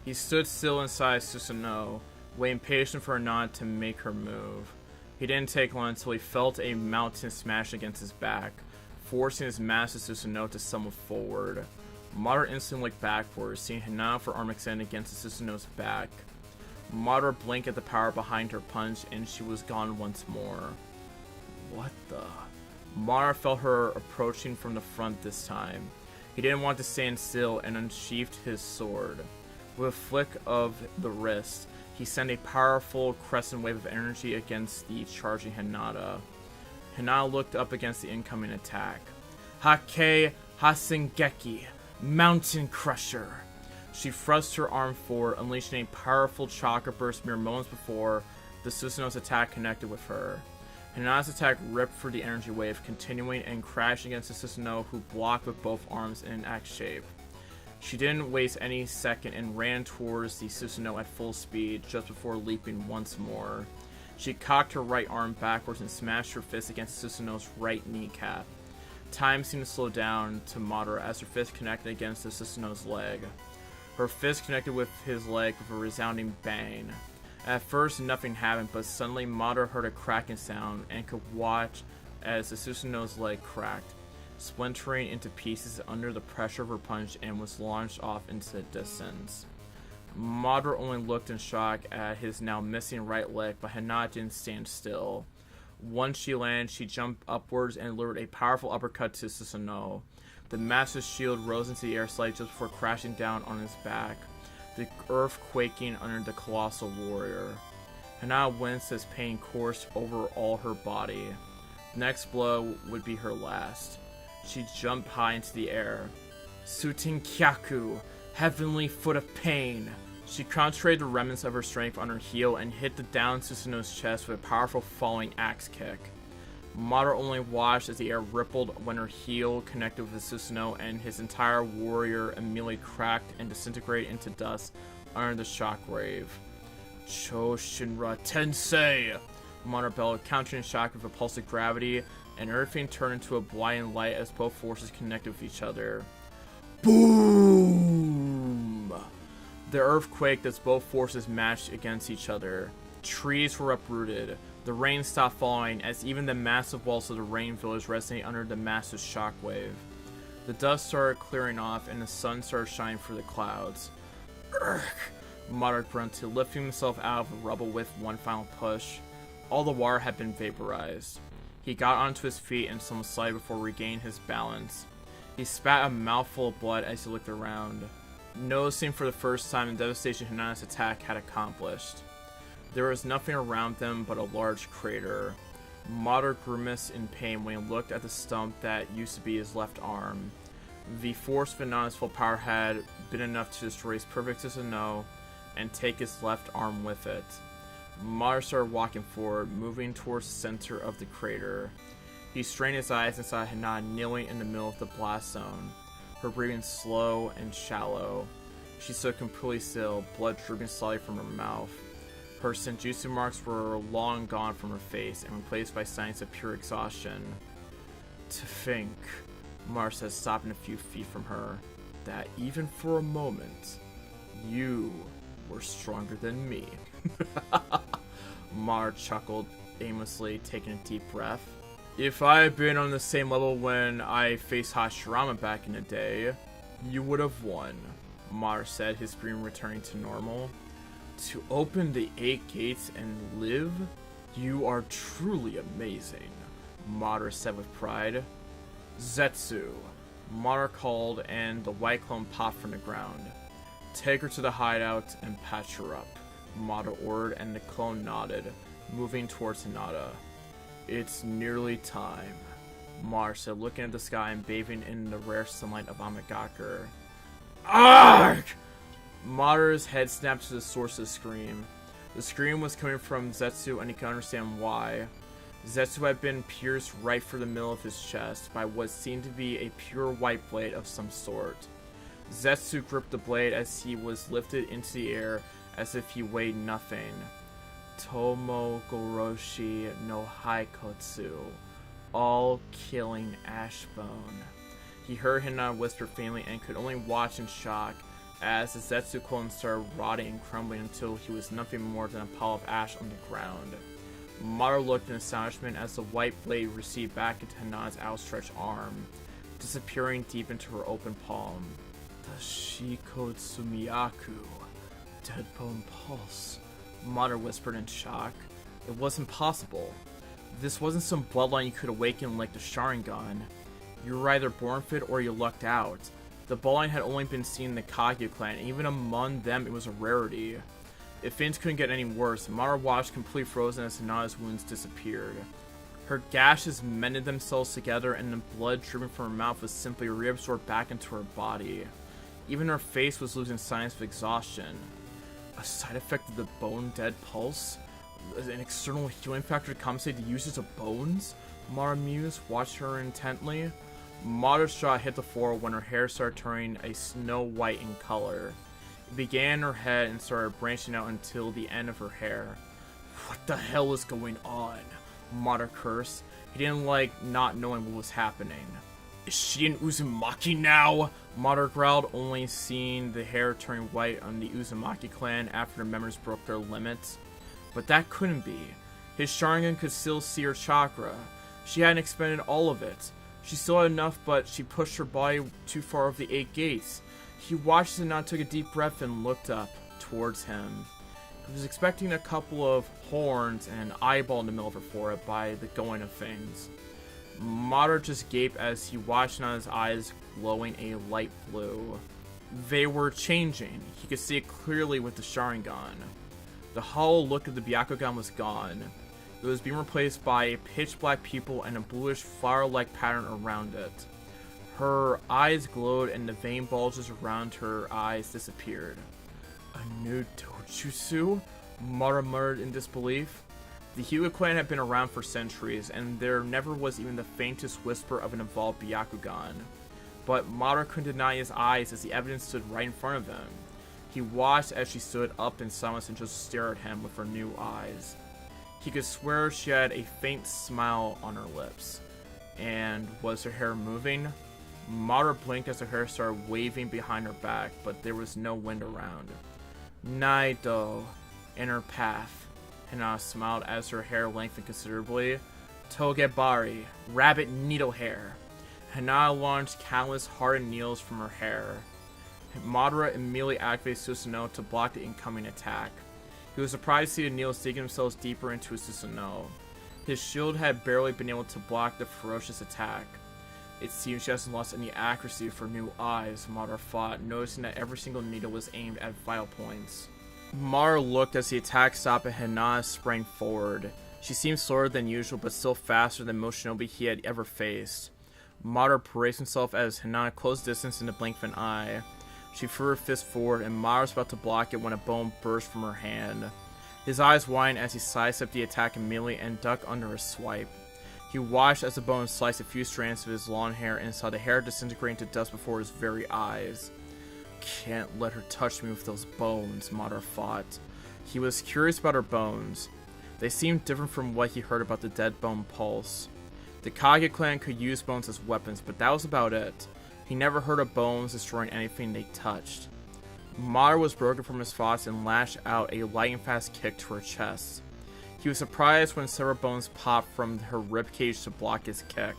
He stood still inside Susanoo, waiting patient for Hinata to make her move. He didn't take long until he felt a mountain smash against his back, forcing his massive Susanoo to stumble forward. Madara instantly looked backwards, seeing Hinata with her arm extended against the Susanoo's back. Madara blinked at the power behind her punch, and she was gone once more. What the? Madara felt her approaching from the front this time. He didn't want to stand still and unsheathed his sword. With a flick of the wrist, he sent a powerful crescent wave of energy against the charging Hinata. Hinata looked up against the incoming attack. "Hake Hasengeki, Mountain Crusher." She thrust her arm forward, unleashing a powerful chakra burst mere moments before the Susanoo's attack connected with her. Hinata's attack ripped through the energy wave, continuing and crashing against the Susanoo, who blocked with both arms in an X shape. She didn't waste any second and ran towards the Susanoo at full speed, just before leaping once more. She cocked her right arm backwards and smashed her fist against the Susanoo's right kneecap. Time seemed to slow down to Madara as her fist connected against the Susanoo's leg. Her fist connected with his leg with a resounding bang. At first, nothing happened, but suddenly Madara heard a cracking sound and could watch as the Susanoo's leg cracked, splintering into pieces under the pressure of her punch, and was launched off into the distance. Madara only looked in shock at his now missing right leg, but Hinata didn't stand still. Once she landed, she jumped upwards and lured a powerful uppercut to Susanoo. The massive shield rose into the air slightly just before crashing down on his back, the earth quaking under the colossal warrior. Hinata winced as pain coursed over all her body. The next blow would be her last. She jumped high into the air. Sutin Kyaku, heavenly foot of pain. She concentrated the remnants of her strength on her heel and hit the down Susanoo's chest with a powerful falling axe kick. Madara only watched as the air rippled when her heel connected with Susanoo, and his entire warrior immediately cracked and disintegrated into dust under the shockwave. Cho Shinra Tensei! Madara bellowed, countering the shock with repulsive gravity, and everything turned into a blinding light as both forces connected with each other. Boom! The earth quaked as both forces matched against each other. Trees were uprooted. The rain stopped falling as even the massive walls of the rain village resonated under the massive shockwave. The dust started clearing off and the sun started shining through the clouds. Urgh! Madara grunted, lifting himself out of the rubble with one final push. All the water had been vaporized. He got onto his feet and stumbled slightly before regaining his balance. He spat a mouthful of blood as he looked around, noticing for the first time the devastation Hinata's attack had accomplished. There was nothing around them but a large crater. Madara grimaced in pain when he looked at the stump that used to be his left arm. The force of Hinata's full power had been enough to destroy his perfect Susanoo and take his left arm with it. Madara started walking forward, moving towards the center of the crater. He strained his eyes and saw Hinata kneeling in the middle of the blast zone, her breathing slow and shallow. She stood completely still, blood dripping slowly from her mouth. Her senjutsu marks were long gone from her face and replaced by signs of pure exhaustion. To think, Madara said, stopping a few feet from her, that even for a moment, you were stronger than me. Madara chuckled aimlessly, taking a deep breath. If I had been on the same level when I faced Hashirama back in the day, you would have won, Madara said, his scream returning to normal. To open the 8 gates and live? You are truly amazing, Madara said with pride. Zetsu, Madara called, and the white clone popped from the ground. Take her to the hideout and patch her up, Madara ordered, and the clone nodded, moving towards Hinata. It's nearly time, Madara said, looking at the sky and bathing in the rare sunlight of Amagakure. Argh! Madara's head snapped to the source of the scream. The scream was coming from Zetsu, and he could understand why. Zetsu had been pierced right through the middle of his chest by what seemed to be a pure white blade of some sort. Zetsu gripped the blade as he was lifted into the air as if he weighed nothing. Tomo Goroshi no Haikotsu, all killing Ashbone. He heard Hinata whisper faintly and could only watch in shock as the Zetsu clone started rotting and crumbling until he was nothing more than a pile of ash on the ground. Madara looked in astonishment as the white blade receded back into Hinata's outstretched arm, disappearing deep into her open palm. The Shikotsumiyaku, dead bone pulse, Madara whispered in shock. It wasn't possible. This wasn't some bloodline you could awaken like the Sharingan. You were either born fit or you lucked out. The bloodline had only been seen in the Kagyu clan, and even among them it was a rarity. If things couldn't get any worse, Madara watched completely frozen as Hinata's wounds disappeared. Her gashes mended themselves together, and the blood dripping from her mouth was simply reabsorbed back into her body. Even her face was losing signs of exhaustion. A side effect of the bone dead pulse? An external healing factor to compensate the usage of bones? Madara mused, watched her intently. Madara's jaw hit the floor when her hair started turning a snow white in color. It began in her head and started branching out until the end of her hair. What the hell is going on? Madara cursed. He didn't like not knowing what was happening. Is she an Uzumaki now? Madara growled, only seeing the hair turning white on the Uzumaki clan after the members broke their limits. But that couldn't be. His Sharingan could still see her chakra. She hadn't expended all of it. She still had enough, but she pushed her body too far over the 8 gates. He watched and took a deep breath and looked up towards him. He was expecting a couple of horns and an eyeball in the middle of her forehead by the going of things. Madara just gaped as he watched on his eyes glowing a light blue. They were changing. He could see it clearly with the Sharingan. The hollow look of the Byakugan was gone. It was being replaced by a pitch black pupil and a bluish flower-like pattern around it. Her eyes glowed and the vein bulges around her eyes disappeared. A new dojutsu? Mara muttered in disbelief. The Hyuga clan had been around for centuries, and there never was even the faintest whisper of an evolved Byakugan. But Mara couldn't deny his eyes as the evidence stood right in front of him. He watched as she stood up in silence and just stared at him with her new eyes. He could swear she had a faint smile on her lips. And was her hair moving? Mara blinked as her hair started waving behind her back, but there was no wind around. Naido, in her path. Hina smiled as her hair lengthened considerably. Togebari, rabbit needle hair. Hina launched countless hardened needles from her hair. Madara immediately activated Susanoo to block the incoming attack. He was surprised to see the needles digging themselves deeper into his Susanoo. His shield had barely been able to block the ferocious attack. It seems she hasn't lost any accuracy for new eyes, Madara thought, noticing that every single needle was aimed at vital points. Madara looked as the attack stopped and Hina sprang forward. She seemed slower than usual, but still faster than most shinobi he had ever faced. Madara braced himself as Hina closed distance in the blink of an eye. She threw her fist forward, and Madara was about to block it when a bone burst from her hand. His eyes widened as he sidestepped the attack immediately and ducked under a swipe. He watched as the bone sliced a few strands of his long hair and saw the hair disintegrate into dust before his very eyes. Can't let her touch me with those bones, Madara thought. He was curious about her bones. They seemed different from what he heard about the dead bone pulse. The Kage clan could use bones as weapons, but that was about it. He never heard of bones destroying anything they touched. Madara was broken from his thoughts and lashed out a lightning fast kick to her chest. He was surprised when several bones popped from her ribcage to block his kick.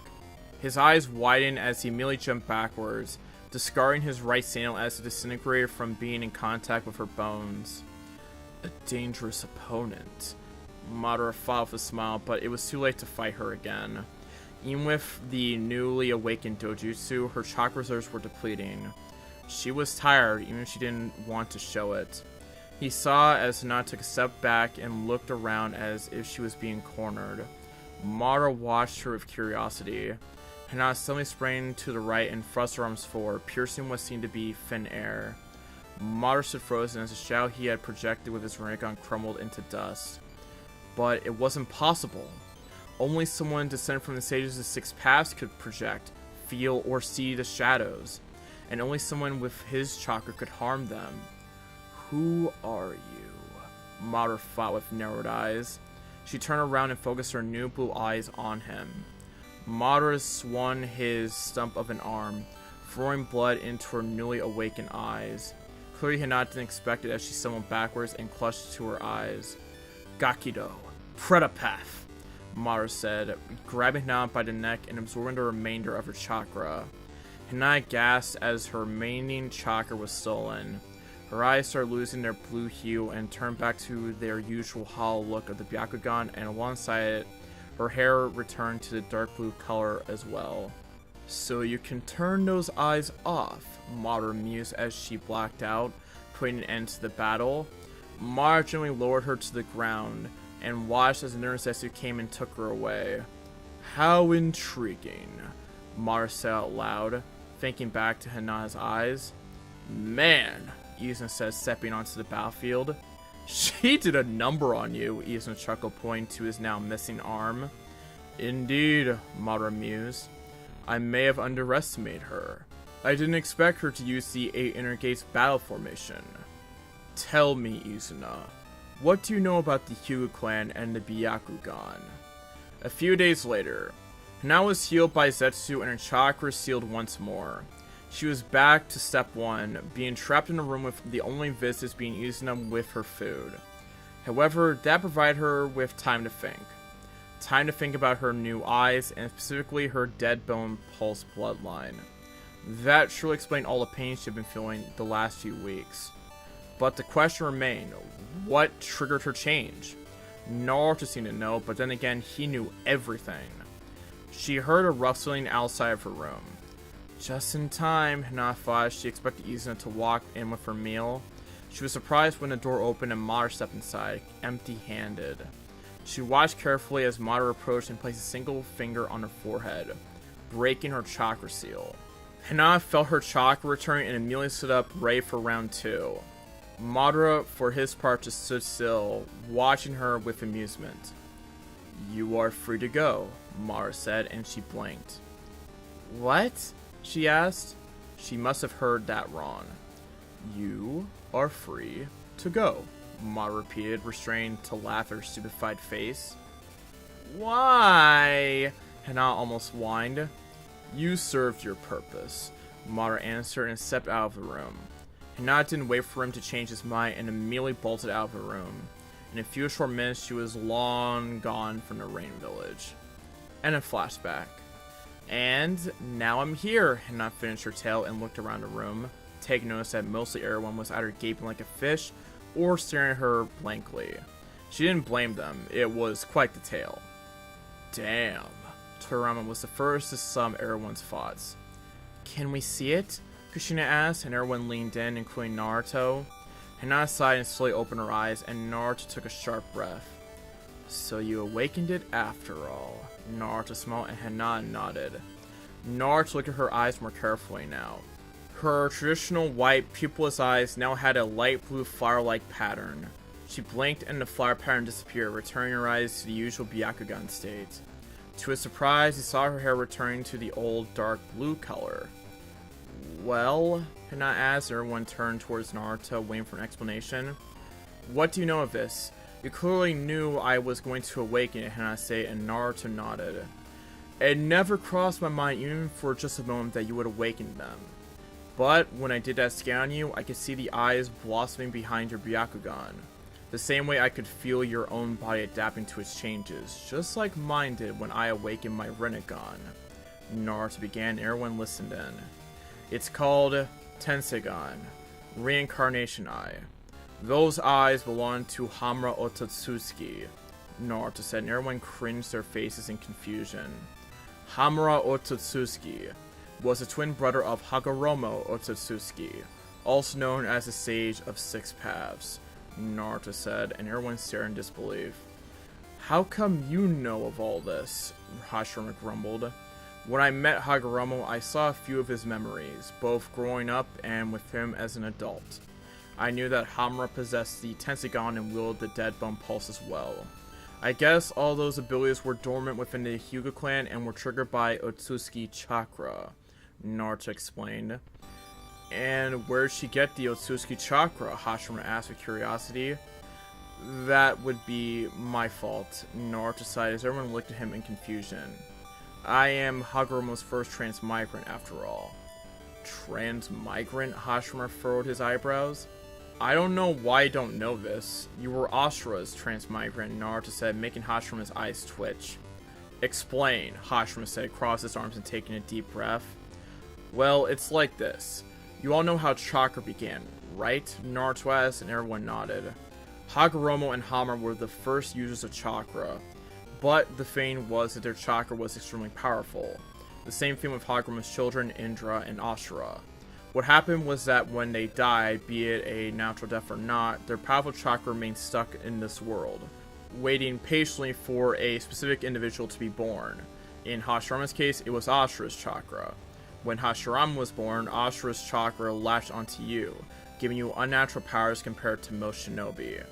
His eyes widened as he immediately jumped backwards, discarding his right sandal as it disintegrated from being in contact with her bones. A dangerous opponent. Madara thought with a smile, but it was too late to fight her again. Even with the newly awakened dojutsu, her chakra reserves were depleting. She was tired, even if she didn't want to show it. He saw as Hina took a step back and looked around as if she was being cornered. Madara watched her with curiosity. Hina suddenly sprang to the right and thrust her arms forward, piercing what seemed to be thin air. Madara stood frozen as the shadow he had projected with his Rinnegan crumbled into dust. But it wasn't possible. Only someone descended from the sages of the Six Paths could project, feel, or see the shadows, and only someone with his chakra could harm them. Who are you? Madara thought with narrowed eyes. She turned around and focused her new blue eyes on him. Madara swung his stump of an arm, throwing blood into her newly awakened eyes. Clearly Hina didn't expect it as she stumbled backwards and clutched to her eyes. Gakido, Predapath, Madara said, grabbing Hina by the neck and absorbing the remainder of her chakra. Hina gasped as her remaining chakra was stolen. Her eyes started losing their blue hue and turned back to their usual hollow look of the Byakugan, and alongside it, her hair returned to the dark blue color as well. So you can turn those eyes off, Madara mused as she blacked out, putting an end to the battle. Madara gently lowered her to the ground, and watched as the Nursesetsu came and took her away. How intriguing, Madara said out loud, thinking back to Hina's eyes. Man, Izuna said, stepping onto the battlefield. She did a number on you, Izuna chuckled, pointing to his now missing arm. Indeed, Madara mused. I may have underestimated her. I didn't expect her to use the 8 inner gates battle formation. Tell me, Izuna, what do you know about the Hyuga clan and the Byakugan? A few days later, Hina was healed by Zetsu and her chakra sealed once more. She was back to step 1, being trapped in a room with the only visitors being Izuna with her food. However, that provided her with time to think. Time to think about her new eyes, and specifically her dead bone pulse bloodline. That surely explained all the pain she had been feeling the last few weeks. But the question remained, what triggered her change? Naruto seemed to know, but then again, he knew everything. She heard a rustling outside of her room. Just in time, Hina thought she expected Izuna to walk in with her meal. She was surprised when the door opened and Madara stepped inside, empty-handed. She watched carefully as Madara approached and placed a single finger on her forehead, breaking her chakra seal. Hinata felt her chakra returning and immediately stood up, ready for round 2. Madara, for his part, just stood still, watching her with amusement. "You are free to go," Madara said, and she blinked. "What?" she asked. She must have heard that wrong. "You are free to go," Madara repeated, restrained to laugh at her stupefied face. "Why?" Hinata almost whined. "You served your purpose," Madara answered and stepped out of the room. Hinata didn't wait for him to change his mind and immediately bolted out of the room. In a few short minutes, she was long gone from the Rain Village. And a flashback. "And now I'm here," Hinata finished her tale and looked around the room, taking notice that mostly everyone was either gaping like a fish or staring at her blankly. She didn't blame them, it was quite the tale. "Damn." Toriyama was the first to sum everyone's thoughts. "Can we see it?" Kushina asked, and everyone leaned in, including Naruto. Hinata sighed and slowly opened her eyes, and Naruto took a sharp breath. "So you awakened it after all." Naruto smiled and Hinata nodded. Naruto looked at her eyes more carefully now. Her traditional white, pupilless eyes now had a light blue flower-like pattern. She blinked and the flower pattern disappeared, returning her eyes to the usual Byakugan state. To his surprise, he saw her hair returning to the old dark blue color. "Well?" Hinata asked, and everyone turned towards Naruto, waiting for an explanation. "What do you know of this? You clearly knew I was going to awaken it," Hinata said, and Naruto nodded. "It never crossed my mind even for just a moment that you would awaken them. But when I did that scan on you, I could see the eyes blossoming behind your Byakugan. The same way I could feel your own body adapting to its changes, just like mine did when I awakened my Rinnegan." Naruto began, and everyone listened in. "It's called Tensegan, Reincarnation Eye. Those eyes belong to Hamura Otsutsuki," Naruto said, and everyone cringed their faces in confusion. Hamura Otsutsuki was the twin brother of Hagoromo Otsutsuki, also known as the Sage of Six Paths, Naruto said, and everyone stared in disbelief. "How come you know of all this?" Hashirama grumbled. "When I met Hagoromo, I saw a few of his memories, both growing up and with him as an adult. I knew that Hamura possessed the Tensegan and wielded the Dead Bone Pulse as well. I guess all those abilities were dormant within the Hyuga clan and were triggered by Otsutsuki Chakra," Naruto explained. "And where'd she get the Otsutsuki Chakra?" Hashirama asked with curiosity. "That would be my fault," Naruto sighed as everyone looked at him in confusion. "I am Hagoromo's first transmigrant, after all." "Transmigrant?" Hashirama furrowed his eyebrows. "I don't know why I don't know this. You were Ashura's transmigrant," Naruto said, making Hashirama's eyes twitch. "Explain," Hashirama said, crossed his arms and taking a deep breath. "Well, it's like this. You all know how chakra began, right?" Naruto asked, and everyone nodded. "Hagoromo and Hamura were the first users of chakra, but the thing was that their chakra was extremely powerful. The same thing with Hagoromo's children, Indra and Ashura. What happened was that when they died, be it a natural death or not, their powerful chakra remained stuck in this world, waiting patiently for a specific individual to be born. In Hashirama's case, it was Ashura's chakra. When Hashirama was born, Ashura's chakra latched onto you, giving you unnatural powers compared to most shinobi.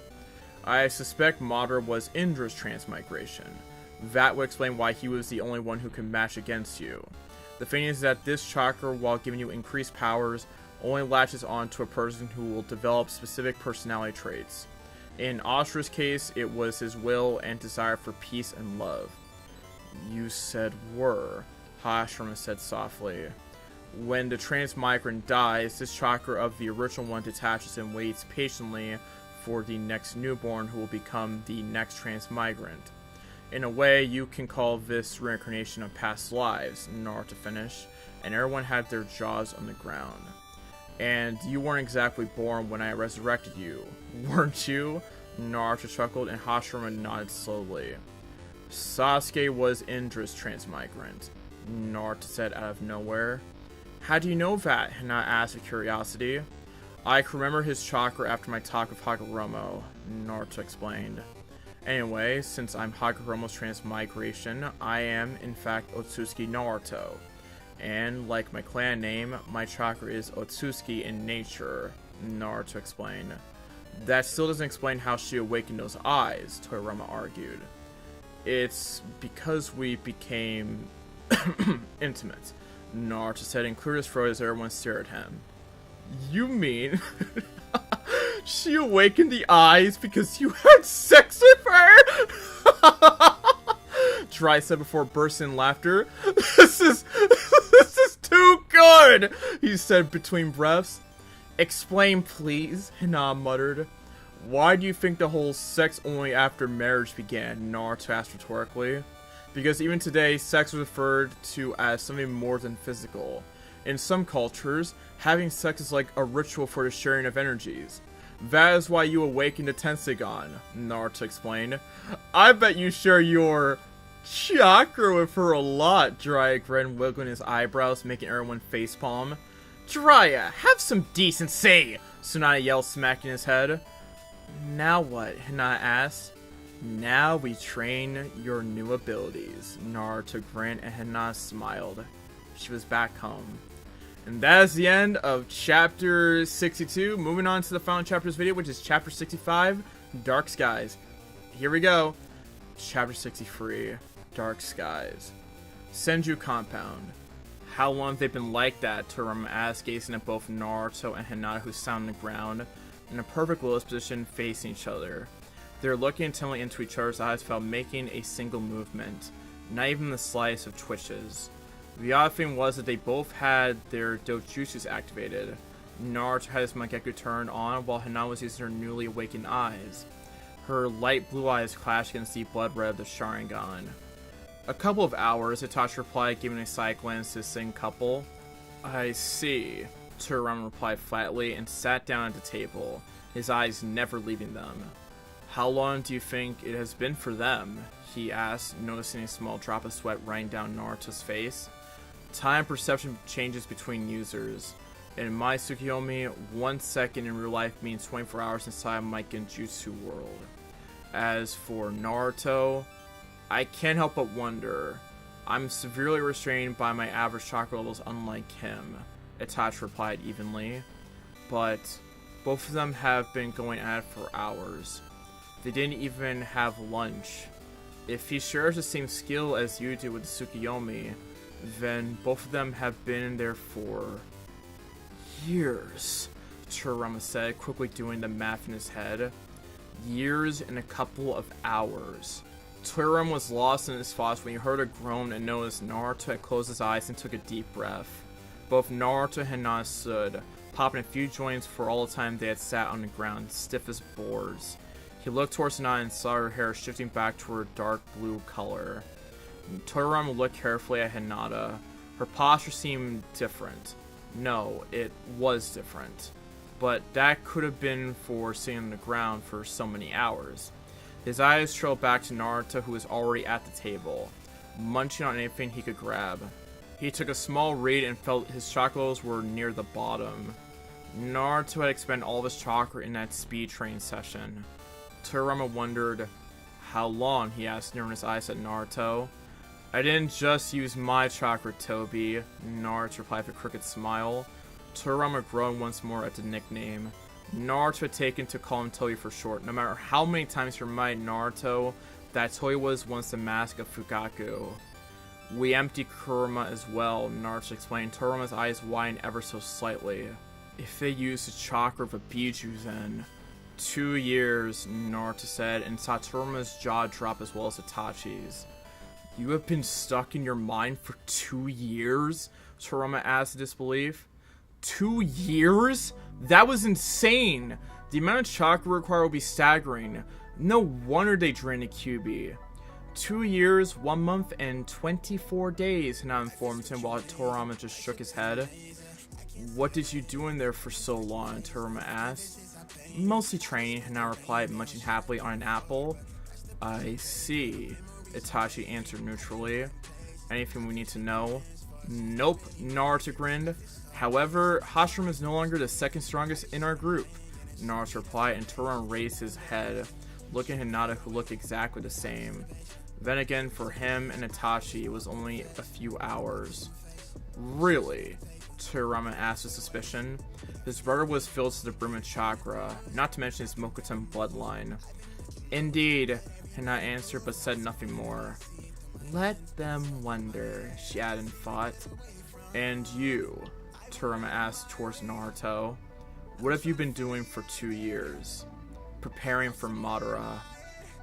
I suspect Madara was Indra's transmigration. That would explain why he was the only one who could match against you. The thing is that this chakra, while giving you increased powers, only latches on to a person who will develop specific personality traits. In Ashura's case, it was his will and desire for peace and love." "You said were," Hashirama said softly. "When the transmigrant dies, this chakra of the original one detaches and waits patiently for the next newborn who will become the next transmigrant. In a way, you can call this reincarnation of past lives," Naruto finished, and everyone had their jaws on the ground. "And you weren't exactly born when I resurrected you, weren't you?" Naruto chuckled, and Hashirama nodded slowly. "Sasuke was Indra's transmigrant," Naruto said out of nowhere. "How do you know that?" Hinata asked with curiosity. I can remember his chakra after my talk with Hagoromo, Naruto explained. Anyway, since I'm Hagoromo's transmigration, I am, in fact, Otsutsuki Naruto. And, like my clan name, my chakra is Otsutsuki in nature, Naruto explained. That still doesn't explain how she awakened those eyes, Toriyama argued. It's because we became intimate, Naruto said and cleared his throat as everyone stared at him. You mean she awakened the eyes because you had sex with her? Dry said before bursting in laughter. This is too good, he said between breaths. Explain, please, Hina muttered. Why do you think the whole sex only after marriage began? Naruto asked rhetorically. Because even today, sex was referred to as something more than physical. In some cultures, having sex is like a ritual for the sharing of energies. That is why you awakened the Tensegon, Naruto explained. I bet you share your chakra with her a lot, Jiraiya grinned, wiggling his eyebrows, making everyone facepalm. Jiraiya, have some decency! Tsunade yelled, smacking his head. Now what? Hina asked. Now we train your new abilities, Naruto grinned and Hina smiled. She was back home. And that is the end of chapter 62. Moving on to the final chapter of this video, which is chapter 65, Dark Skies. Here we go. Chapter 63, Dark Skies. Senju Compound. How long have they been like that? Toriyama asked, gazing at both Naruto and Hinata, who sat on the ground in a perfect lotus position facing each other. They were looking intently into each other's eyes without making a single movement, not even the slightest of twitches. The odd thing was that they both had their dojutsus activated. Naruto had his Mangekyou turned on, while Hinata was using her newly awakened eyes. Her light blue eyes clashed against the blood red of the Sharingan. A couple of hours, Itachi replied, giving a side glance to the same couple. I see, Toriyama replied flatly and sat down at the table, his eyes never leaving them. How long do you think it has been for them? He asked, noticing a small drop of sweat running down Naruto's face. Time perception changes between users. In my Tsukiyomi, 1 second in real life means 24 hours inside my Genjutsu world. As for Naruto, I can't help but wonder. I'm severely restrained by my average chakra levels unlike him, Itachi replied evenly. But both of them have been going at it for hours. They didn't even have lunch. If he shares the same skill as you do with the Tsukiyomi, then both of them have been there for years, Toriyama said, quickly doing the math in his head. Years and a couple of hours. Toriyama was lost in his thoughts when he heard a groan and noticed Naruto had closed his eyes and took a deep breath. Both Naruto and Hinata stood, popping a few joints for all the time they had sat on the ground, stiff as boards. He looked towards Hinata and saw her hair shifting back to her dark blue color. Toriyama looked carefully at Hinata. Her posture seemed different. No, it was different. But that could have been for sitting on the ground for so many hours. His eyes trailed back to Naruto, who was already at the table, munching on anything he could grab. He took a small read and felt his chakra levels were near the bottom. Naruto had expended all of his chakra in that speed train session. Toriyama wondered, how long, he asked, narrowing his eyes at Naruto. I didn't just use my chakra, Toby, Naruto replied with a crooked smile. Toriyama groaned once more at the nickname. Naruto had taken to call him Toby for short. No matter how many times he reminded Naruto that Toby was once the mask of Fugaku. We empty Kurama as well, Naruto explained. Toriyama's eyes widened ever so slightly. If they used the chakra of a Biju then... 2 years, Naruto said, and saw Toriyama's jaw drop as well as Itachi's. You have been stuck in your mind for 2 years? Toriyama asked in disbelief. 2 years? That was insane! The amount of chakra required will be staggering. No wonder they drained the QB. 2 years, 1 month, and 24 days, Hinata informed him while Toriyama just shook his head. What did you do in there for so long? Toriyama asked. Mostly training, Hinata replied, munching happily on an apple. I see, Itachi answered neutrally. Anything we need to know? Nope, Naruto grinned. However, Hashirama is no longer the second strongest in our group. Naruto replied, and Turan raised his head, looking at Hinata, who looked exactly the same. Then again, for him and Itachi, it was only a few hours. Really? Toriyama asked with suspicion. His brother was filled to the brim with chakra, not to mention his Mokuton bloodline. Indeed, Hinata answered, but said nothing more. Let them wonder, she added in thought. And you, Toriyama asked towards Naruto. What have you been doing for 2 years? Preparing for Madara.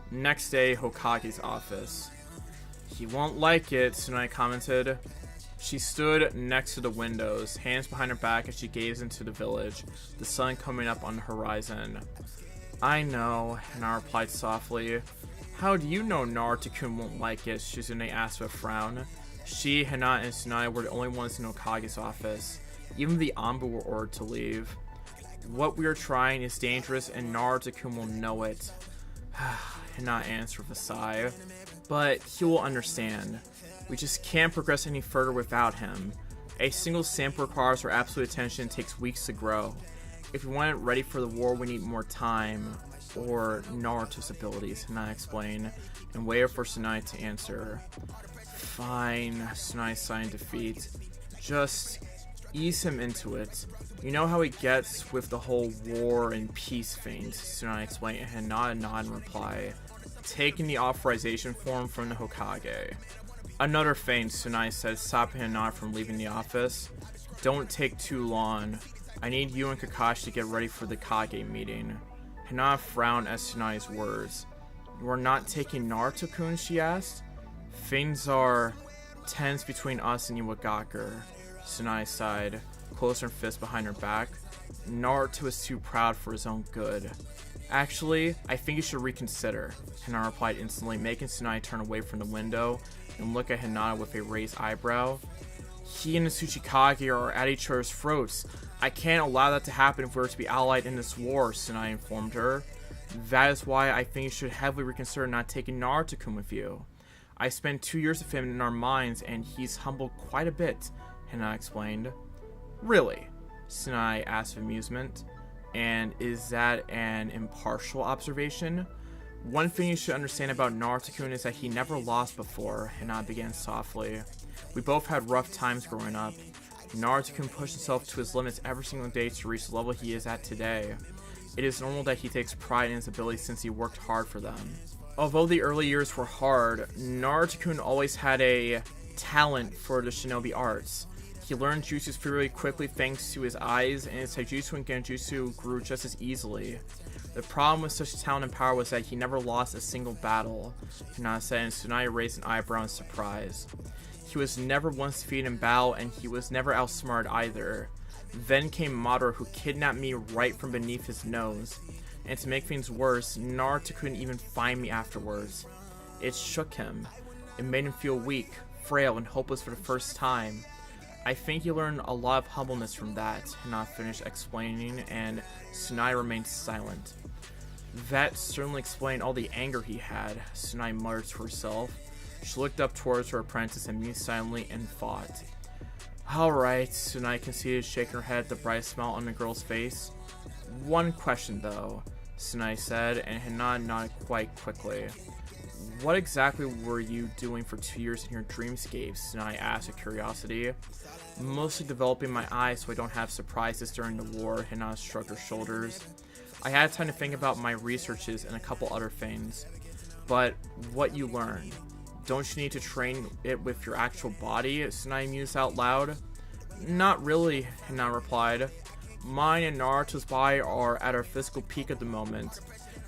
Next day, Hokage's office. He won't like it, Tsunade commented. She stood next to the windows, hands behind her back as she gazed into the village, the sun coming up on the horizon. I know, Hinata replied softly. How do you know Naruto-kun won't like it? Shizune asked with a frown. She, Hinata, and Tsunade were the only ones in Hokage's office. Even the Anbu were ordered to leave. What we are trying is dangerous and Naruto-kun will know it. Hinata answered with a sigh. But he will understand. We just can't progress any further without him. A single sample requires our absolute attention and takes weeks to grow. If we want it ready for the war, we need more time. Or Naruto's abilities, Hinata explained, and waited for Tsunade to answer. Fine, Tsunade sighed in defeat. Just ease him into it. You know how he gets with the whole war and peace thing, Tsunade explained, and Hinata nodded in reply, taking the authorization form from the Hokage. Another feint, Tsunade said, stopping Hinata from leaving the office. Don't take too long. I need you and Kakashi to get ready for the Kage meeting. Hinata frowned at Tsunade's words. You are not taking Naruto-kun, she asked. Things are tense between us and Iwagakure. Tsunade sighed, closed her fist behind her back. Naruto is too proud for his own good. Actually, I think you should reconsider, Hinata replied instantly, making Tsunade turn away from the window and look at Hinata with a raised eyebrow. He and the Tsuchikage are at each other's throats. I can't allow that to happen if we're to be allied in this war, Tsunade informed her. That is why I think you should heavily reconsider not taking Naruto-kun with you. I spent 2 years with him in our minds, and he's humbled quite a bit, Hinata explained. Really? Tsunade asked with amusement. And is that an impartial observation? One thing you should understand about Naruto-kun is that he never lost before, Hinata began softly. We both had rough times growing up. Naruto-kun pushed himself to his limits every single day to reach the level he is at today. It is normal that he takes pride in his abilities since he worked hard for them. Although the early years were hard, Naruto-kun always had a talent for the shinobi arts. He learned jutsus fairly quickly thanks to his eyes, and his taijutsu and genjutsu grew just as easily. The problem with such talent and power was that he never lost a single battle, Hinata said, and Tsunade raised an eyebrow in surprise. He was never once defeated in battle, and he was never outsmarted either. Then came Madara, who kidnapped me right from beneath his nose. And to make things worse, Naruto couldn't even find me afterwards. It shook him. It made him feel weak, frail, and hopeless for the first time. I think he learned a lot of humbleness from that, Hinata finished explaining, and Tsunade remained silent. That certainly explained all the anger he had, Tsunade muttered to herself. She looked up towards her apprentice and mused silently and thought. Alright, Tsunade conceded, shaking her head at the bright smile on the girl's face. One question though, Tsunade said, and Hinata nodded quite quickly. What exactly were you doing for 2 years in your dreamscapes? Tsunade asked with curiosity. Mostly developing my eyes so I don't have surprises during the war, Hinata shrugged her shoulders. I had time to think about my researches and a couple other things. But what you learned? Don't you need to train it with your actual body? Tsunade mused out loud. Not really, Hinata replied. Mine and Naruto's body are at our physical peak at the moment.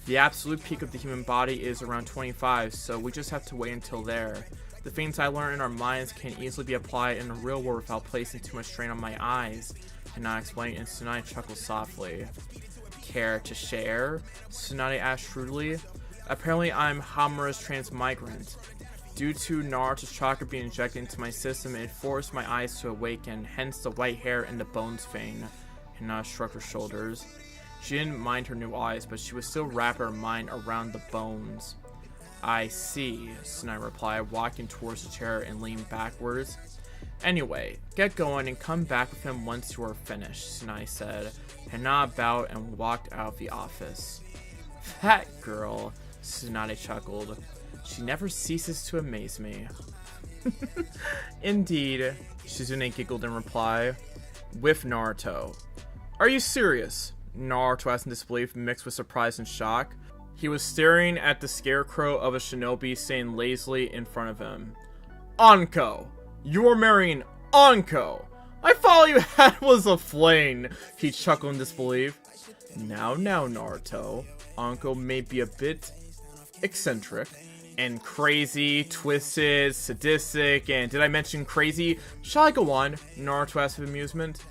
The absolute peak of the human body is around 25, so we just have to wait until there. The things I learn in our minds can easily be applied in the real world without placing too much strain on my eyes, Hinata explained, and Tsunade chuckled softly. Care to share? Tsunade asked shrewdly. Apparently I'm Hamura's transmigrant. Due to Naruto's chakra being injected into my system, it forced my eyes to awaken, hence the white hair and the bones vein. Hinata shrugged her shoulders. She didn't mind her new eyes, but she was still wrapping her mind around the bones. I see, Tsunade replied, walking towards the chair and leaning backwards. Anyway, get going and come back with him once you are finished, Tsunade said. Hinata bowed and walked out of the office. That girl, Tsunade chuckled. She never ceases to amaze me. Indeed, Shizune giggled in reply. With Naruto. Are you serious? Naruto asked in disbelief mixed with surprise and shock. He was staring at the scarecrow of a shinobi saying lazily in front of him. Anko! You're marrying Anko! I thought you had was a flame! He chuckled in disbelief. Now, Naruto. Anko may be a bit eccentric and crazy, twisted, sadistic, and did I mention crazy? Shall I go on? Naruto asked with amusement.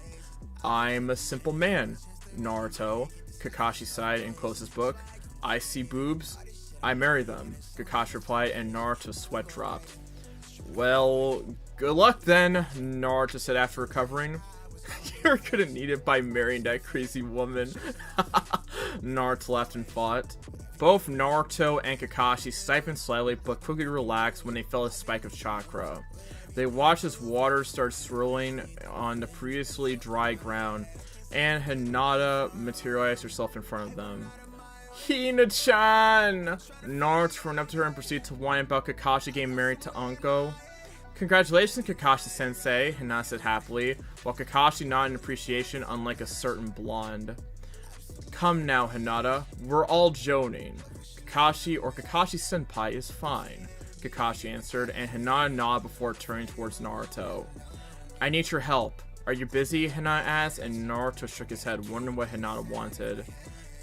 I'm a simple man, Naruto. Kakashi sighed and closed his book. I see boobs, I marry them, Kakashi replied, and Naruto's sweat dropped. Well, good luck then, Naruto said after recovering. You're gonna need it by marrying that crazy woman. Naruto laughed and fought. Both Naruto and Kakashi stiffened slightly but quickly relaxed when they felt a spike of chakra. They watched as water started swirling on the previously dry ground, and Hinata materialized herself in front of them. Hina-chan! Naruto ran up to her and proceeded to whine about Kakashi getting married to Anko. Congratulations, Kakashi-sensei, Hinata said happily, while Kakashi nodded in appreciation unlike a certain blonde. Come now, Hinata, we're all joning. Kakashi or Kakashi-senpai is fine, Kakashi answered, and Hinata nodded before turning towards Naruto. I need your help. Are you busy? Hinata asked, and Naruto shook his head, wondering what Hinata wanted.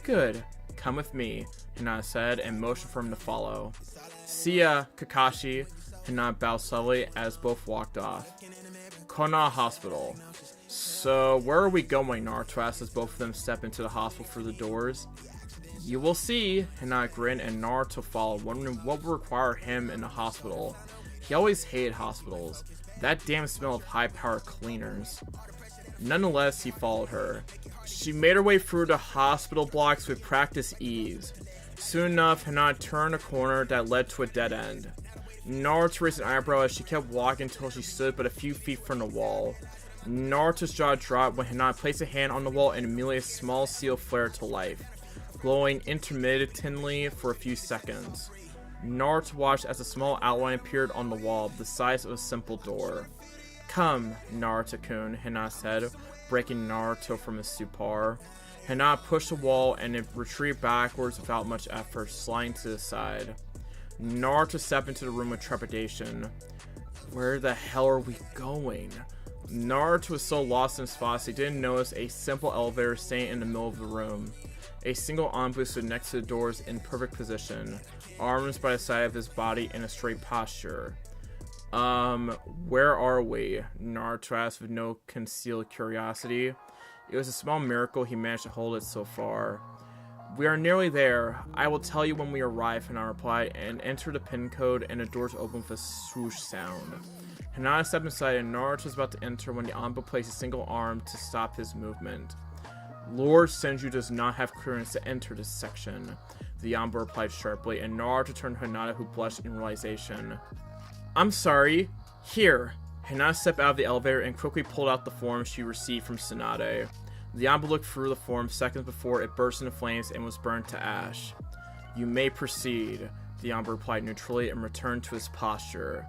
Good. Come with me, Hinata said, and motioned for him to follow. See ya, Kakashi. Hinata bowed slowly as both walked off. Konoha Hospital. So, where are we going? Naruto asked as both of them step into the hospital through the doors. You will see, Hinata grinned, and Naruto followed, wondering what would require him in the hospital. He always hated hospitals. That damn smell of high-powered cleaners. Nonetheless, he followed her. She made her way through the hospital blocks with practiced ease. Soon enough, Hinata turned a corner that led to a dead end. Naruto raised an eyebrow as she kept walking until she stood but a few feet from the wall. Naruto's jaw dropped when Hinata placed a hand on the wall and immediately a small seal flared to life, glowing intermittently for a few seconds. Naruto watched as a small outline appeared on the wall, the size of a simple door. Come, Naruto-kun, Hinata said, breaking Naruto from his stupor. Hinata pushed the wall and it retreated backwards without much effort, sliding to the side. Naruto stepped into the room with trepidation. Where the hell are we going? Naruto was so lost in his thoughts he didn't notice a simple elevator staying in the middle of the room. A single Anbu stood next to the doors in perfect position, arms by the side of his body in a straight posture. Where are we? Naruto asked with no concealed curiosity. It was a small miracle he managed to hold it so far. We are nearly there. I will tell you when we arrive, Hinata replied, and entered the pin code, and the doors opened with a swoosh sound. Hinata stepped inside, and Naruto was about to enter when the Anbu placed a single arm to stop his movement. Lord Senju does not have clearance to enter this section, the Anbu replied sharply, and Naruto turned to Hinata, who blushed in realization. I'm sorry. Here. Hinata stepped out of the elevator and quickly pulled out the form she received from Tsunade. The Anbu looked through the form seconds before it burst into flames and was burned to ash. You may proceed, the Anbu replied neutrally and returned to his posture.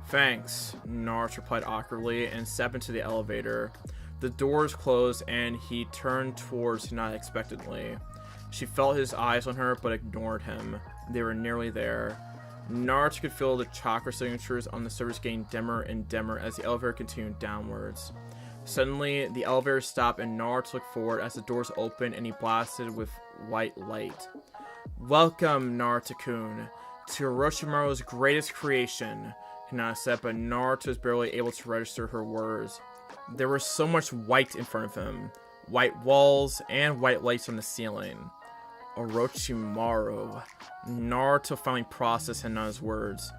Thanks, Naruto replied awkwardly and stepped into the elevator. The doors closed and he turned towards Hinata expectantly. She felt his eyes on her but ignored him. They were nearly there. Naruto could feel the chakra signatures on the surface getting dimmer and dimmer as the elevator continued downwards. Suddenly, the elevator stopped and Naruto looked forward as the doors opened and he blasted with white light. Welcome, Naruto-kun, to Orochimaru's greatest creation, Hinata said, but Naruto was barely able to register her words. There was so much white in front of him. White walls and white lights on the ceiling. Orochimaru. Naruto finally processed Hinata's words.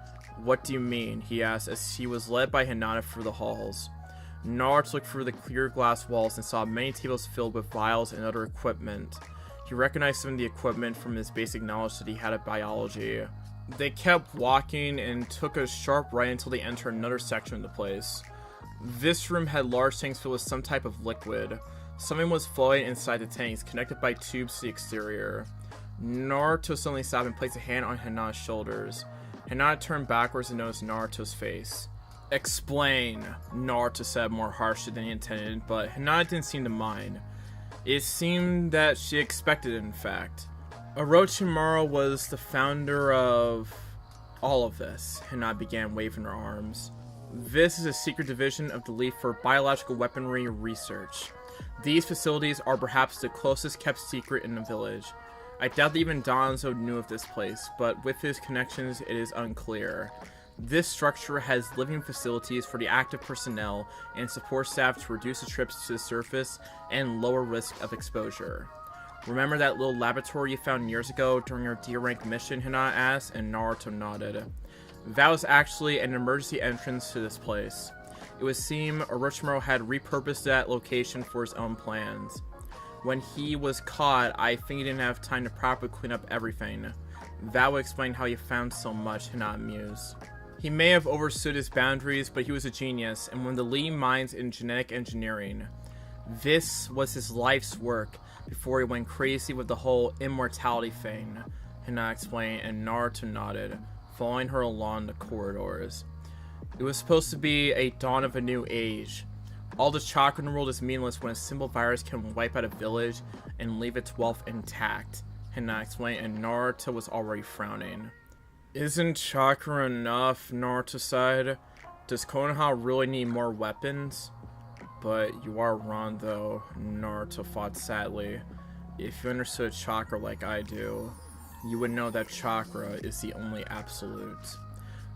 What do you mean? He asked as he was led by Hinata through the halls. Naruto looked through the clear glass walls and saw many tables filled with vials and other equipment. He recognized some of the equipment from his basic knowledge that he had of biology. They kept walking and took a sharp right until they entered another section of the place. This room had large tanks filled with some type of liquid. Something was floating inside the tanks, connected by tubes to the exterior. Naruto suddenly stopped and placed a hand on Hinata's shoulders. Hinata turned backwards and noticed Naruto's face. "Explain," Naruto said more harshly than he intended, but Hinata didn't seem to mind. It seemed that she expected it, in fact. Orochimaru was the founder of all of this. Hinata began waving her arms. This is a secret division of the Leaf for biological weaponry research. These facilities are perhaps the closest kept secret in the village. I doubt that even Danzo knew of this place, but with his connections it is unclear. This structure has living facilities for the active personnel and support staff to reduce the trips to the surface and lower risk of exposure. Remember that little laboratory you found years ago during your D-rank mission, Hinata asked, and Naruto nodded. That was actually an emergency entrance to this place. It would seem Orochimaru had repurposed that location for his own plans. When he was caught, I think he didn't have time to properly clean up everything. That would explain how he found so much, Hinata mused. He may have overstood his boundaries, but he was a genius, and one of the leading minds in genetic engineering. This was his life's work, before he went crazy with the whole immortality thing, Hinata explained, and Naruto nodded, following her along the corridors. It was supposed to be a dawn of a new age. All the chakra in the world is meaningless when a simple virus can wipe out a village and leave its wealth intact, Hinata explained, and Naruto was already frowning. Isn't chakra enough? Naruto sighed. Does Konoha really need more weapons? But you are wrong though, Naruto thought sadly. If you understood chakra like I do, you would know that chakra is the only absolute.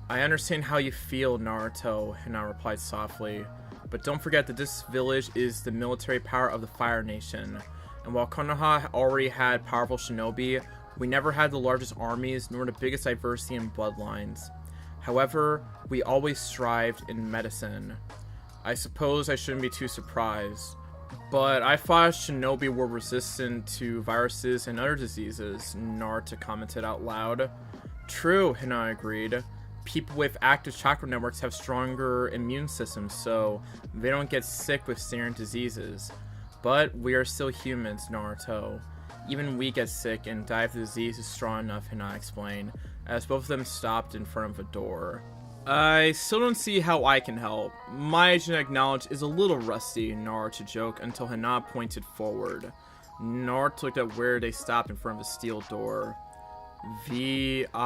I understand how you feel, Naruto, Hinata replied softly. But don't forget that this village is the military power of the Fire Nation. And while Konoha already had powerful shinobi, we never had the largest armies nor the biggest diversity in bloodlines. However, we always strived in medicine. I suppose I shouldn't be too surprised. But I thought shinobi were resistant to viruses and other diseases, Naruto commented out loud. True, Hinata agreed. People with active chakra networks have stronger immune systems, so they don't get sick with standard diseases. But we are still humans, Naruto. Even we get sick and die if the disease is strong enough, Hinata explained, as both of them stopped in front of a door. I still don't see how I can help. My genetic knowledge is a little rusty, Naruto joked until Hinata pointed forward. Naruto looked at where they stopped in front of a steel door. VIRUS.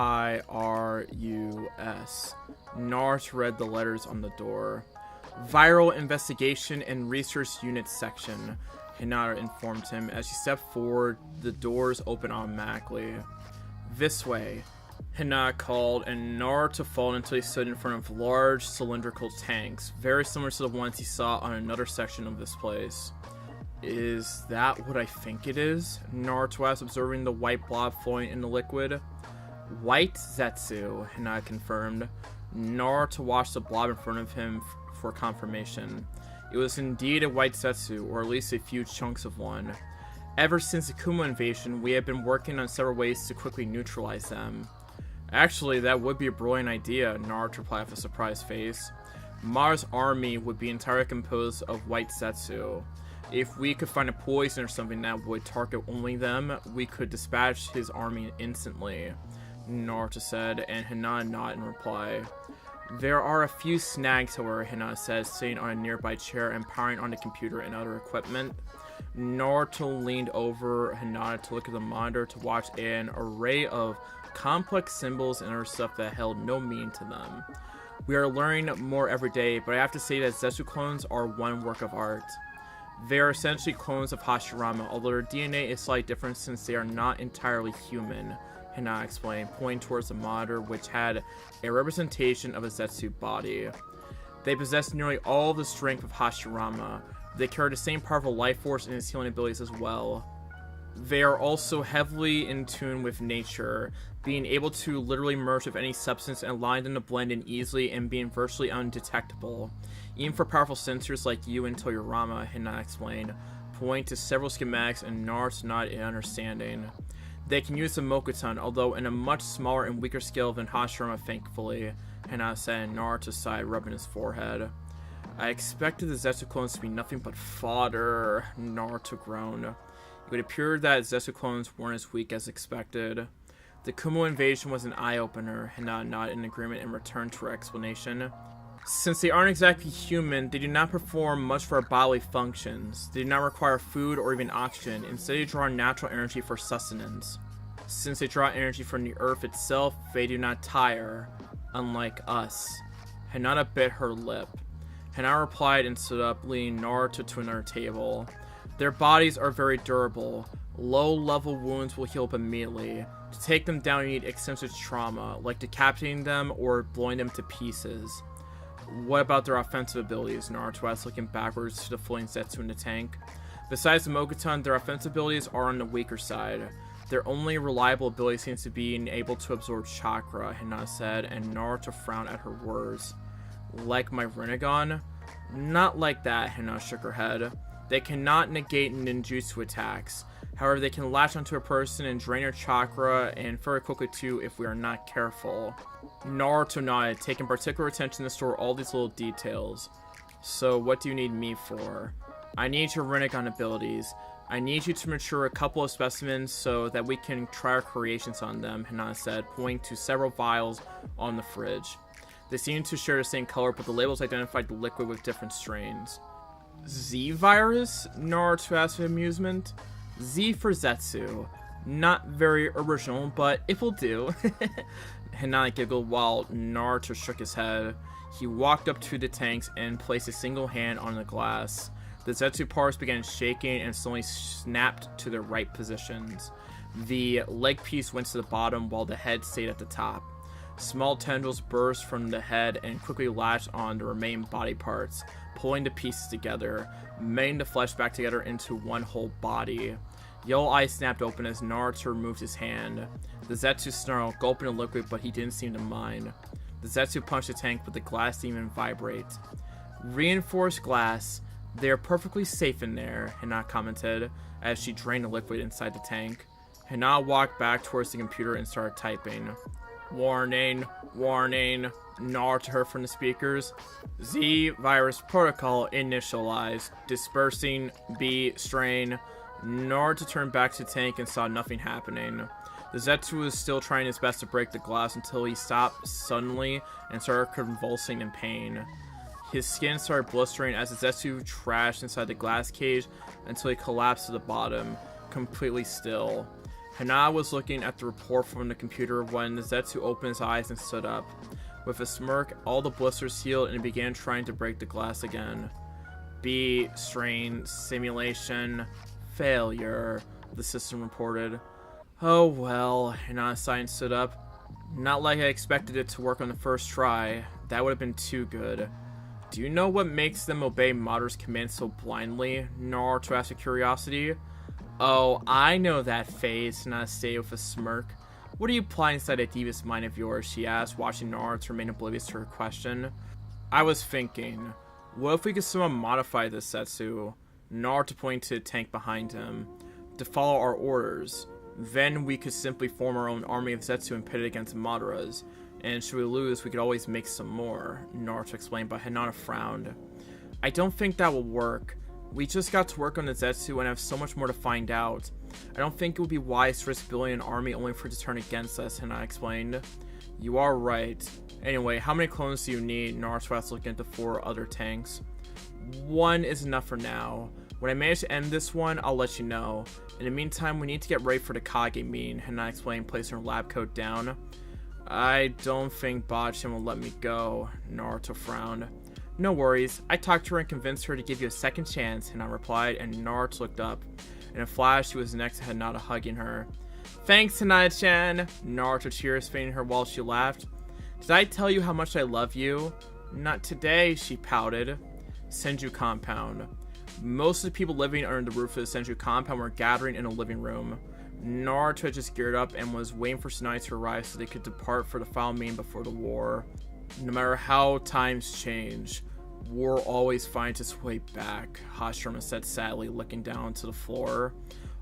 Naruto read the letters on the door. Viral Investigation and Research Unit Section, Hinata informed him. As he stepped forward, the doors opened automatically. This way, Hinata called, and Naruto followed until he stood in front of large cylindrical tanks, very similar to the ones he saw on another section of this place. Is that what I think it is? Naruto asked, observing the white blob flowing in the liquid. White Zetsu, Hinata confirmed. Naruto watched the blob in front of him for confirmation. It was indeed a white Zetsu, or at least a few chunks of one. Ever since the Kuma invasion, we have been working on several ways to quickly neutralize them. Actually, that would be a brilliant idea, Naruto replied with a surprised face. Mars' army would be entirely composed of white Zetsu. If we could find a poison or something that would target only them, we could dispatch his army instantly, Naruto said, and Hinata nodded in reply. There are a few snags, however, Hinata said, sitting on a nearby chair and powering on the computer and other equipment. Naruto leaned over Hinata to look at the monitor to watch an array of complex symbols and other stuff that held no meaning to them. We are learning more every day, but I have to say that Zetsu clones are one work of art. They are essentially clones of Hashirama, although their DNA is slightly different since they are not entirely human, Hinata explained, pointing towards the monitor, which had a representation of a Zetsu body. They possess nearly all the strength of Hashirama. They carry the same powerful life force and his healing abilities as well. They are also heavily in tune with nature, being able to literally merge with any substance and allowing them to blend in easily and being virtually undetectable. Even for powerful sensors like you and Toyarama, Hinata explained, pointing to several schematics, and Naruto nodded in understanding. They can use the Mokuton, although in a much smaller and weaker scale than Hashirama, thankfully, Hinata said, and Naruto sighed, rubbing his forehead. I expected the Zetsu clones to be nothing but fodder, Naruto groaned. It would appear that Zetsu clones weren't as weak as expected. The Kumo invasion was an eye-opener, Hinata nodded in agreement and returned to her explanation. Since they aren't exactly human, they do not perform much for our bodily functions. They do not require food or even oxygen. Instead, they draw natural energy for sustenance. Since they draw energy from the earth itself, they do not tire, unlike us. Hinata bit her lip. Hinata replied and stood up, leading Naruto to another table. Their bodies are very durable. Low-level wounds will heal up immediately. To take them down, you need extensive trauma, like decapitating them or blowing them to pieces. What about their offensive abilities? Naruto asked, looking backwards to the floating Zetsu in the tank. Besides the Mokuton, their offensive abilities are on the weaker side. Their only reliable ability seems to be being able to absorb chakra, Hinata said, and Naruto frowned at her words. Like my Rinnegan? Not like that, Hinata shook her head. They cannot negate ninjutsu attacks. However, they can latch onto a person and drain their chakra, and very quickly too if we are not careful. Naruto nodded, taking particular attention to store all these little details. So, what do you need me for? I need your Rinnegan abilities. I need you to mature a couple of specimens so that we can try our creations on them, Hinata said, pointing to several vials on the fridge. They seemed to share the same color, but the labels identified the liquid with different strains. Z-Virus? Naruto asked with amusement. Z for Zetsu. Not very original, but it will do. Hinata giggled while Naruto shook his head. He walked up to the tanks and placed a single hand on the glass. The Zetsu parts began shaking and slowly snapped to their right positions. The leg piece went to the bottom while the head stayed at the top. Small tendrils burst from the head and quickly latched on the remaining body parts, pulling the pieces together, mending the flesh back together into one whole body. Yellow eyes snapped open as Naruto removed his hand. The Zetsu snarled, gulping the liquid, but he didn't seem to mind. The Zetsu punched the tank, but the glass didn't even vibrate. Reinforced glass. They are perfectly safe in there, Hinata commented, as she drained the liquid inside the tank. Hinata walked back towards the computer and started typing. Warning, warning, Naruto heard from the speakers. Z-Virus protocol initialized. Dispersing B strain. Naruto turned back to the tank and saw nothing happening. The Zetsu was still trying his best to break the glass until he stopped suddenly and started convulsing in pain. His skin started blistering as the Zetsu trashed inside the glass cage until he collapsed to the bottom, completely still. Hinata was looking at the report from the computer when the Zetsu opened his eyes and stood up. With a smirk, all the blisters healed and he began trying to break the glass again. B strain simulation failure, the system reported. Oh well, Hinata sighed and stood up. Not like I expected it to work on the first try. That would have been too good. Do you know what makes them obey Madara's commands so blindly? Naruto asked with curiosity. Oh, I know that phase, Hinata stated with a smirk. What are you applying inside that devious mind of yours? She asked, watching Naruto remain oblivious to her question. I was thinking, what if we could somehow modify this Zetsu? Naruto pointed to the tank behind him. To follow our orders. Then we could simply form our own army of Zetsu and pit it against Madara's. And should we lose, we could always make some more, Naruto explained, but Hinata frowned. I don't think that will work. We just got to work on the Zetsu and have so much more to find out. I don't think it would be wise to risk building an army only for it to turn against us, Hinata explained. You are right. Anyway, how many clones do you need? Naruto asked, looking at the 4 other tanks. 1 is enough for now. When I manage to end this one, I'll let you know. In the meantime, we need to get ready for the Kage meeting, Hinata explained, placing her lab coat down. I don't think Bachin will let me go, Naruto frowned. No worries, I talked to her and convinced her to give you a second chance, Hinata replied, and Naruto looked up. In a flash, she was next to Hinata, hugging her. Thanks, Hinata-chan, Naruto cheers, feeding her while she laughed. Did I tell you how much I love you? Not today, she pouted. Senju compound. Most of the people living under the roof of the Senju compound were gathering in a living room. Naruto had just geared up and was waiting for Tsunade to arrive so they could depart for the final meeting before the war. No matter how times change, war always finds its way back, Hashirama said sadly, looking down to the floor.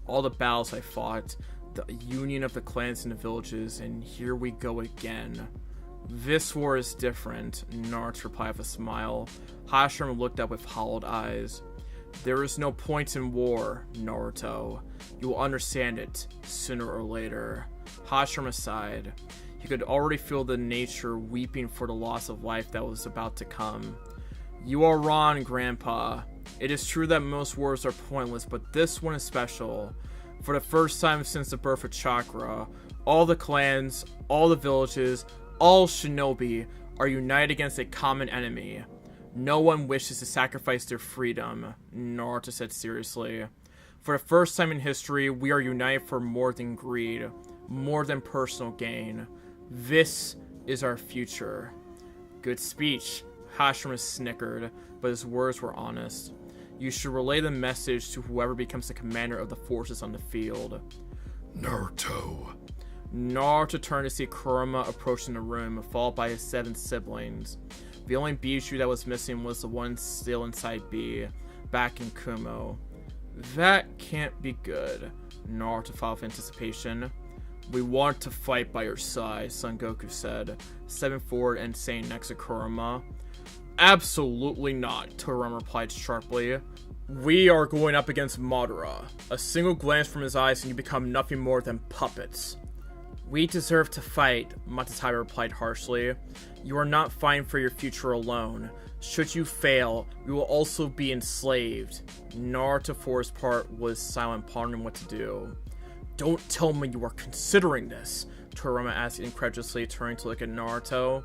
All the battles I fought, the union of the clans and the villages, and here we go again. This war is different, Naruto replied with a smile. Hashirama looked up with hollowed eyes. There is no point in war, Naruto. You will understand it, sooner or later. Hashirama sighed. He could already feel the nature weeping for the loss of life that was about to come. You are wrong, Grandpa. It is true that most wars are pointless, but this one is special. For the first time since the birth of Chakra, all the clans, all the villages, all shinobi are united against a common enemy. No one wishes to sacrifice their freedom, Naruto said seriously. For the first time in history, we are united for more than greed, more than personal gain. This is our future. Good speech, Hashirama snickered, but his words were honest. You should relay the message to whoever becomes the commander of the forces on the field. Naruto. Naruto turned to see Kurama approaching the room, followed by his 7 siblings. The only Bijuu that was missing was the one still inside B, back in Kumo. That can't be good, Naruto thought with anticipation. We want to fight by your side, Son Goku said, stepping forward and saying next to Kurama. Absolutely not, Toriyama replied sharply. We are going up against Madara. A single glance from his eyes and you become nothing more than puppets. We deserve to fight, Matatabi replied harshly. You are not fighting for your future alone. Should you fail, you will also be enslaved. Naruto, for his part, was silent, pondering what to do. Don't tell me you are considering this, Toriyama asked incredulously, turning to look at Naruto.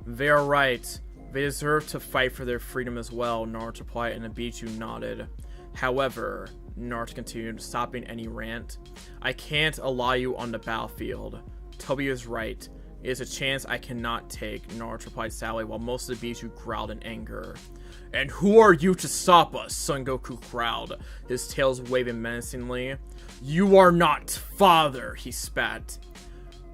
They are right. They deserve to fight for their freedom as well, Naruto replied, and the Bijuu nodded. However, Naruto continued, stopping any rant, I can't allow you on the battlefield. Toby is right. It is a chance I cannot take, Naruto replied sadly, while most of the Bijuu growled in anger. And who are you to stop us? Son Goku growled, his tails waving menacingly. You are not father, he spat.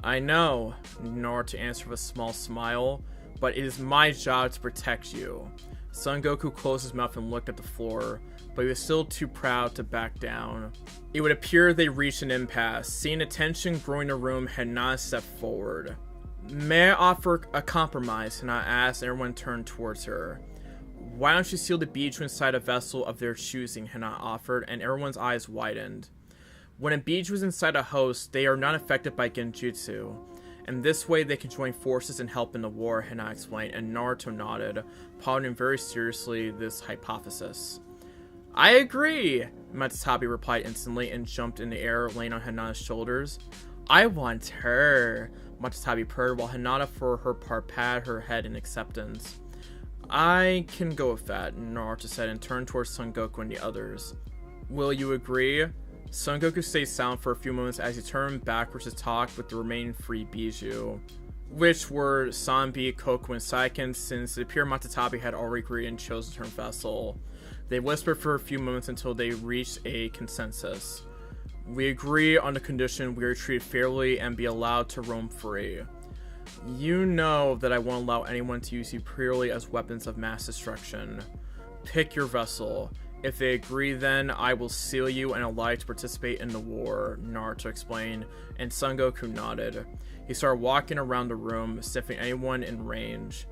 I know, Naruto answered with a small smile, but it is my job to protect you. Son Goku closed his mouth and looked at the floor, but he was still too proud to back down. It would appear they reached an impasse. Seeing the tension growing in the room, Hinata stepped forward. May I offer a compromise? Hinata asked, and everyone turned towards her. Why don't you seal the Bijuu inside a vessel of their choosing? Hinata offered, and everyone's eyes widened. When a Bijuu is inside a host, they are not affected by genjutsu. And this way they can join forces and help in the war, Hinata explained, and Naruto nodded, pondering very seriously this hypothesis. I agree, Matatabi replied instantly and jumped in the air, laying on Hinata's shoulders. I want her, Matatabi purred, while Hinata for her part patted her head in acceptance. I can go with that, Naruto said and turned towards Son Goku and the others. Will you agree? Son Goku stayed silent for a few moments as he turned backwards to talk with the remaining 3 Bijuu, which were Sanbi, Koku, and Saiken, since it appeared Matatabi had already agreed and chose to turn vessel. They whispered for a few moments until they reached a consensus. We agree on the condition we are treated fairly and be allowed to roam free. You know that I won't allow anyone to use you purely as weapons of mass destruction. Pick your vessel. If they agree, then I will seal you and allow you to participate in the war, Naruto explained, and Son Goku nodded. He started walking around the room, sniffing anyone in range.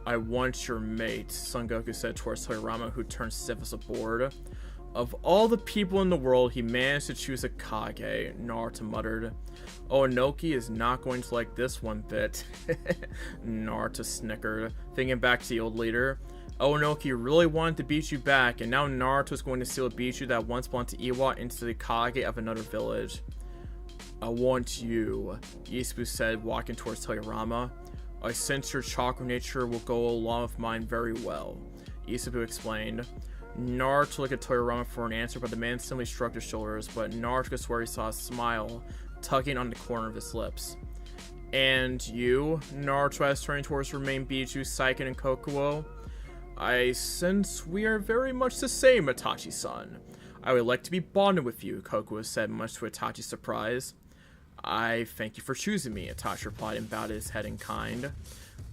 I want your mate, Son Goku said towards Toriyama, who turned stiff as a board. Of all the people in the world, he managed to choose a Kage, Naruto muttered. Onoki is not going to like this one bit, Naruto snickered, thinking back to the old leader. Onoki really wanted to beat you back, and now Naruto is going to steal a Bijuu that once belonged to Iwa into the Kage of another village. I want you, Isubu said, walking towards Toriyama. I sense your chakra nature will go along with mine very well, Isubu explained. Naruto looked at Toriyama for an answer, but the man simply shrugged his shoulders, but Naruto could swear he saw a smile tugging on the corner of his lips. And you? Naruto asked, turning towards the remaining Bijuu, Saiken and Kokuo. I sense we are very much the same, Itachi-san. I would like to be bonded with you, Kokuo said, much to Itachi's surprise. I thank you for choosing me, Itachi replied and bowed his head in kind.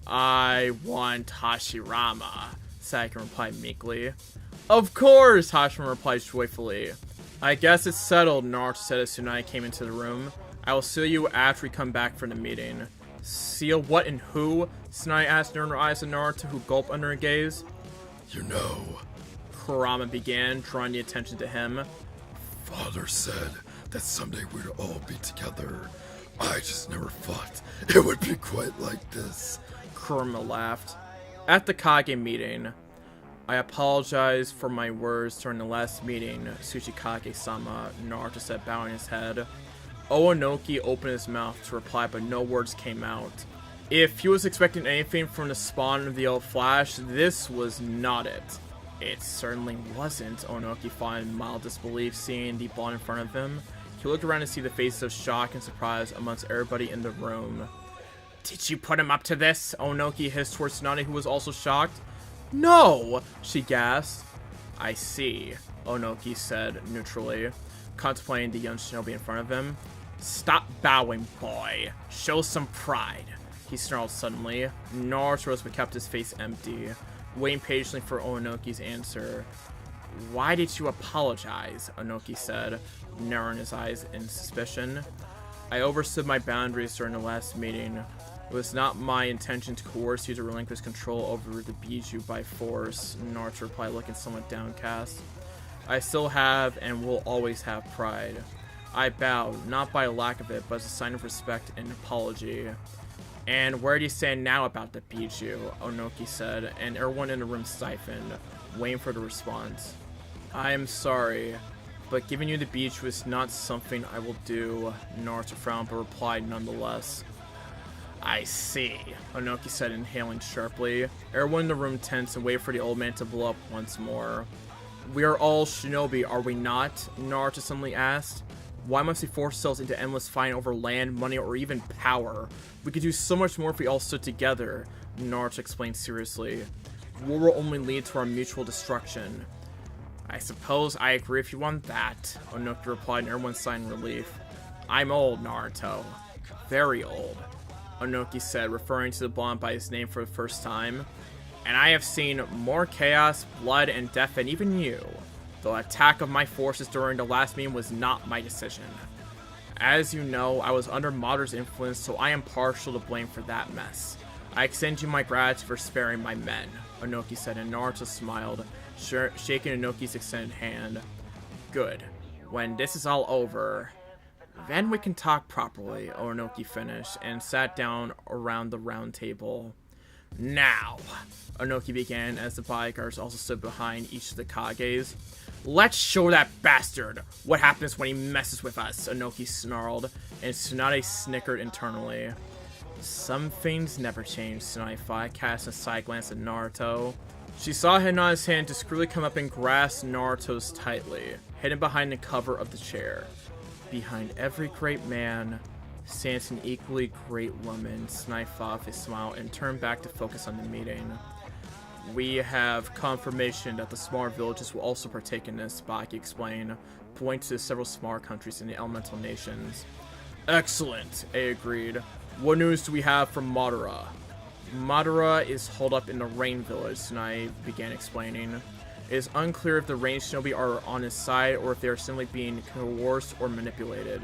I want Hashirama, Saiken replied meekly. Of course, Hashirama replied joyfully. I guess it's settled, Naruto said as Tsunade came into the room. I will see you after we come back from the meeting. See a what and who? Tsunade asked in her eyes of Naruto, who gulped under her gaze. You know, Kurama began, drawing the attention to him. Father said that someday we'd all be together. I just never thought it would be quite like this. Kurama laughed. At the Kage meeting, I apologize for my words during the last meeting, Tsuchikage-sama, Naruto said, bowing his head. Onoki opened his mouth to reply, but no words came out. If he was expecting anything from the spawn of the old Flash, this was not it. It certainly wasn't, Onoki thought in mild disbelief, seeing the blonde in front of him. He looked around to see the faces of shock and surprise amongst everybody in the room. Did you put him up to this? Onoki hissed towards Tsunade, who was also shocked. No! She gasped. I see, Onoki said neutrally, contemplating the young shinobi in front of him. Stop bowing, boy. Show some pride. He snarled suddenly. Naruto rose but kept his face empty, waiting patiently for Onoki's answer. Why did you apologize? Onoki said, narrowing his eyes in suspicion. I overstood my boundaries during the last meeting. It was not my intention to coerce you to relinquish control over the Biju by force, Naruto replied, looking somewhat downcast. I still have and will always have pride. I bowed, not by lack of it, but as a sign of respect and apology. And where do you stand now about the Biju? Onoki said, and everyone in the room stiffened, waiting for the response. I am sorry, but giving you the Biju is not something I will do, Naruto frowned, but replied nonetheless. I see, Onoki said, inhaling sharply. Everyone in the room tensed and waited for the old man to blow up once more. We are all shinobi, are we not? Naruto suddenly asked. Why must we force ourselves into endless fighting over land, money, or even power? We could do so much more if we all stood together, Naruto explained seriously. War will only lead to our mutual destruction. I suppose I agree if you want that, Onoki replied, and everyone sighed in relief. I'm old, Naruto. Very old, Onoki said, referring to the blonde by his name for the first time. And I have seen more chaos, blood, and death than even you. The attack of my forces during the last meeting was not my decision. As you know, I was under Madara's influence, so I am partial to blame for that mess. I extend you my gratitude for sparing my men, Onoki said, and Naruto smiled, shaking Onoki's extended hand. Good. When this is all over, then we can talk properly, Onoki finished, and sat down around the round table. Now, Onoki began as the bodyguards also stood behind each of the Kages. Let's show that bastard what happens when he messes with us, Onoki snarled, and Tsunade snickered internally. Some things never change, Tsunade thought, casting a side glance at Naruto. She saw Hinata's hand discreetly come up and grasp Naruto's tightly, hidden behind the cover of the chair. Behind every great man stands an equally great woman, Tsunade thought with a smile, and turned back to focus on the meeting. We have confirmation that the smaller villages will also partake in this, Baki explained, pointing to several smaller countries in the elemental nations. Excellent, A agreed. What news do we have from Madara? Madara is holed up in the Rain Village, Tsunade began explaining. It is unclear if the Rain Shinobi are on his side or if they are simply being coerced or manipulated.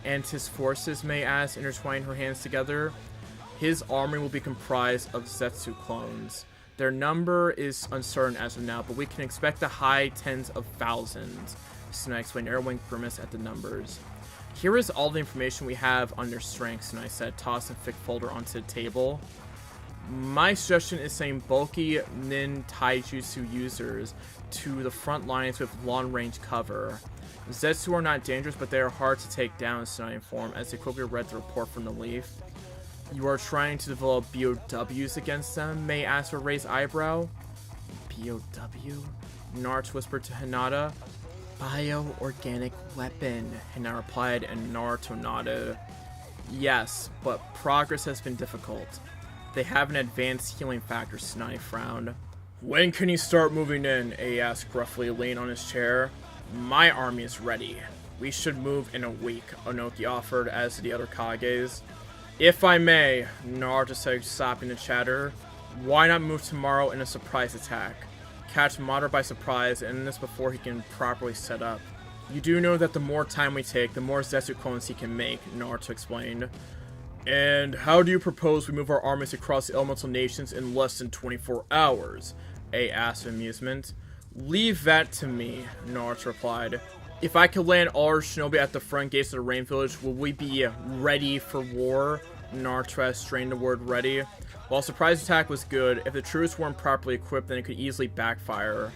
And his forces, May asked, intertwining her hands together. His army will be comprised of Zetsu clones. Their number is uncertain as of now, but we can expect the high tens of thousands, Tsunade explained. Everyone grimaced at the numbers. Here is all the information we have on their strengths, Tsunade said, tossing a thick folder onto the table. My suggestion is sending bulky nin taijutsu users to the front lines with long-range cover. Zetsu are not dangerous, but they are hard to take down, Tsunade informed, as they quickly read the report from the leaf. You are trying to develop BOWs against them? May asked with a raised eyebrow. BOW? Naruto whispered to Hinata. Bio-organic weapon, Hinata replied, and Naruto nodded. Yes, but progress has been difficult. They have an advanced healing factor, Tsunade frowned. When can you start moving in? A asked gruffly, laying on his chair. My army is ready. We should move in a week, Onoki offered, as did the other Kages. If I may, Naruto said, stopping the chatter, why not move tomorrow in a surprise attack? Catch Madara by surprise, and this before he can properly set up. You do know that the more time we take, the more Zetsu clones he can make, Naruto explained. And how do you propose we move our armies across the elemental nations in less than 24 hours? A asked in amusement. Leave that to me, Naruto replied. If I could land all our shinobi at the front gates of the Rain Village, will we be ready for war? Naruto has strained the word ready. While surprise attack was good, if the troops weren't properly equipped, then it could easily backfire.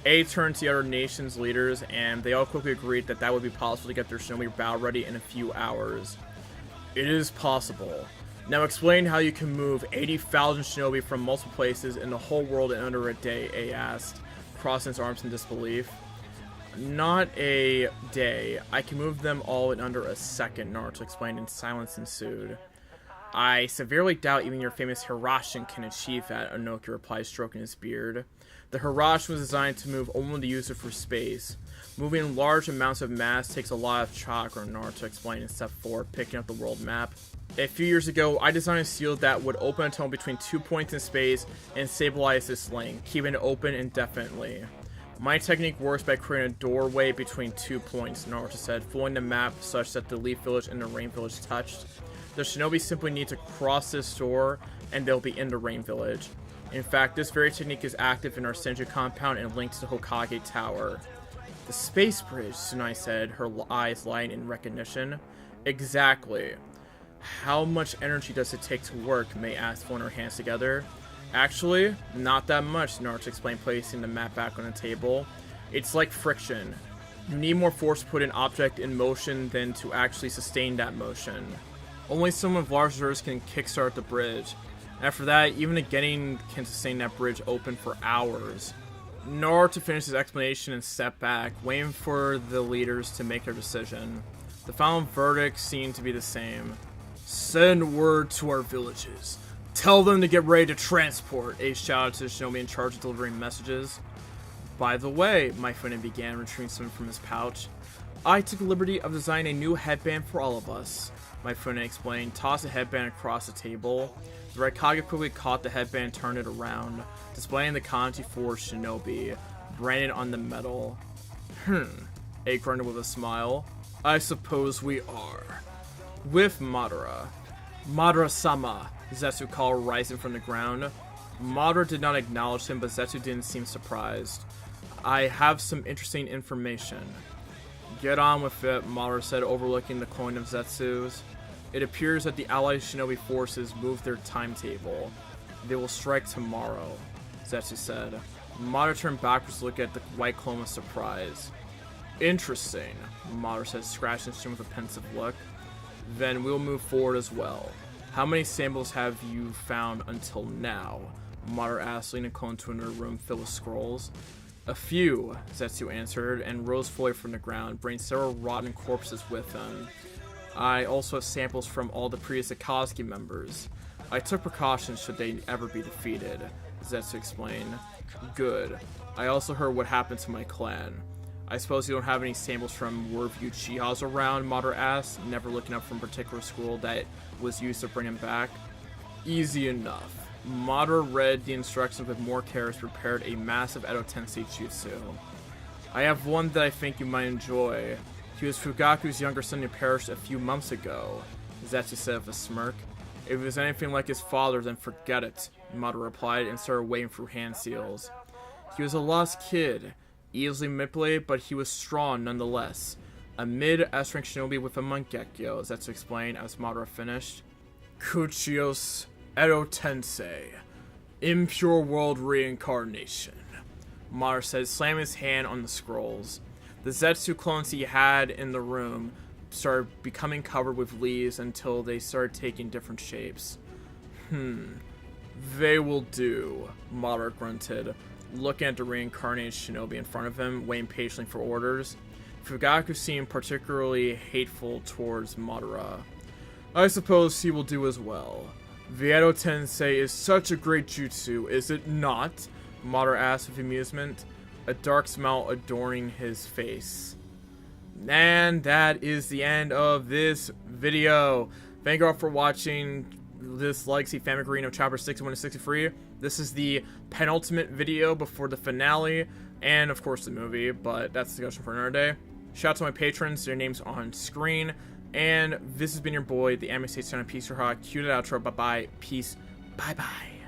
A turned to the other nations' leaders, and they all quickly agreed that that would be possible to get their shinobi battle ready in a few hours. It is possible. Now explain how you can move 80,000 shinobi from multiple places in the whole world in under a day, A asked, crossing his arms in disbelief. Not a day. I can move them all in under a second, Naruto explained, and silence ensued. I severely doubt even your famous Hirashin can achieve that, Onoki replied, stroking his beard. The Hirashin was designed to move only the user for space. Moving large amounts of mass takes a lot of chakra, Naruto explained in step 4, picking up the world map. A few years ago, I designed a shield that would open a tunnel between 2 points in space and stabilize this link, keeping it open indefinitely. My technique works by creating a doorway between 2 points, Naruto said, filling the map such that the Leaf Village and the Rain Village touched. The shinobi simply need to cross this door, and they'll be in the Rain Village. In fact, this very technique is active in our Senju compound and linked to the Hokage Tower. The space bridge, Tsunai said, her eyes lighting in recognition. Exactly. How much energy does it take to work? Mei asked, pulling her hands together. Actually, not that much, Naruto explained, placing the map back on the table. It's like friction. You need more force to put an object in motion than to actually sustain that motion. Only someone with large reserves can kickstart the bridge. After that, even a Genin can sustain that bridge open for hours. Naruto finished his explanation and stepped back, waiting for the leaders to make their decision. The final verdict seemed to be the same. Send word to our villages. Tell them to get ready to transport, Ace shouted to the shinobi in charge of delivering messages. By the way, my friend began, retrieving something from his pouch. I took the liberty of designing a new headband for all of us. My friend explained, tossed the headband across the table. The Raikage quickly caught the headband and turned it around, displaying the kanji for shinobi, branded on the metal. A grunted with a smile. I suppose we are. With Madara. Madara-sama, Zetsu called, rising from the ground. Madara did not acknowledge him, but Zetsu didn't seem surprised. I have some interesting information. Get on with it, Madara said, overlooking the coin of Zetsu's. It appears that the allied shinobi forces moved their timetable. They will strike tomorrow, Zetsu said. Madara turned backwards to look at the white clone with surprise. Interesting, Madara said, scratching his chin with a pensive look. Then we'll move forward as well. How many samples have you found until now? Madara asked, leading Kon to another room filled with scrolls. A few, Zetsu answered, and rose fully from the ground, bringing several rotten corpses with him. I also have samples from all the previous Akatsuki members. I took precautions should they ever be defeated, Zetsu explained. Good. I also heard what happened to my clan. I suppose you don't have any samples from Wordview Chihas around, Madara asked, never looking up from a particular scroll that was used to bring him back. Easy enough. Madara read the instructions with more care as prepared a massive Edo Tensei jutsu. I have one that I think you might enjoy. He was Fugaku's younger son who perished a few months ago, Zetsu said with a smirk. If it was anything like his father, then forget it, Madara replied and started waving through hand seals. He was a lost kid, easily manipulated, but he was strong nonetheless. A mid-S-rank shinobi with a Mangekyo, Zetsu explained as Madara finished. Kuchios Edo Tensei, Impure World Reincarnation, Madara said, slamming his hand on the scrolls. The Zetsu clones he had in the room started becoming covered with leaves until they started taking different shapes. They will do, Madara grunted, looking at the reincarnated shinobi in front of him, waiting patiently for orders. Fugaku seemed particularly hateful towards Madara. I suppose he will do as well. The Edo Tensei is such a great jutsu, is it not? Madara asked with amusement, a dark smile adorning his face. And that is the end of this video. Thank you all for watching this Legacy Fanfic Created of Chapter 61 to 63. This is the penultimate video before the finale, and of course the movie, but that's the discussion for another day. Shout out to my patrons, their names on screen. And this has been your boy, the Anime State Son of Peace or Hawk. Cue the outro. Bye-bye. Peace. Bye-bye.